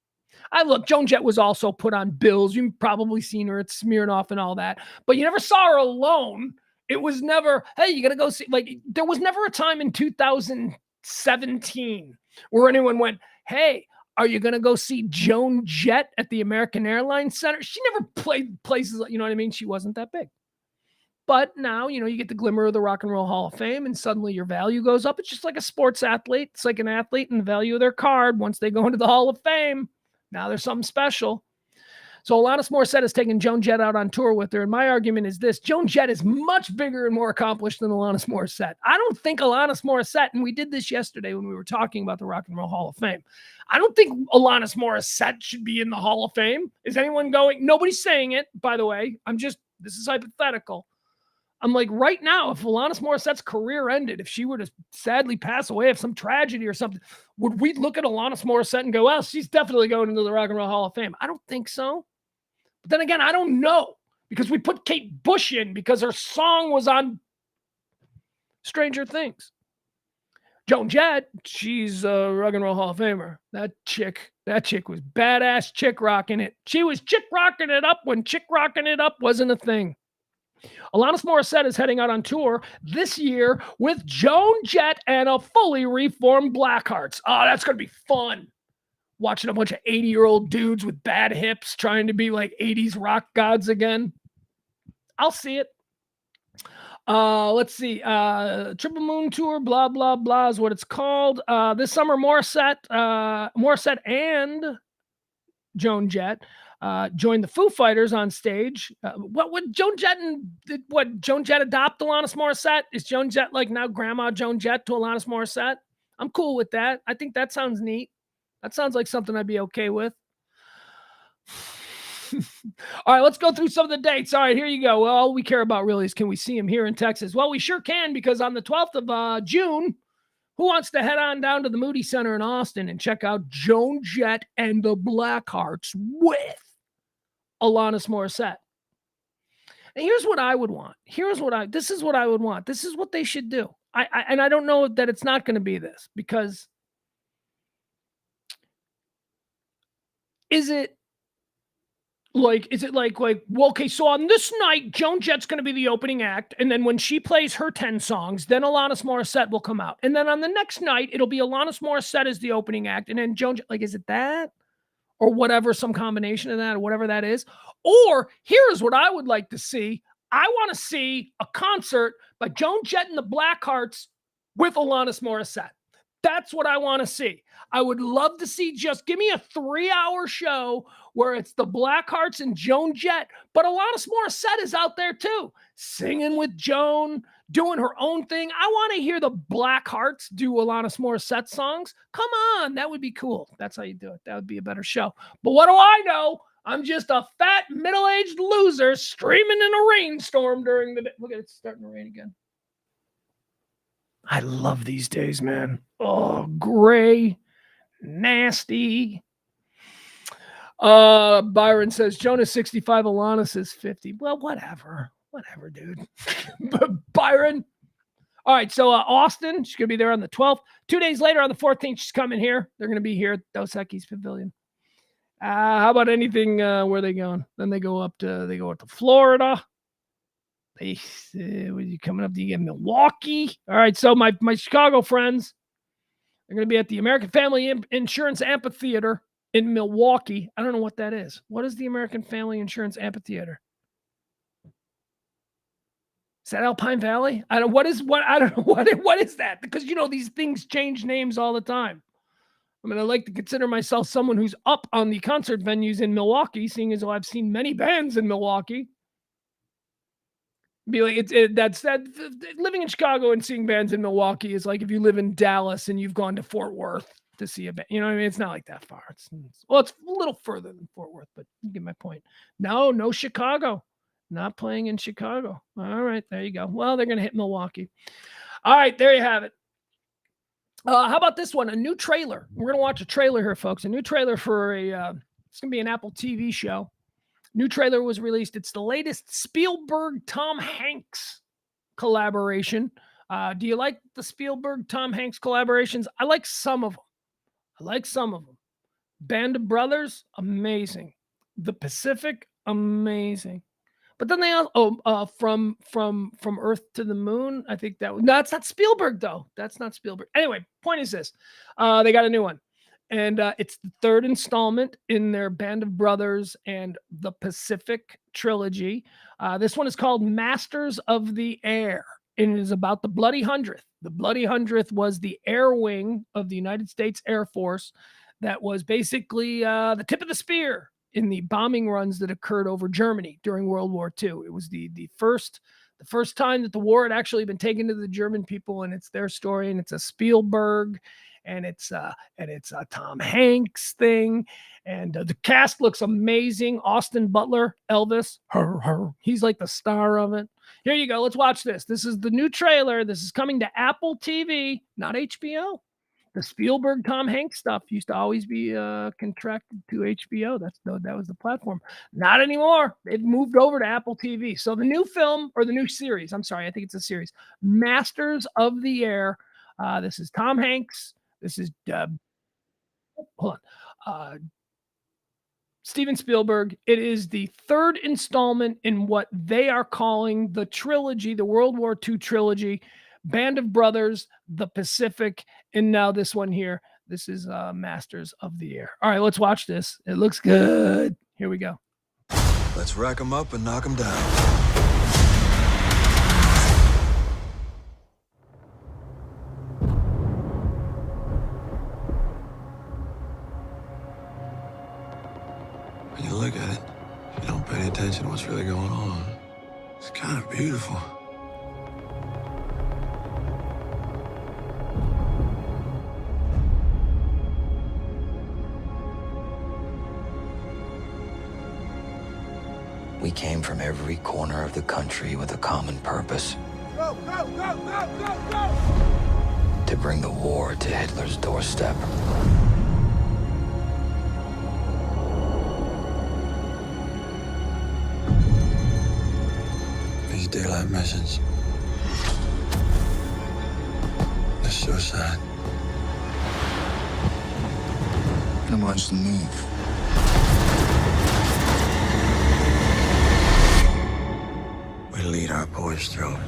Look, Joan Jett was also put on bills. You've probably seen her at Smirnoff and all that. But you never saw her alone. It was never, hey, you got to go see, like, there was never a time in 2017 where anyone went, hey, are you going to go see Joan Jett at the American Airlines Center? She never played places, you know what I mean? She wasn't that big. But now, you get the glimmer of the Rock and Roll Hall of Fame, and suddenly your value goes up. It's just like a sports athlete. It's like an athlete and the value of their card. Once they go into the Hall of Fame, now there's something special. So Alanis Morissette has taken Joan Jett out on tour with her, and my argument is this: Joan Jett is much bigger and more accomplished than Alanis Morissette. I don't think Alanis Morissette, and we did this yesterday when we were talking about the Rock and Roll Hall of Fame, I don't think Alanis Morissette should be in the Hall of Fame. Is anyone going? Nobody's saying it, by the way. This is hypothetical. I'm like, right now, if Alanis Morissette's career ended, if she were to sadly pass away of some tragedy or something, would we look at Alanis Morissette and go, well, she's definitely going into the Rock and Roll Hall of Fame? I don't think so. But then again, I don't know, because we put Kate Bush in because her song was on Stranger Things. Joan Jett, she's a Rock and Roll Hall of Famer. That chick was badass chick rocking it. She was chick rocking it up when chick rocking it up wasn't a thing. Alanis Morissette is heading out on tour this year with Joan Jett and a fully reformed Blackhearts. Oh, that's going to be fun. Watching a bunch of 80-year-old dudes with bad hips trying to be like 80s rock gods again. I'll see it. Let's see. Triple Moon Tour, blah, blah, blah is what it's called. This summer, Morissette and Joan Jett joined the Foo Fighters on stage. What would Joan Jett Joan Jett adopt Alanis Morissette? Is Joan Jett like now Grandma Joan Jett to Alanis Morissette? I'm cool with that. I think that sounds neat. That sounds like something I'd be okay with. All right, let's go through some of the dates. All right, here you go. Well, all we care about really is, can we see him here in Texas? Well, we sure can, because on the 12th of June, who wants to head on down to the Moody Center in Austin and check out Joan Jett and the Blackhearts with Alanis Morissette? And here's what I would want. This is what I would want. This is what they should do. I don't know that it's not going to be this, because is it like, well, okay, so on this night, Joan Jett's going to be the opening act, and then when she plays her 10 songs, then Alanis Morissette will come out. And then on the next night, it'll be Alanis Morissette as the opening act, and then Joan Jett, like, is it that? Or whatever, some combination of that, or whatever that is. Or here's what I would like to see. I want to see a concert by Joan Jett and the Blackhearts with Alanis Morissette. That's what I want to see. I would love to see, just give me a 3-hour show where it's the Blackhearts and Joan Jett, but Alanis Morissette is out there too, singing with Joan, doing her own thing. I want to hear the Blackhearts do Alanis Morissette songs. Come on, that would be cool. That's how you do it. That would be a better show. But what do I know? I'm just a fat, middle-aged loser streaming in a rainstorm during the day. Look at it, it's starting to rain again. I love these days, man. Oh, gray, nasty. Byron says Jonah's 65, Alanis is 50. Well, whatever, dude. But Byron. All right, so Austin, she's gonna be there on the 12th. 2 days later, on the 14th, she's coming here. They're gonna be here at Dos Equis Pavilion. How about anything? Where are they going? Then they go up to Florida. When you coming up, do you get Milwaukee? All right, so my Chicago friends, they're going to be at the American Family Insurance Amphitheater in Milwaukee. I don't know what that is. What is the American Family Insurance Amphitheater? Is that Alpine Valley? I don't know what is that, because these things change names all the time. I mean, I like to consider myself someone who's up on the concert venues in Milwaukee, seeing as though I've seen many bands in Milwaukee. Be like that's living in Chicago and seeing bands in Milwaukee is like if you live in Dallas and you've gone to Fort Worth to see a band. You know what I mean? It's not like that far. It's a little further than Fort Worth, but you get my point. No Chicago. Not playing in Chicago. All right, there you go. Well, they're going to hit Milwaukee. All right, there you have it. How about this one? A new trailer. We're going to watch a trailer here, folks. A new trailer for it's going to be an Apple TV show. New trailer was released. It's the latest Spielberg-Tom Hanks collaboration. Do you like the Spielberg-Tom Hanks collaborations? I like some of them. Band of Brothers, amazing. The Pacific, amazing. But then they also from Earth to the Moon. I think that's not Spielberg though. That's not Spielberg. Anyway, point is this: they got a new one, and it's the third installment in their Band of Brothers and the Pacific trilogy. This one is called Masters of the Air, and it is about the Bloody 100th. The Bloody 100th was the air wing of the United States Air Force that was basically the tip of the spear in the bombing runs that occurred over Germany during World War II. It was the first time that the war had actually been taken to the German people, and it's their story, and it's a Spielberg, and it's a Tom Hanks thing, and the cast looks amazing. Austin Butler, Elvis, he's like the star of it. Here you go. Let's watch this. This is the new trailer. This is coming to Apple TV, not HBO. The Spielberg Tom Hanks stuff used to always be contracted to HBO. That was the platform. Not anymore. They've moved over to Apple TV. So the new film, or the new series, I think it's a series, Masters of the Air. This is Tom Hanks. This is Steven Spielberg. It is the third installment in what they are calling the trilogy, the World War II trilogy. Band of Brothers, The Pacific, and now this one here. This is Masters of the Air. All right, let's watch this. It looks good. Here we go. Let's rack them up and knock them down. When you look at it, you don't pay attention to what's really going on. It's kind of beautiful. We came from every corner of the country with a common purpose. Go, go, go, go, go, go! To bring the war to Hitler's doorstep. These daylight missions. They're suicide. And watch them move. We lead our boys through it.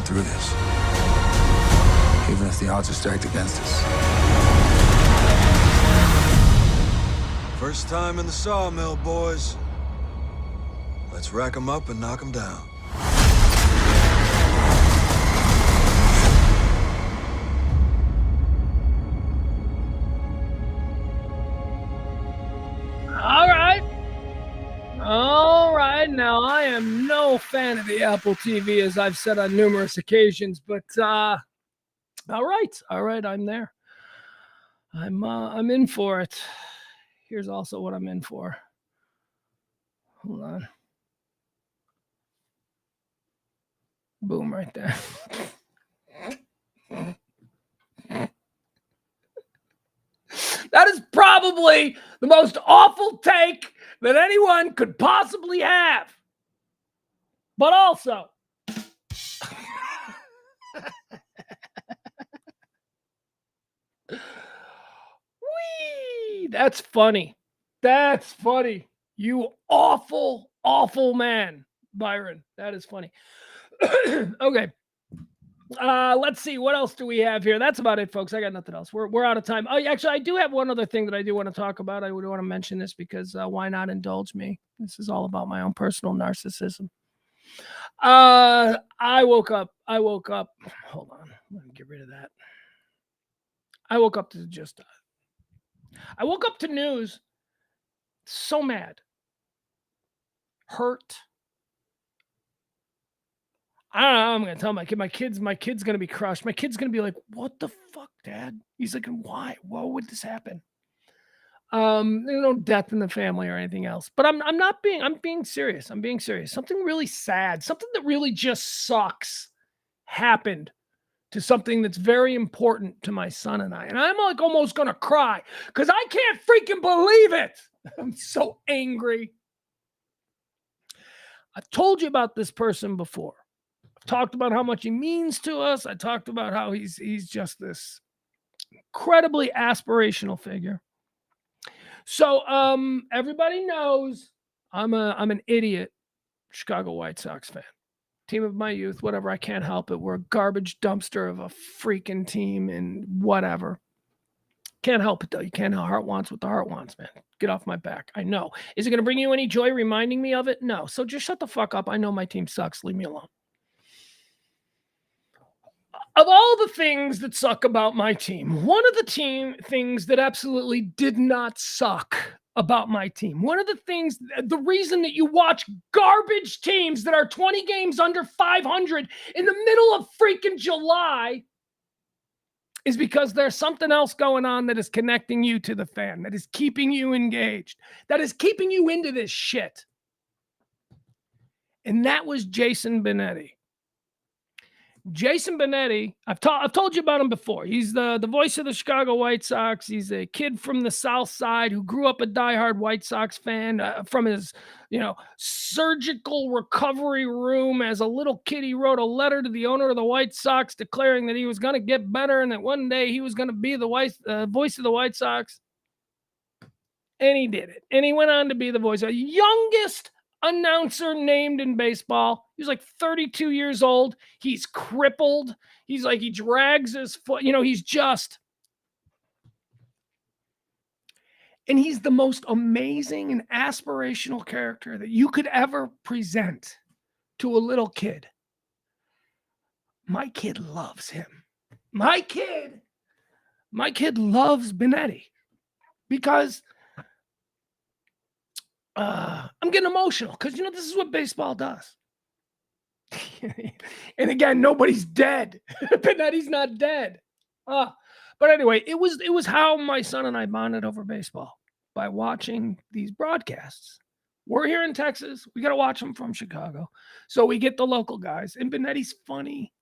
Through this, even if the odds are stacked against us. First time in the sawmill, boys. Let's rack them up and knock them down. All right. am no fan of the Apple TV, as I've said on numerous occasions, but all right, I'm there. I'm in for it. Here's also what I'm in for. Hold on. Boom, right there. That is probably the most awful take that anyone could possibly have. But also, whee, that's funny. That's funny. You awful, awful man, Byron. That is funny. Okay. Let's see. What else do we have here? That's about it, folks. I got nothing else. We're out of time. Oh, actually, I do have one other thing that I do want to talk about. I would want to mention this because why not indulge me? This is all about my own personal narcissism. I woke up. Hold on. Let me get rid of that. I woke up to I woke up to news. So mad. Hurt. I don't know. I'm going to tell my kid's going to be crushed. My kid's going to be like, what the fuck, Dad? He's like, why? Why would this happen? There's no death in the family or anything else, but I'm being serious. I'm being serious. Something really sad, something that really just sucks happened to something that's very important to my son and I. And I'm like almost going to cry because I can't freaking believe it. I'm so angry. I've told you about this person before. Talked about how much he means to us. I talked about how he's just this incredibly aspirational figure. So everybody knows I'm an idiot Chicago White Sox fan. Team of my youth, whatever. I can't help it. We're a garbage dumpster of a freaking team and whatever. Can't help it though. You can't help. Heart wants what the heart wants, man. Get off my back. I know. Is it going to bring you any joy reminding me of it? No. So just shut the fuck up. I know my team sucks. Leave me alone. Of all the things that suck about my team, one of the things that absolutely did not suck about my team, one of the things, the reason that you watch garbage teams that are 20 games under 500 in the middle of freaking July is because there's something else going on that is connecting you to the fan, that is keeping you engaged, that is keeping you into this shit. And that was Jason Benetti. Jason Benetti, I've told you about him before. He's the voice of the Chicago White Sox. He's a kid from the South Side who grew up a diehard White Sox fan from his, surgical recovery room. As a little kid, he wrote a letter to the owner of the White Sox declaring that he was going to get better and that one day he was going to be the voice of the White Sox. And he did it. And he went on to be the voice of the youngest announcer named in baseball. He was like 32 years old. He's crippled. He's like, he drags his foot. He's just. And he's the most amazing and aspirational character that you could ever present to a little kid. My kid loves him. My kid loves Benetti because I'm getting emotional because, this is what baseball does. And again, nobody's dead. Benetti's not dead. But anyway, it was how my son and I bonded over baseball, by watching these broadcasts. We're here in Texas. We got to watch them from Chicago. So we get the local guys. And Benetti's funny.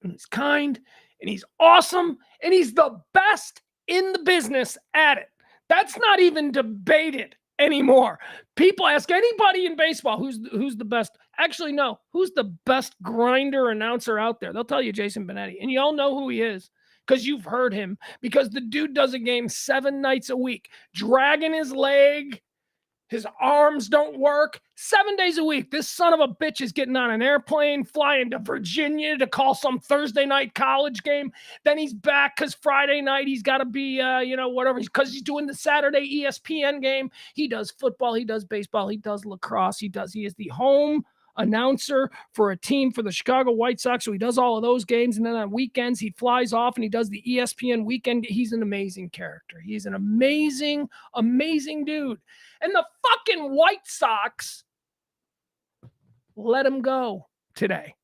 And he's kind. And he's awesome. And he's the best in the business at it. That's not even debated anymore. People ask anybody in baseball who's the best. Actually, no, who's the best grinder announcer out there? They'll tell you Jason Benetti, and you all know who he is because you've heard him. Because the dude does a game 7 nights a week, dragging his leg. His arms don't work 7 days a week. This son of a bitch is getting on an airplane, flying to Virginia to call some Thursday night college game. Then he's back because Friday night he's got to be, whatever. Because he's doing the Saturday ESPN game. He does football. He does baseball. He does lacrosse. He is the home announcer for a team for the Chicago White Sox. So he does all of those games. And then on weekends, he flies off and he does the ESPN weekend. He's an amazing character. He's an amazing, amazing dude. And the fucking White Sox let him go today.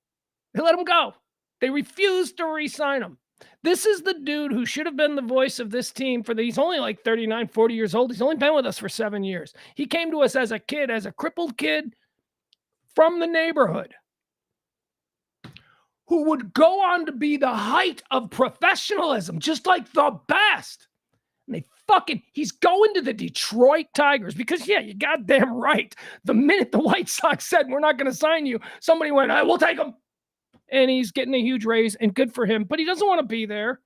They let him go. They refused to re-sign him. This is the dude who should have been the voice of this team he's only like 39, 40 years old. He's only been with us for 7 years. He came to us as a kid, as a crippled kid from the neighborhood, who would go on to be the height of professionalism, just like the best. And he's going to the Detroit Tigers because, yeah, you're goddamn right. The minute the White Sox said, we're not going to sign you, somebody went, we'll take him. And he's getting a huge raise, and good for him, but he doesn't want to be there.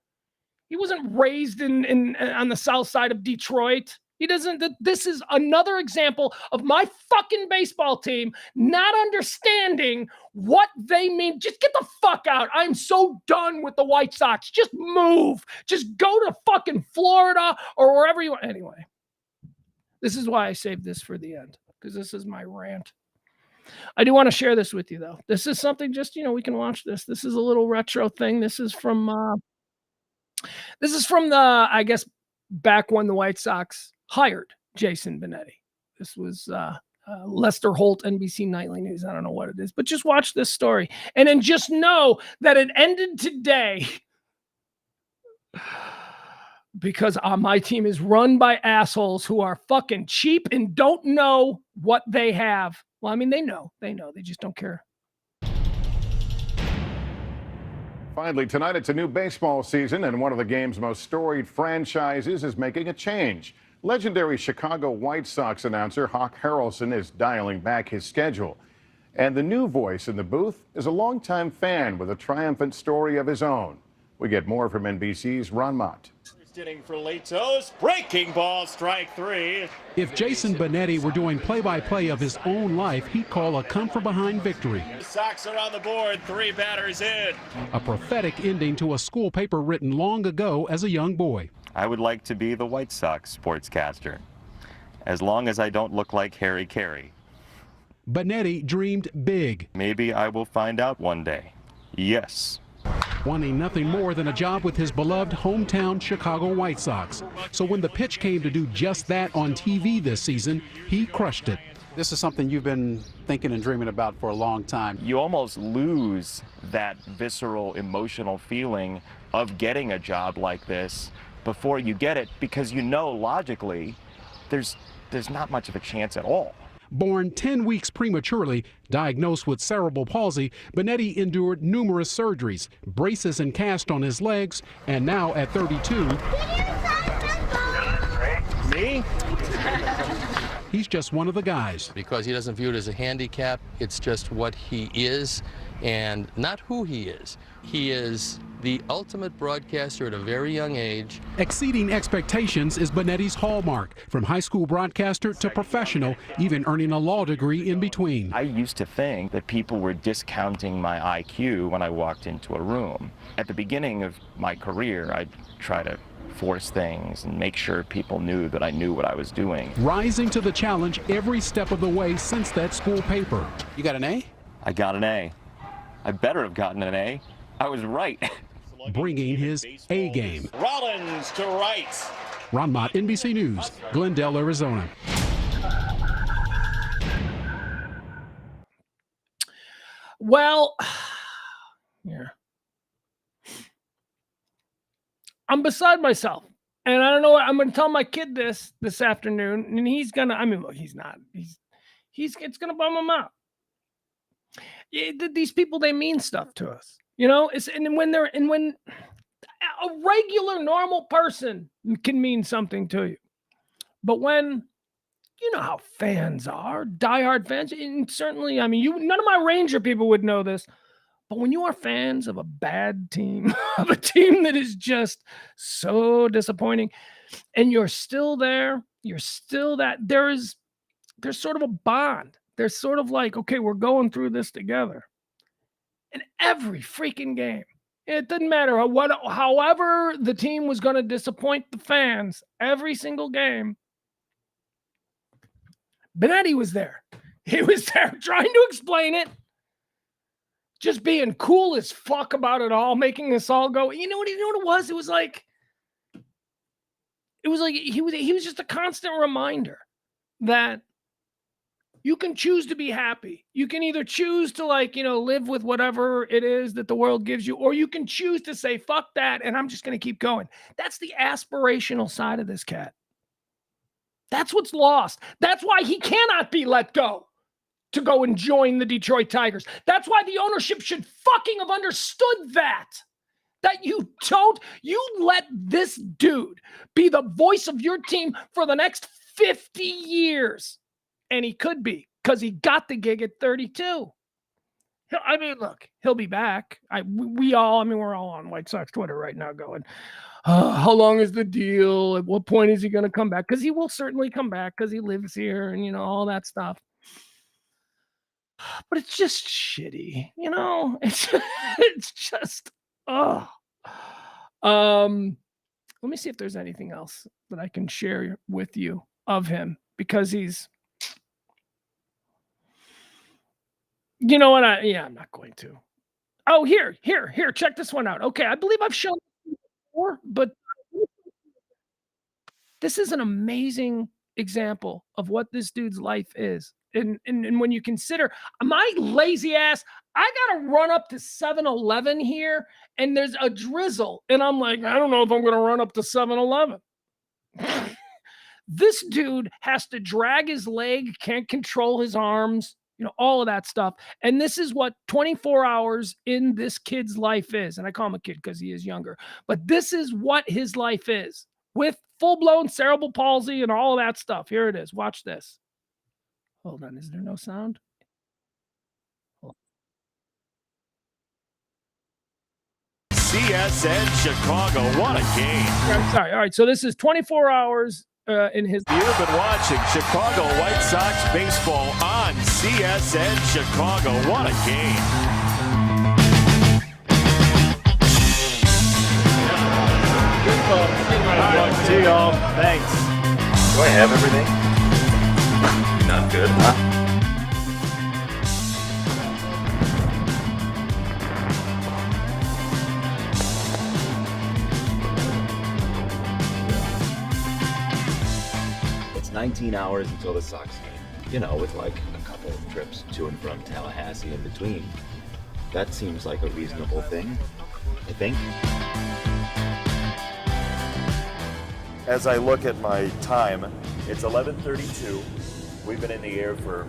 He wasn't raised on the south side of Detroit. He doesn't. This is another example of my fucking baseball team not understanding what they mean. Just get the fuck out. I'm so done with the White Sox. Just move. Just go to fucking Florida or wherever you want. Anyway, this is why I saved this for the end, because this is my rant. I do want to share this with you, though. This is something just, we can watch this. This is a little retro thing. This is from the, I guess, back when the White Sox hired Jason Benetti. This was Lester Holt, NBC Nightly News. I don't know what it is, but just watch this story. And then just know that it ended today because my team is run by assholes who are fucking cheap and don't know what they have. Well, I mean, they know. They just don't care. Finally, tonight, it's a new baseball season, and one of the game's most storied franchises is making a change. Legendary Chicago White Sox announcer Hawk Harrelson is dialing back his schedule. And the new voice in the booth is a longtime fan with a triumphant story of his own. We get more from NBC's Ron Mott. Inning for Latos, breaking ball, strike three. If Jason Benetti were doing play-by-play of his own life, he'd call a come-from-behind victory. The Sox are on the board, 3 batters in. A prophetic ending to a school paper written long ago as a young boy. I would like to be the White Sox sportscaster, as long as I don't look like Harry Carey. Benetti dreamed big. Maybe I will find out one day. Yes. Wanting nothing more than a job with his beloved hometown Chicago White Sox. So when the pitch came to do just that on TV this season, he crushed it. This is something you've been thinking and dreaming about for a long time. You almost lose that visceral, emotional feeling of getting a job like this before you get it, because logically there's not much of a chance at all. Born 10 weeks prematurely, diagnosed with cerebral palsy, Benetti endured numerous surgeries, braces and cast on his legs, and now at 32, Me? he's just one of the guys. Because he doesn't view it as a handicap, it's just what he is and not who he is. He is the ultimate broadcaster at a very young age. Exceeding expectations is Benetti's hallmark, from high school broadcaster to professional, even earning a law degree in between. I used to think that people were discounting my IQ when I walked into a room. At the beginning of my career, I'd try to force things and make sure people knew that I knew what I was doing. Rising to the challenge every step of the way since that school paper. You got an A? I got an A. I better have gotten an A. I was right. Bringing his A game. Rollins to right. Ron Mott, NBC News, Glendale, Arizona. Well, yeah. I'm beside myself. And I don't know what I'm going to tell my kid this afternoon, and he's going to, look, he's not. It's going to bum him out. These people, they mean stuff to us. When a regular, normal person can mean something to you. But when, you know how fans are, diehard fans, and certainly, none of my Ranger people would know this, but when you are fans of a bad team, of a team that is just so disappointing, and you're still there, there's sort of a bond. There's sort of like, okay, we're going through this together. In every freaking game. It didn't matter however the team was going to disappoint the fans, every single game. Benetti was there. He was there trying to explain it. Just being cool as fuck about it all, making us all go, you know what it was? It was like he was just a constant reminder that You can choose to be happy. You can either choose to live with whatever it is that the world gives you, or you can choose to say, fuck that, and I'm just going to keep going. That's the aspirational side of this cat. That's what's lost. That's why he cannot be let go to go and join the Detroit Tigers. That's why the ownership should fucking have understood that you let this dude be the voice of your team for the next 50 years. And he could be, because he got the gig at 32. I mean, look, he'll be back. We're all on White Sox Twitter right now going, how long is the deal? At what point is he going to come back? Because he will certainly come back because he lives here and, all that stuff. But it's just shitty, It's just, Let me see if there's anything else that I can share with you of him, because he's, you know what? I'm not going to. Oh, here, check this one out. Okay, I believe I've shown it before, but this is an amazing example of what this dude's life is. And when you consider my lazy ass, I got to run up to 7-Eleven here, and there's a drizzle. And I'm like, I don't know if I'm going to run up to 7-Eleven. This dude has to drag his leg, can't control his arms, all of that stuff. And this is what 24 hours in this kid's life is. And I call him a kid because he is younger. But this is what his life is, with full-blown cerebral palsy and all of that stuff. Here it is. Watch this. Hold on. Is there no sound? CSN Chicago. What a game. I'm sorry. All right. So this is 24 hours in his. You've been watching Chicago White Sox baseball on CSN Chicago. What a game. See y'all. Thanks. Do I have everything? Not good, huh? It's 19 hours until the Sox game. With like a couple of trips to and from Tallahassee in between. That seems like a reasonable thing, I think. As I look at my time, it's 11:32. We've been in the air for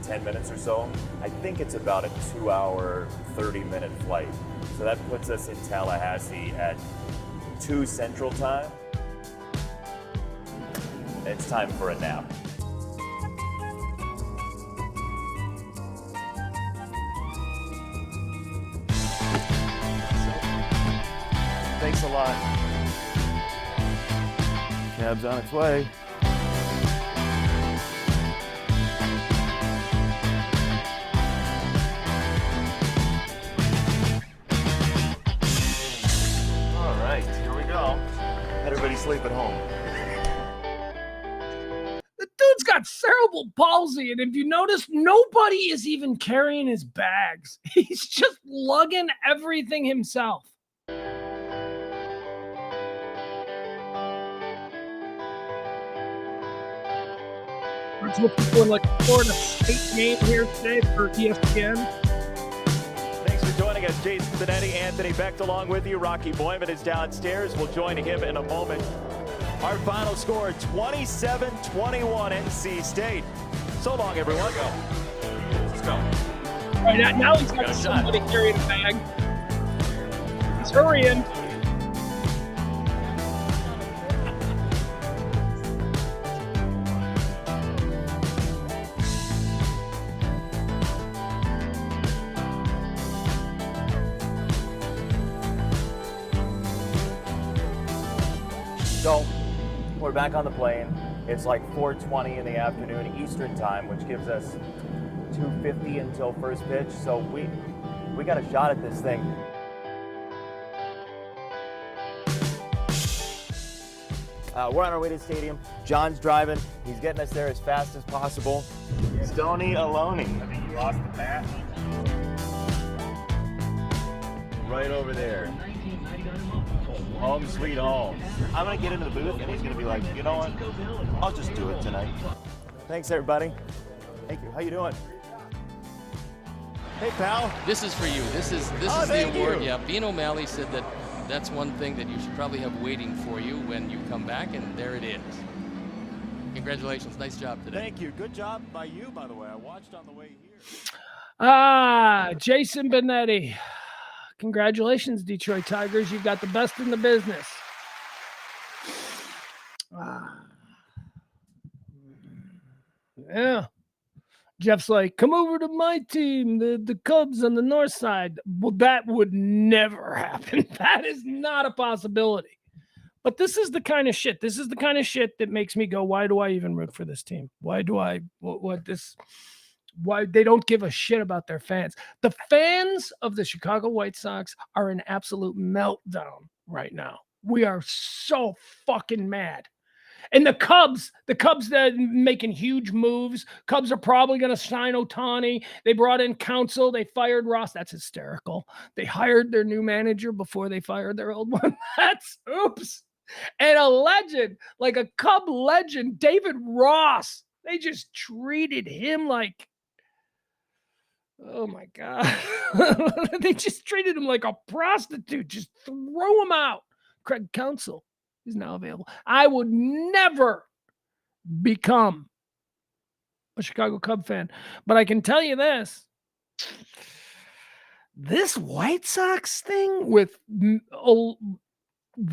10 minutes or so. I think it's about a 2-hour, 30-minute flight. So that puts us in Tallahassee at 2 Central Time. It's time for a nap. Thanks a lot. Cab's on its way. All right, here we go. Everybody sleep at home. The dude's got cerebral palsy, and if you notice, nobody is even carrying his bags. He's just lugging everything himself. That's what people in like Florida State game here today for ESPN. Thanks for joining us, Jason Benetti, Anthony Becht along with you. Rocky Boyman is downstairs. We'll join him in a moment. Our final score, 27-21 NC State. So long, everyone. Let's go. All right, now he's got somebody carrying a bag. He's hurrying. So, we're back on the plane. It's like 4:20 in the afternoon Eastern time, which gives us 2:50 until first pitch. So we got a shot at this thing. We're on our way to the stadium. John's driving. He's getting us there as fast as possible. Stoney Aloni. I think you lost the bat. Right over there. Home sweet home. I'm gonna get into the booth and he's gonna be like, you know what? I'll just do it tonight. Thanks everybody. Thank you. How you doing? Hey, pal. This is for you. This is Oh, the award. you. Yeah, Bean O'Malley said that's one thing that you should probably have waiting for you when you come back, and there it is. Congratulations. Nice job today. Thank you. Good job by you, by the way. I watched on the way here. Jason Benetti. Congratulations, Detroit Tigers. You've got the best in the business. Yeah. Jeff's like, come over to my team, the Cubs on the north side. Well, that would never happen. That is not a possibility. But this is the kind of shit. This is the kind of shit that makes me go, why do I even root for this team? Why do I, why they don't give a shit about their fans? The fans of the Chicago White Sox are in absolute meltdown right now. We are so fucking mad. And the Cubs that are making huge moves. Cubs are probably going to sign Ohtani. They brought in counsel. They fired Ross. That's hysterical. They hired their new manager before they fired their old one. That's oops. And a legend, like a Cub legend, David Ross. They just treated him like, oh my God. They just treated him like a prostitute. Just throw him out. Craig Counsell is now available. I would never become a Chicago Cub fan, but I can tell you this White Sox thing with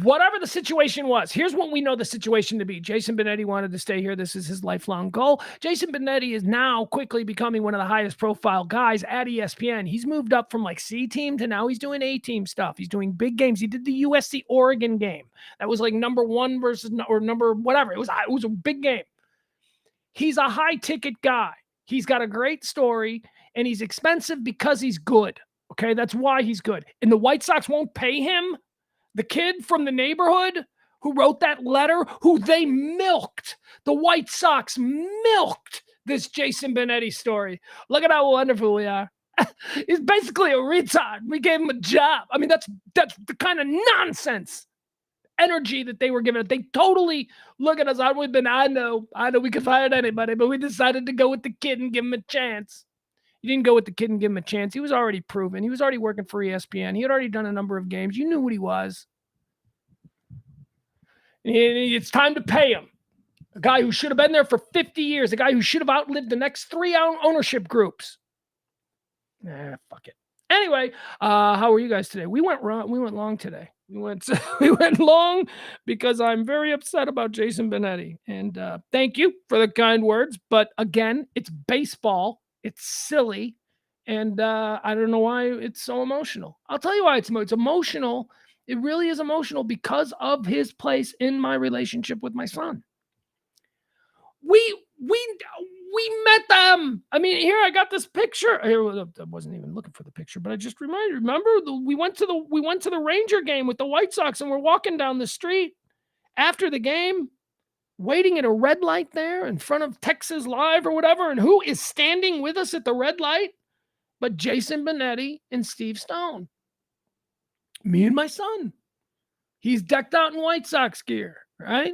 whatever the situation was, here's what we know the situation to be. Jason Benetti wanted to stay here. This is his lifelong goal. Jason Benetti is now quickly becoming one of the highest profile guys at ESPN. He's moved up from like C team to now he's doing A team stuff. He's doing big games. He did the USC Oregon game. That was like number one versus or number whatever. It was a big game. He's a high ticket guy. He's got a great story and he's expensive because he's good. Okay. That's why he's good. And the White Sox won't pay him. The kid from the neighborhood who wrote that letter, who they milked, the White Sox milked this Jason Benetti story. Look at how wonderful we are. He's basically a retard. We gave him a job. I mean, that's the kind of nonsense energy that they were giving. They totally look at us. I know we could fire anybody, but we decided to go with the kid and give him a chance. You didn't go with the kid and give him a chance. He was already proven. He was already working for ESPN. He had already done a number of games. You knew what he was. It's time to pay him. A guy who should have been there for 50 years. A guy who should have outlived the next 3 ownership groups. Fuck it. Anyway, how were you guys today? We went long today. We went long because I'm very upset about Jason Benetti. And thank you for the kind words. But again, it's baseball. It's silly, and I don't know why it's so emotional. I'll tell you why it's emotional. It really is emotional because of his place in my relationship with my son. We met them. I mean, here I got this picture. I wasn't even looking for the picture, but I just remember we went to the Ranger game with the White Sox, and we're walking down the street after the game, waiting at a red light there in front of Texas Live or whatever. And who is standing with us at the red light but Jason Benetti and Steve Stone? Me and my son. He's decked out in White Sox gear, right?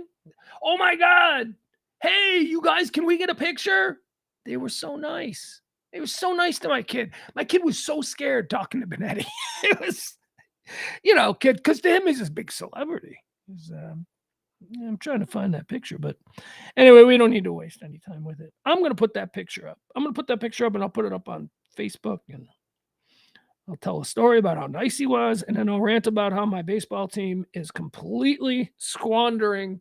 Oh my God. Hey, you guys, can we get a picture? They were so nice. They were so nice to my kid. My kid was so scared talking to Benetti. It was, kid, because to him, he's this big celebrity. I'm trying to find that picture, but anyway, we don't need to waste any time with it. I'm going to put that picture up. And I'll put it up on Facebook, and I'll tell a story about how nice he was, and then I'll rant about how my baseball team is completely squandering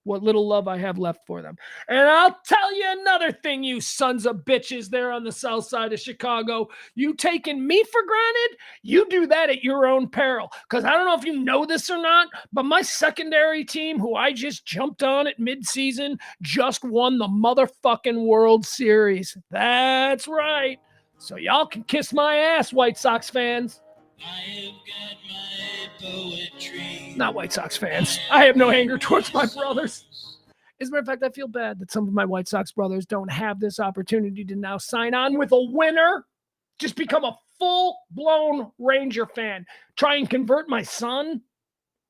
what little love I have left for them. And I'll tell you another thing, you sons of bitches there on the south side of Chicago. You taking me for granted? You do that at your own peril. Because I don't know if you know this or not, but my secondary team, who I just jumped on at midseason, just won the motherfucking World Series. That's right. So y'all can kiss my ass, White Sox fans. Not White Sox fans. I have no anger towards my brothers. As a matter of fact, I feel bad that some of my White Sox brothers don't have this opportunity to now sign on with a winner. Just become a full-blown Ranger fan. Try and convert my son.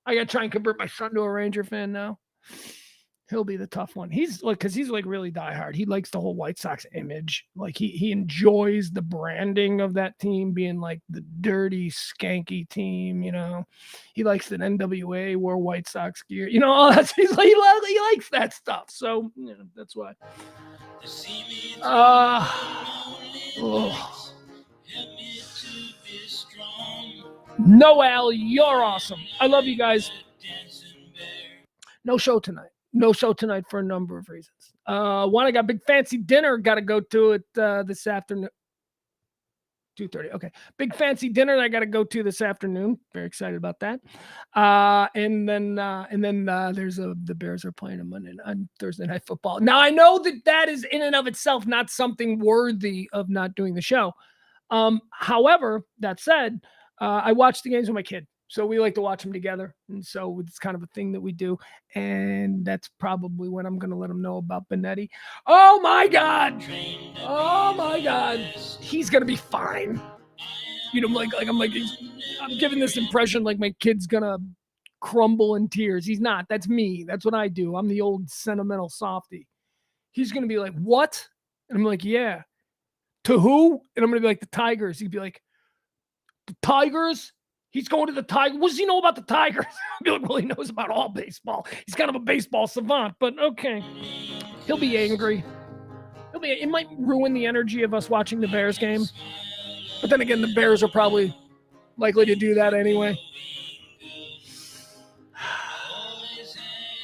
I got to try and convert my son to a Ranger fan now. He'll be the tough one. He's like, because he's like really diehard. He likes the whole White Sox image. Like he enjoys the branding of that team being like the dirty, skanky team. You know, he likes that NWA wore White Sox gear. You know, all that. He likes that stuff. So that's why. Noel, you're awesome. I love you guys. No show tonight. No show tonight for a number of reasons. One, I got big fancy dinner. Got to go to it this afternoon. 2:30. Okay. Big fancy dinner I got to go to this afternoon. Very excited about that. And then there's the Bears are playing on Thursday Night Football. Now I know that is in and of itself not something worthy of not doing the show. However, that said, I watch the games with my kid. So we like to watch them together. And so it's kind of a thing that we do. And that's probably when I'm going to let him know about Benetti. Oh, my God. Oh, my God. He's going to be fine. You know, I'm giving this impression like my kid's going to crumble in tears. He's not. That's me. That's what I do. I'm the old sentimental softie. He's going to be like, what? And I'm like, yeah. To who? And I'm going to be like, the Tigers. He'd be like, the Tigers? He's going to the Tigers. What does he know about the Tigers? I'll be like, well, he knows about all baseball. He's kind of a baseball savant, but okay. He'll be angry. It might ruin the energy of us watching the Bears game. But then again, the Bears are probably likely to do that anyway.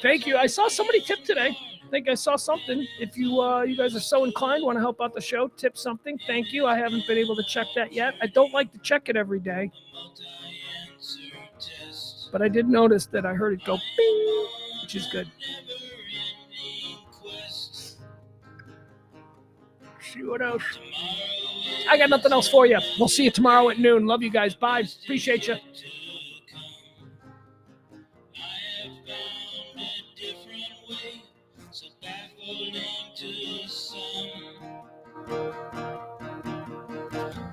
Thank you. I saw somebody tip today. I think I saw something. If you guys are so inclined, want to help out the show, tip something. Thank you. I haven't been able to check that yet. I don't like to check it every day. But I did notice that I heard it go bing, which is good. See what else? I got nothing else for you. We'll see you tomorrow at noon. Love you guys. Bye. Appreciate you.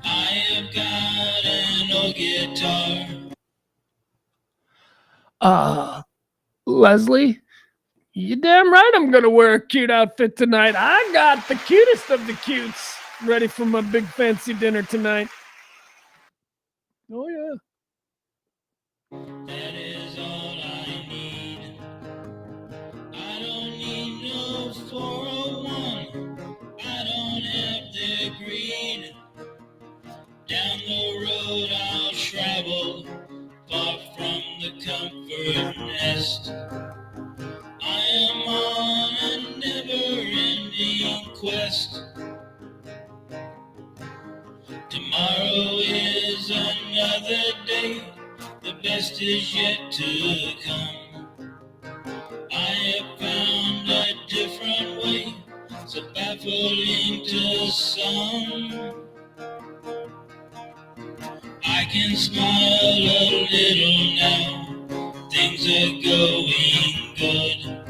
I have got an old guitar. Leslie, you damn right I'm going to wear a cute outfit tonight. I got the cutest of the cutes ready for my big fancy dinner tonight. Oh, yeah. That is all I need. I don't need no 401. I don't have the greed. Down the road I'll travel, far from the comfort nest. I am on a never-ending quest. Tomorrow is another day, the best is yet to come. I have found a different way, so baffling to some. I can smile a little now, things are going good.